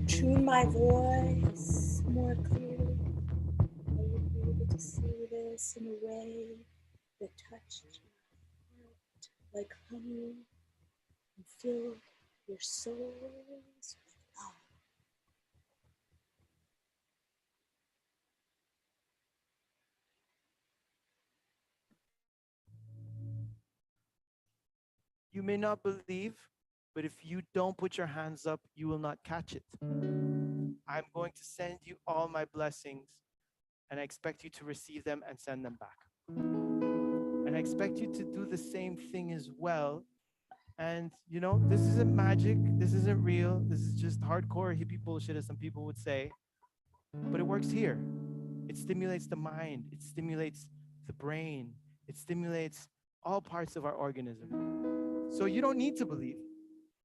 tune my voice more clearly, I would be able to see this in a way that touched your heart like honey and filled your souls with love. You may not believe, but if you don't put your hands up, you will not catch it. I'm going to send you all my blessings, and I expect you to receive them and send them back. And I expect you to do the same thing as well. And you know, this isn't magic, this isn't real, this is just hardcore hippie bullshit, as some people would say, but it works here. It stimulates the mind, it stimulates the brain, it stimulates all parts of our organism. So you don't need to believe,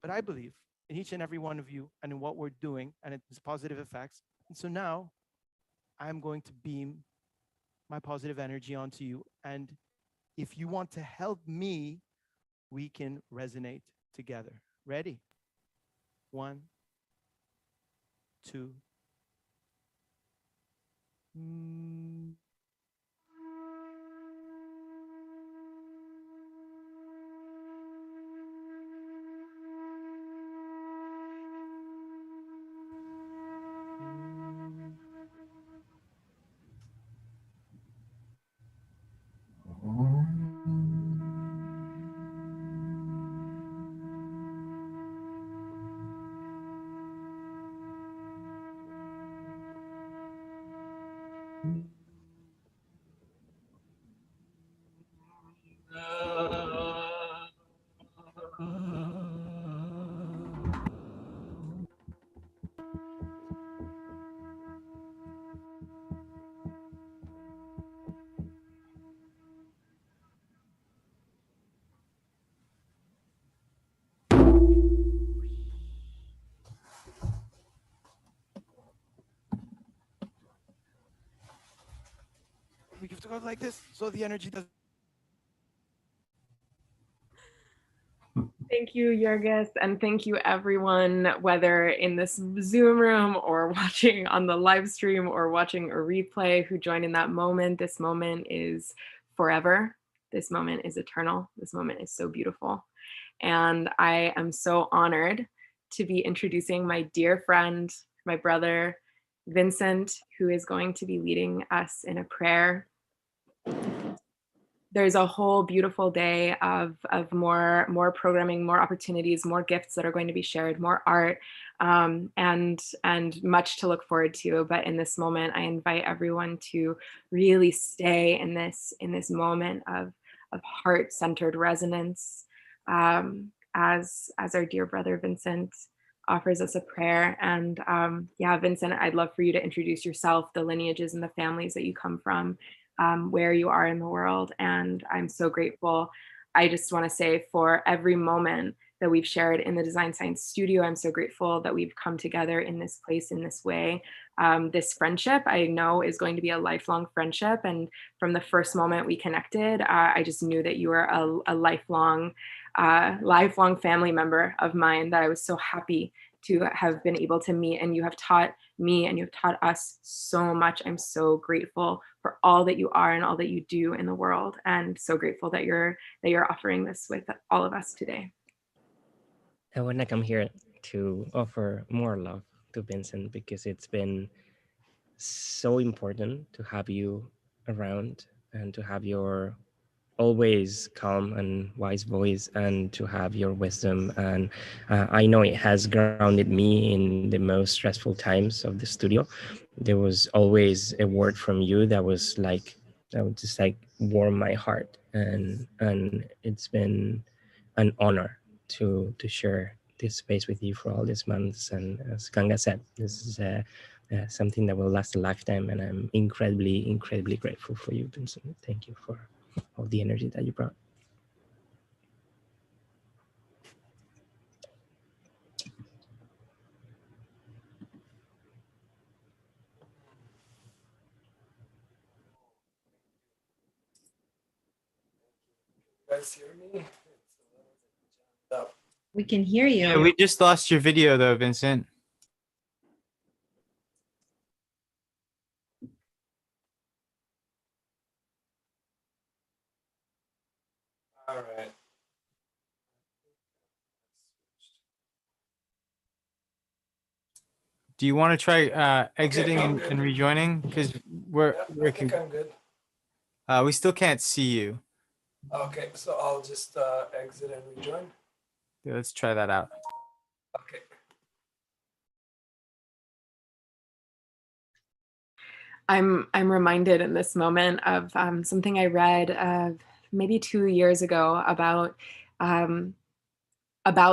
but I believe in each and every one of you and in what we're doing and its positive effects. And so now I'm going to beam my positive energy onto you. And if you want to help me, we can resonate together. Ready? 1, 2. We have to go like this so the energy doesn't. Thank you, Jurgis, and thank you, everyone, whether in this Zoom room or watching on the live stream or watching a replay, who joined in that moment. This moment is forever. This moment is eternal. This moment is so beautiful. And I am so honored to be introducing my dear friend, my brother, Vincent, who is going to be leading us in a prayer. there's a whole beautiful day of more programming, more opportunities, more gifts that are going to be shared, more art, and much to look forward to. But in this moment, I invite everyone to really stay in this moment of heart-centered resonance, as our dear brother Vincent offers us a prayer. And yeah, Vincent, I'd love for you to introduce yourself, the lineages and the families that you come from, where you are in the world. And I'm so grateful. I just want to say, for every moment that we've shared in the Design Science Studio, I'm so grateful that we've come together in this place, in this way. This friendship, I know, is going to be a lifelong friendship. And from the first moment we connected, I just knew that you were a lifelong family member of mine that I was so happy to have been able to meet. And you have taught me and you've taught us so much. I'm so grateful for all that you are and all that you do in the world, and so grateful that you're offering this with all of us today. I want to come here to offer more love to Vincent, because it's been so important to have you around and to have your always calm and wise voice, and to have your wisdom. And I know it has grounded me in the most stressful times of the studio. There was always a word from you that was like, that would just like warm my heart. And it's been an honor to share this space with you for all these months. And as Ganga said, this is something that will last a lifetime. And I'm incredibly, incredibly grateful for you, Vincent. Thank you for all the energy that you brought. You guys hear me? We can hear you. Yeah, we just lost your video though, Vincent. All right. Do you want to try exiting and rejoining? Because we're think I'm good. We still can't see you. Okay, so I'll just exit and rejoin. Yeah, let's try that out. Okay. I'm reminded in this moment of something I read maybe 2 years ago about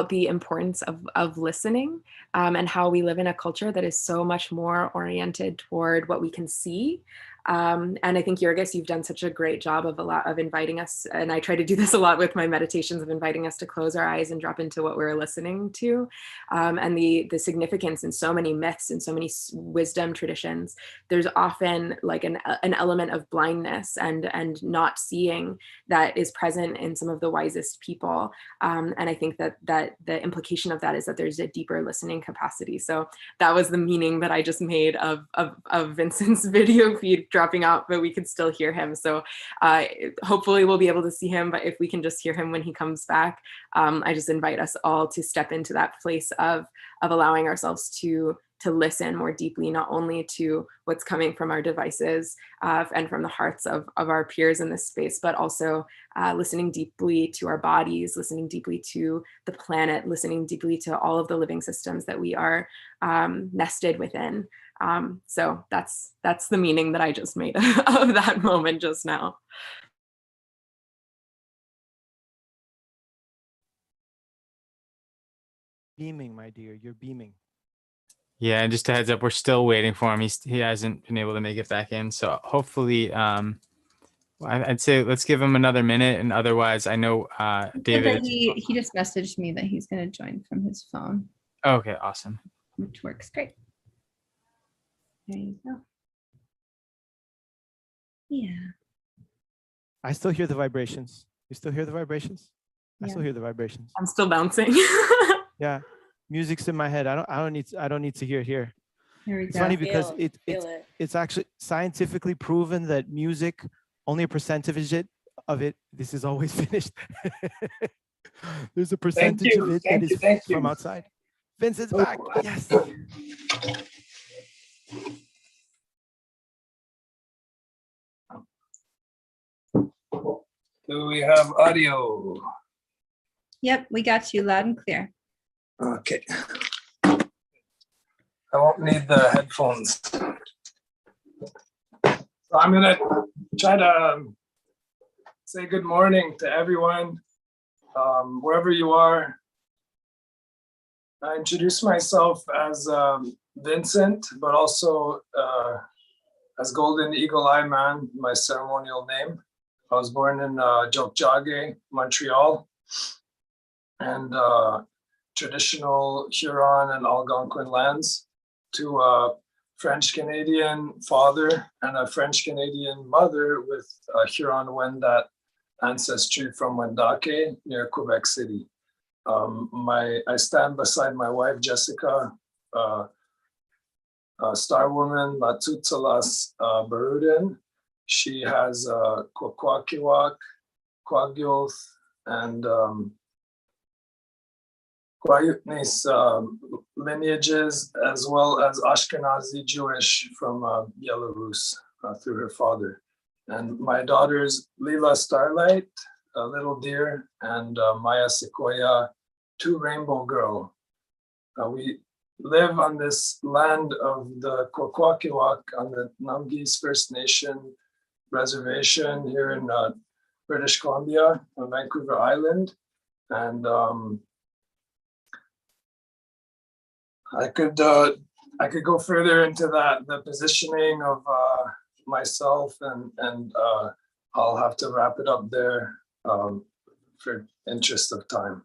the importance of listening, and how we live in a culture that is so much more oriented toward what we can see. And I think, Jurgis, you've done such a great job of inviting us, and I try to do this a lot with my meditations, of inviting us to close our eyes and drop into what we're listening to, and the significance in so many myths and so many wisdom traditions. There's often like an element of blindness and not seeing that is present in some of the wisest people, and I think that the implication of that is that there's a deeper listening capacity. So that was the meaning that I just made of Vincent's video feed dropping out, but we could still hear him. So hopefully we'll be able to see him, but if we can just hear him when he comes back, I just invite us all to step into that place of allowing ourselves to listen more deeply, not only to what's coming from our devices and from the hearts of our peers in this space, but also listening deeply to our bodies, listening deeply to the planet, listening deeply to all of the living systems that we are nested within. So that's the meaning that I just made of that moment just now. Beaming, my dear, you're beaming. Yeah, and just a heads up, we're still waiting for him. He hasn't been able to make it back in. So hopefully, I'd say let's give him another minute. And otherwise, I know David. He just messaged me that he's going to join from his phone. Okay, awesome. Which works great. There you go. Yeah. I still hear the vibrations. You still hear the vibrations? I Yeah. still hear the vibrations. I'm still bouncing. Yeah, music's in my head. I don't need to hear it here. Here we It's go. funny because Feel it. it's actually scientifically proven that music, only a percentage of it, this is always finished. There's a percentage of it that is from outside. Vincent's back. Yes. Do we have audio? Yep, we got you loud and clear. Okay. I won't need the headphones. So I'm gonna try to say good morning to everyone, wherever you are. I introduce myself as Vincent, but also as Golden Eagle Eye Man, my ceremonial name. I was born in Jokjage, Montreal, and traditional Huron and Algonquin lands, to a French-Canadian father and a French-Canadian mother with Huron-Wendat ancestry from Wendake near Quebec City. I stand beside my wife, Jessica, Star Woman Latutsalas Barudin. She has Kwakwakiwak, Kwagyoth, and Kwayutnis lineages, as well as Ashkenazi Jewish from Belarus through her father. And my daughters, Lila Starlight, a little deer, and Maya Sequoia, 2 rainbow girl. We live on this land of the Kwakwakiwak on the Namgis First Nation reservation here in British Columbia on Vancouver Island. And I could go further into that, the positioning of myself, and I'll have to wrap it up there for interest of time.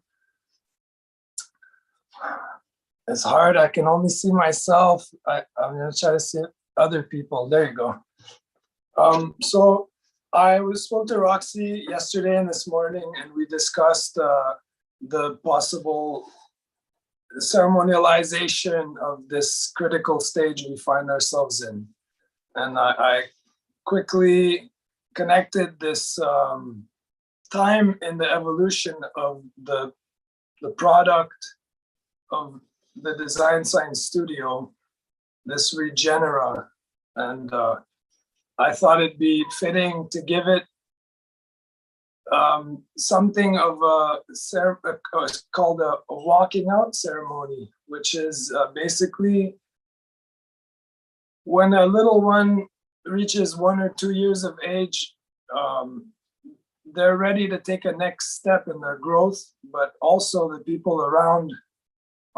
It's hard. I can only see myself. I'm gonna try to see other people. There you go. So I spoke to Roxy yesterday and this morning, and we discussed the possible ceremonialization of this critical stage we find ourselves in. And I quickly connected this time in the evolution of the product of the design science studio, this Regenera. And I thought it'd be fitting to give it something of called a walking out ceremony, which is basically when a little one reaches 1 or 2 years of age, they're ready to take a next step in their growth, but also the people around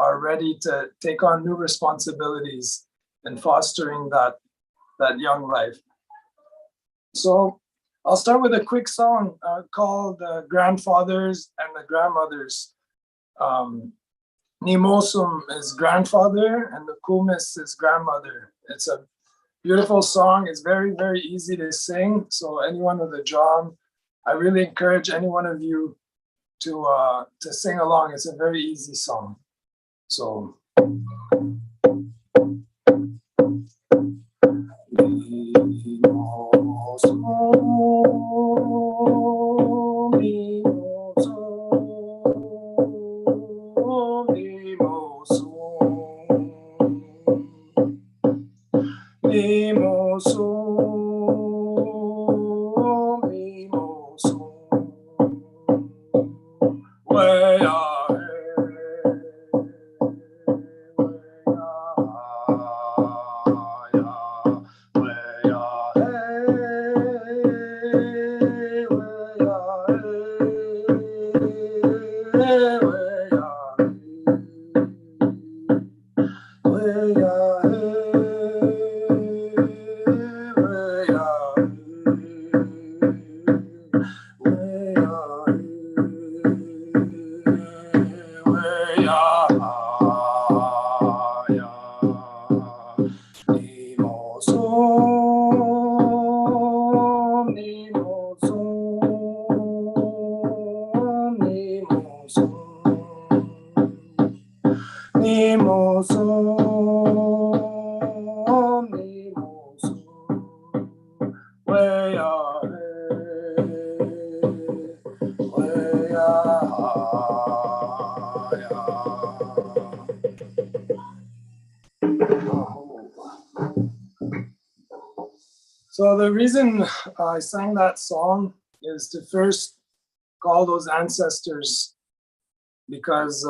are ready to take on new responsibilities in fostering that young life. So I'll start with a quick song called Grandfathers and the Grandmothers. Nimosum is grandfather and the Kumis is grandmother. It's a beautiful song. It's very, very easy to sing. So anyone with a drum, I really encourage any one of you to sing along. It's a very easy song. So So the reason I sang that song is to first call those ancestors, because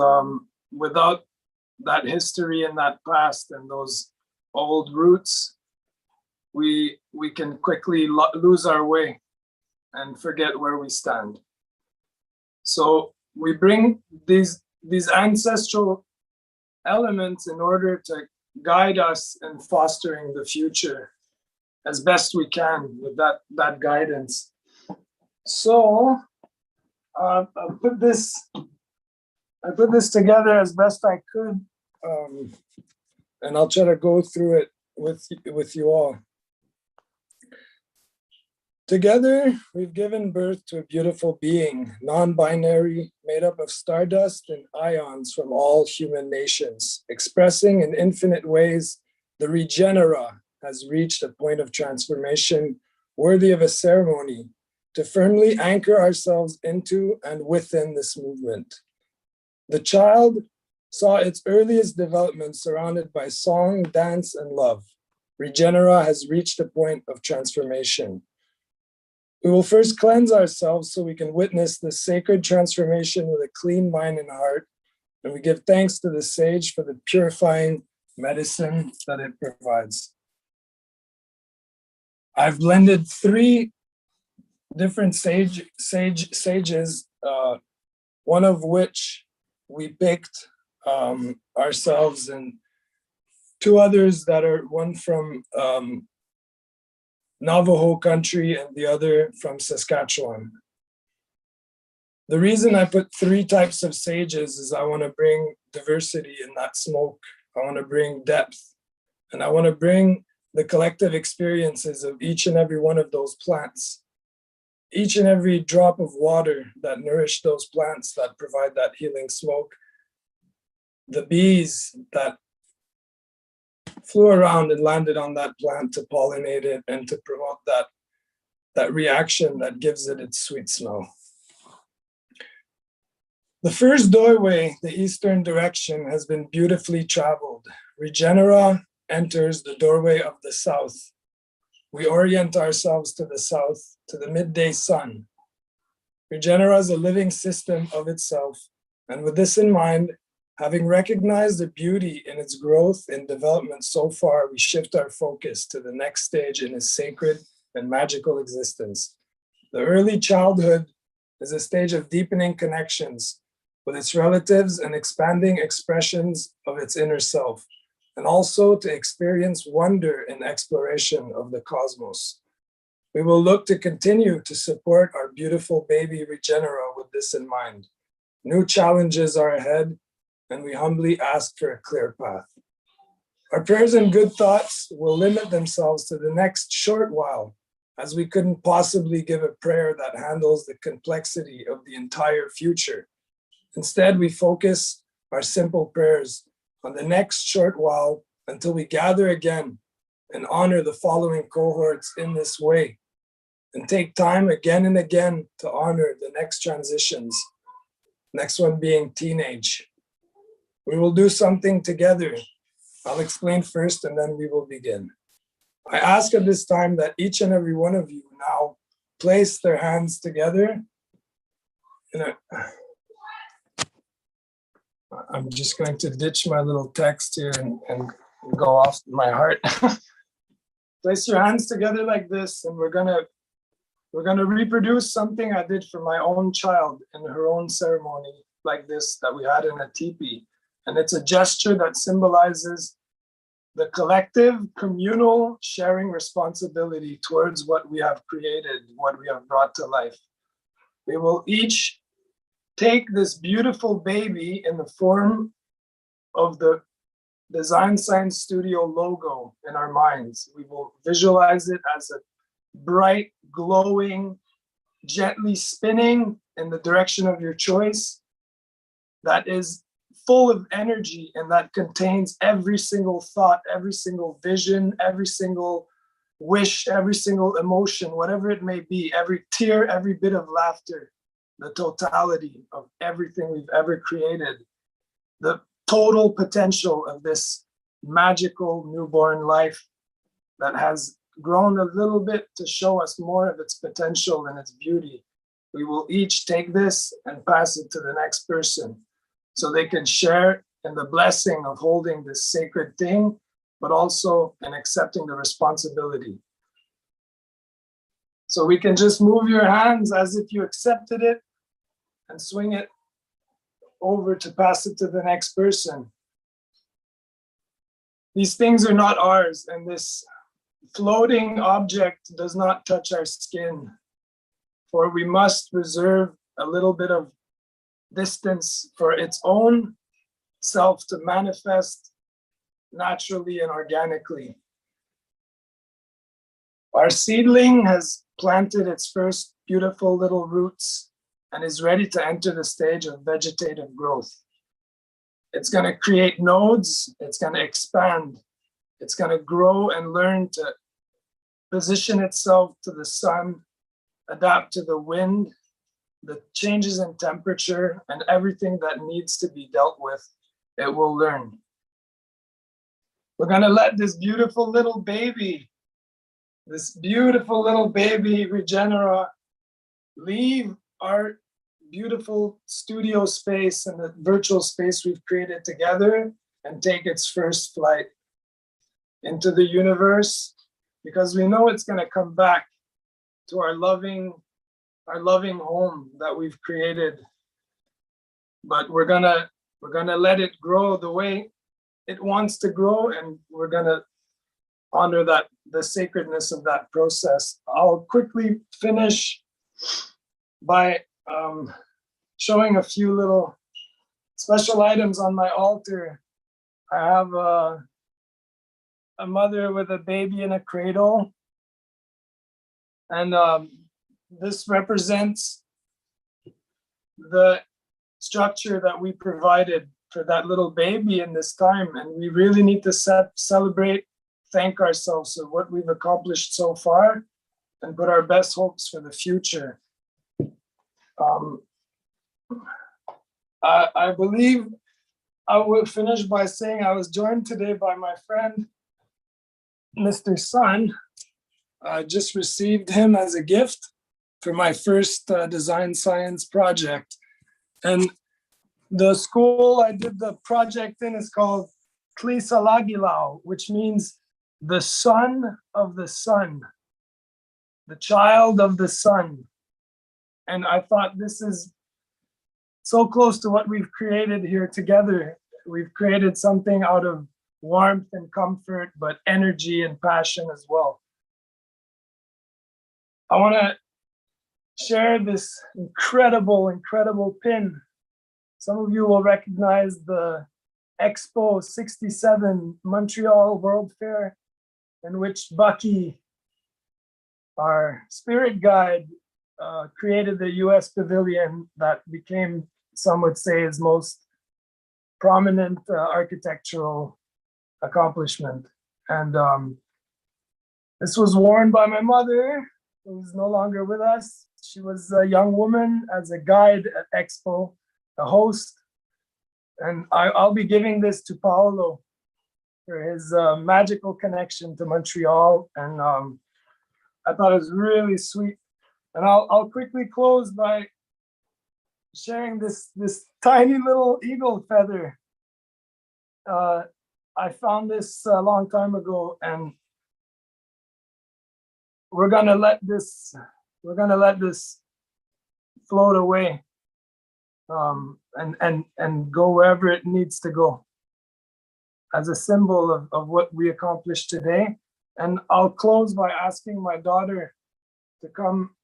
without that history and that past and those old roots, we can quickly lose our way and forget where we stand. So we bring these ancestral elements in order to guide us in fostering the future as best we can with that guidance. So I put this together as best I could, and I'll try to go through it with you all. Together, we've given birth to a beautiful being, non-binary, made up of stardust and ions from all human nations, expressing in infinite ways the Regenera has reached a point of transformation worthy of a ceremony to firmly anchor ourselves into and within this movement. The child saw its earliest development surrounded by song, dance, and love. Regenera has reached a point of transformation. We will first cleanse ourselves so we can witness this sacred transformation with a clean mind and heart, and we give thanks to the sage for the purifying medicine that it provides. I've blended 3 different sages, one of which we picked ourselves, and 2 others that are one from Navajo country and the other from Saskatchewan. The reason I put 3 types of sages is I want to bring diversity in that smoke. I want to bring depth, and I want to bring the collective experiences of each and every one of those plants. Each and every drop of water that nourished those plants that provide that healing smoke. The bees that flew around and landed on that plant to pollinate it and to promote that reaction that gives it its sweet smell. The first doorway, the eastern direction, has been beautifully traveled. Regenera enters the doorway of the south. We orient ourselves to the south, to the midday sun. Regenera is a living system of itself, and with this in mind, having recognized the beauty in its growth and development so far, we shift our focus to the next stage in its sacred and magical existence. The early childhood is a stage of deepening connections with its relatives and expanding expressions of its inner self, and also to experience wonder and exploration of the cosmos. We will look to continue to support our beautiful baby Regenera with this in mind. New challenges are ahead, and we humbly ask for a clear path. Our prayers and good thoughts will limit themselves to the next short while, as we couldn't possibly give a prayer that handles the complexity of the entire future. Instead, we focus our simple prayers on the next short while until we gather again and honor the following cohorts in this way, and take time again and again to honor the next transitions, next one being teenage. We will do something together. I'll explain first and then we will begin. I ask at this time that each and every one of you now place their hands together. I'm just going to ditch my little text here and go off my heart. Place your hands together like this, and we're gonna reproduce something I did for my own child in her own ceremony like this that we had in a teepee. And it's a gesture that symbolizes the collective, communal sharing responsibility towards what we have created, what we have brought to life. We will each take this beautiful baby in the form of the Design Science Studio logo in our minds. We will visualize it as a bright, glowing, gently spinning in the direction of your choice that is full of energy and that contains every single thought, every single vision, every single wish, every single emotion, whatever it may be, every tear, every bit of laughter, the totality of everything we've ever created, the total potential of this magical newborn life that has grown a little bit to show us more of its potential and its beauty. we will each take this and pass it to the next person so they can share in the blessing of holding this sacred thing, but also in accepting the responsibility. So we can just move your hands as if you accepted it and swing it over to pass it to the next person. These things are not ours, and this floating object does not touch our skin, for we must reserve a little bit of distance for its own self to manifest naturally and organically. Our seedling has planted its first beautiful little roots and is ready to enter the stage of vegetative growth. It's going to create nodes, it's going to expand, it's going to grow and learn to position itself to the sun, adapt to the wind, the changes in temperature, and everything that needs to be dealt with, it will learn. We're going to let this beautiful little baby Regenera, leave our beautiful studio space and the virtual space we've created together and take its first flight into the universe, because we know it's going to come back to our loving home that we've created. But we're gonna let it grow the way it wants to grow, and we're gonna honor the sacredness of that process. I'll quickly finish by showing a few little special items on my altar. I have a mother with a baby in a cradle, and this represents the structure that we provided for that little baby in this time. And we really need to celebrate, thank ourselves for what we've accomplished so far, and put our best hopes for the future. I believe I will finish by saying I was joined today by my friend, Mr. Sun. I just received him as a gift for my first design science project. And the school I did the project in is called Tlisalagilau, which means the son of the sun, the child of the sun. And I thought this is so close to what we've created here together. We've created something out of warmth and comfort, but energy and passion as well. I want to share this incredible pin. Some of you will recognize the Expo 67 Montreal World Fair, in which Bucky, our spirit guide, created the US pavilion that became, some would say, his most prominent architectural accomplishment. And this was worn by my mother, who's no longer with us. She was a young woman as a guide at Expo, a host. And I'll be giving this to Paolo for his magical connection to Montreal. And I thought it was really sweet. And I'll quickly close by sharing this tiny little eagle feather. I found this a long time ago, and we're gonna let this float away, and go wherever it needs to go as a symbol of what we accomplished today. And I'll close by asking my daughter to come.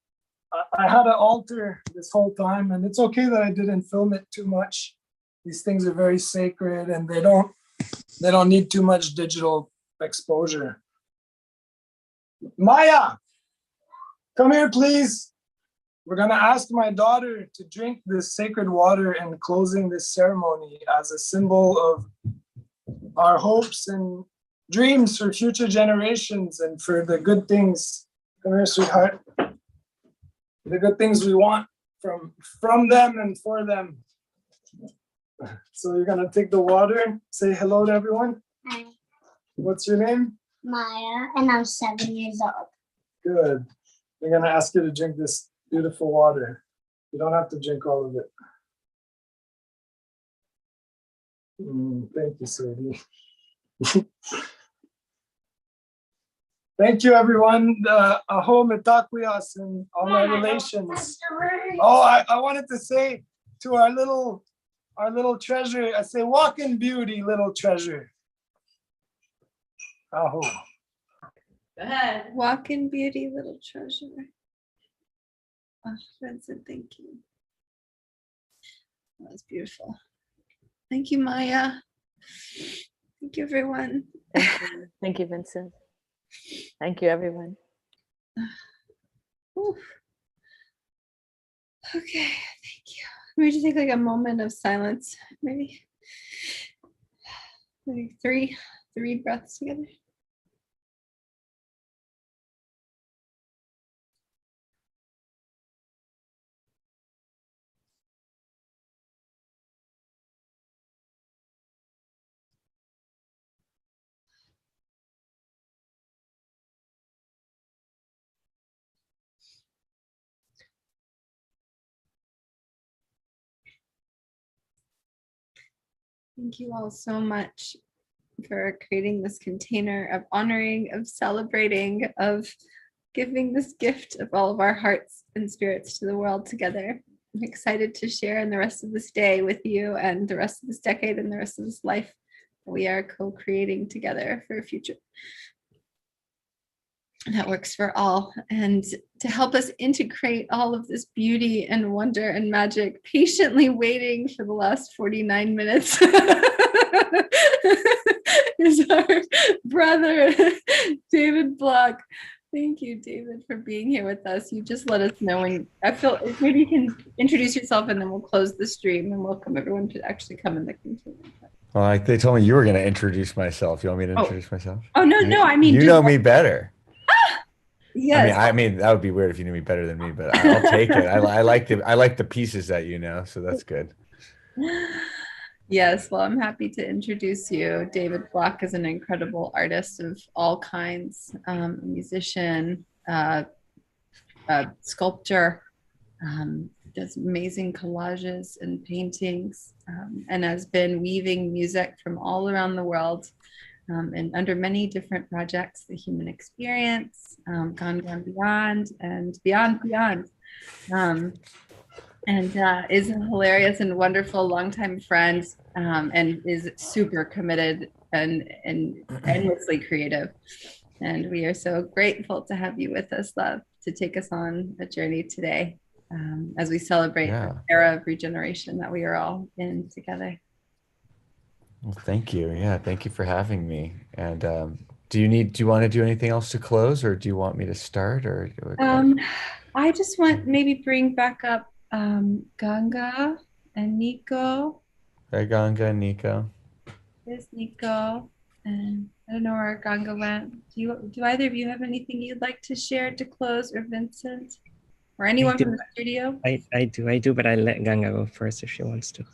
I had an altar this whole time, and it's okay that I didn't film it too much. These things are very sacred, and they don't need too much digital exposure. Maya, come here, please. We're gonna ask my daughter to drink this sacred water in closing this ceremony as a symbol of our hopes and dreams for future generations and for the good things. Come here, sweetheart. The good things we want from them and for them. So you're gonna take the water, say hello to everyone. Hi. What's your name? Maya, and I'm 7 years old. Good. We're gonna ask you to drink this beautiful water. You don't have to drink all of it. Thank you, sweetie. Thank you, everyone. Aho mitakuias and all my relations. Oh, I wanted to say to our little treasure, I say, walk in beauty, little treasure. Aho. Go ahead. Walk in beauty, little treasure. Oh, Vincent, thank you. That was beautiful. Thank you, Maya. Thank you, everyone. Thank you, Vincent. Thank you, everyone. Oof. Okay, thank you. We just take like a moment of silence, maybe three breaths together. Thank you all so much for creating this container of honoring, of celebrating, of giving this gift of all of our hearts and spirits to the world together. I'm excited to share in the rest of this day with you and the rest of this decade and the rest of this life that we are co-creating together for a future that works for all, and to help us integrate all of this beauty and wonder and magic, patiently waiting for the last 49 minutes is our brother, David Block. Thank you, David, for being here with us. You just let us know when, I feel, maybe you can introduce yourself and then we'll close the stream and welcome everyone to actually come in the container. Well, they told me you were going to introduce myself. You want me to introduce myself? Oh, no, I mean, you know me better. Yes. I mean, that would be weird if you knew me better than me, but I'll take it. I like the pieces that you know, so that's good. Yes, well, I'm happy to introduce you. David Block is an incredible artist of all kinds, musician, sculptor, does amazing collages and paintings, and has been weaving music from all around the world. And under many different projects, The Human Experience, Gone Beyond, and Beyond. And is a hilarious and wonderful longtime friend, and is super committed and endlessly creative. And we are so grateful to have you with us, love, to take us on a journey today as we celebrate the era of regeneration that we are all in together. Well, thank you. Yeah, thank you for having me. And do you want to do anything else to close, or do you want me to start? Or I just want maybe bring back up Ganga and Nico. Hey, Ganga and Nico. There's Nico, and I don't know where Ganga went. Do either of you have anything you'd like to share to close, or Vincent, or anyone from the studio? I do, but I let Ganga go first if she wants to.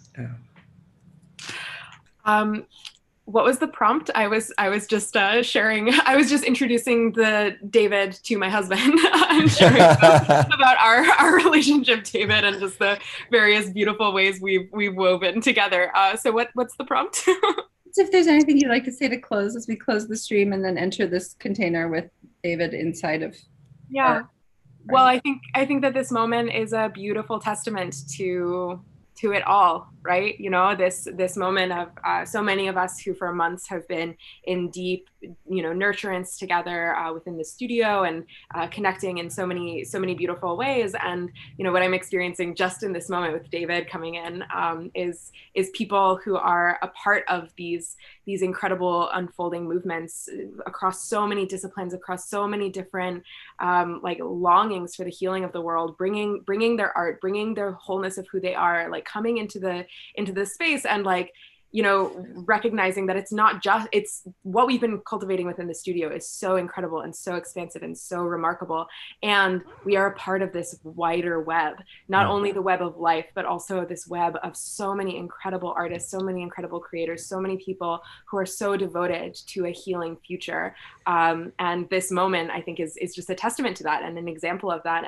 What was the prompt? I was just sharing. I was just introducing the David to my husband and sharing about our relationship, David, and just the various beautiful ways we've woven together. So what's the prompt? If there's anything you'd like to say to close as we close the stream and then enter this container with David inside of. Yeah. Well, I think that this moment is a beautiful testament to it all, right? You know, this moment of so many of us who for months have been in deep, nurturance together within the studio and connecting in so many beautiful ways. And what I'm experiencing just in this moment with David coming in is people who are a part of these incredible unfolding movements across so many disciplines, across so many different longings for the healing of the world, bringing their art, bringing their wholeness of who they are, coming into the space and you know, recognizing that it's not just, it's what we've been cultivating within the studio is so incredible and so expansive and so remarkable. And we are a part of this wider web, not only the web of life, but also this web of so many incredible artists, so many incredible creators, so many people who are so devoted to a healing future. And this moment, I think, is just a testament to that and an example of that,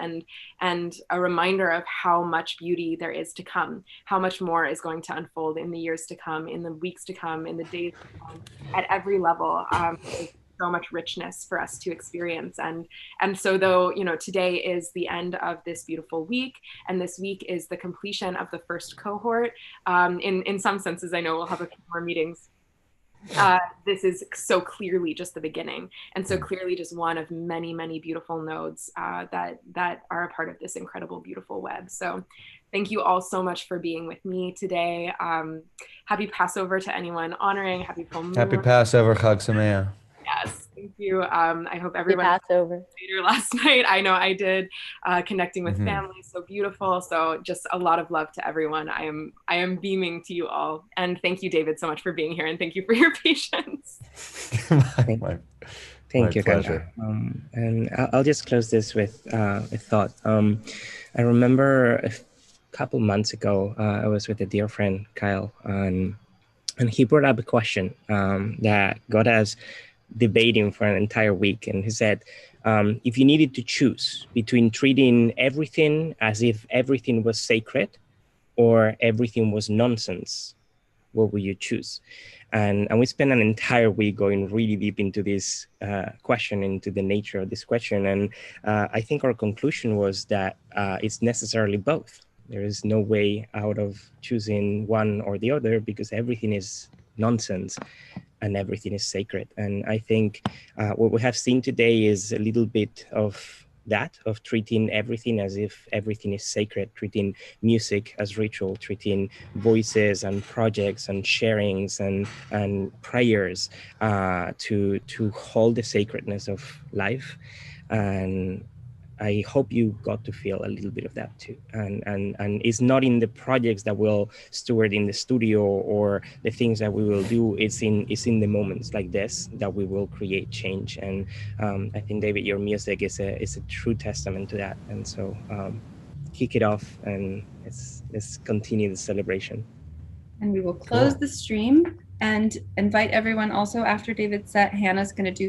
and a reminder of how much beauty there is to come, how much more is going to unfold in the years to come, in the weeks to come, in the days to come, at every level. There's so much richness for us to experience. And so though, you know, today is the end of this beautiful week, and this week is the completion of the first cohort. In some senses, I know we'll have a few more meetings. This is so clearly just the beginning, and so clearly just one of many, many beautiful nodes that are a part of this incredible, beautiful web. So thank you all so much for being with me today. Happy Passover to anyone honoring. Happy Full Happy Moon. Passover, Chag Sameach. Yes, thank you. I hope everyone Passover later last night. I know I did. Connecting with family, so beautiful. So just a lot of love to everyone. I am beaming to you all, and thank you, David, so much for being here, and thank you for your patience. Thank you, pleasure. Kanda. And I'll just close this with a thought. I remember a couple months ago, I was with a dear friend, Kyle, and he brought up a question that got us debating for an entire week. And he said, if you needed to choose between treating everything as if everything was sacred or everything was nonsense, what would you choose? And we spent an entire week going really deep into this question, into the nature of this question. And I think our conclusion was that it's necessarily both. There is no way out of choosing one or the other, because everything is nonsense and everything is sacred. And I think what we have seen today is a little bit of that, of treating everything as if everything is sacred, treating music as ritual, treating voices and projects and sharings and prayers to hold the sacredness of life. And I hope you got to feel a little bit of that too. And it's not in the projects that we'll steward in the studio or the things that we will do. It's in the moments like this that we will create change. And I think, David, your music is a true testament to that. And so kick it off and let's continue the celebration. And we will close the stream and invite everyone also after David's set. Hannah's going to do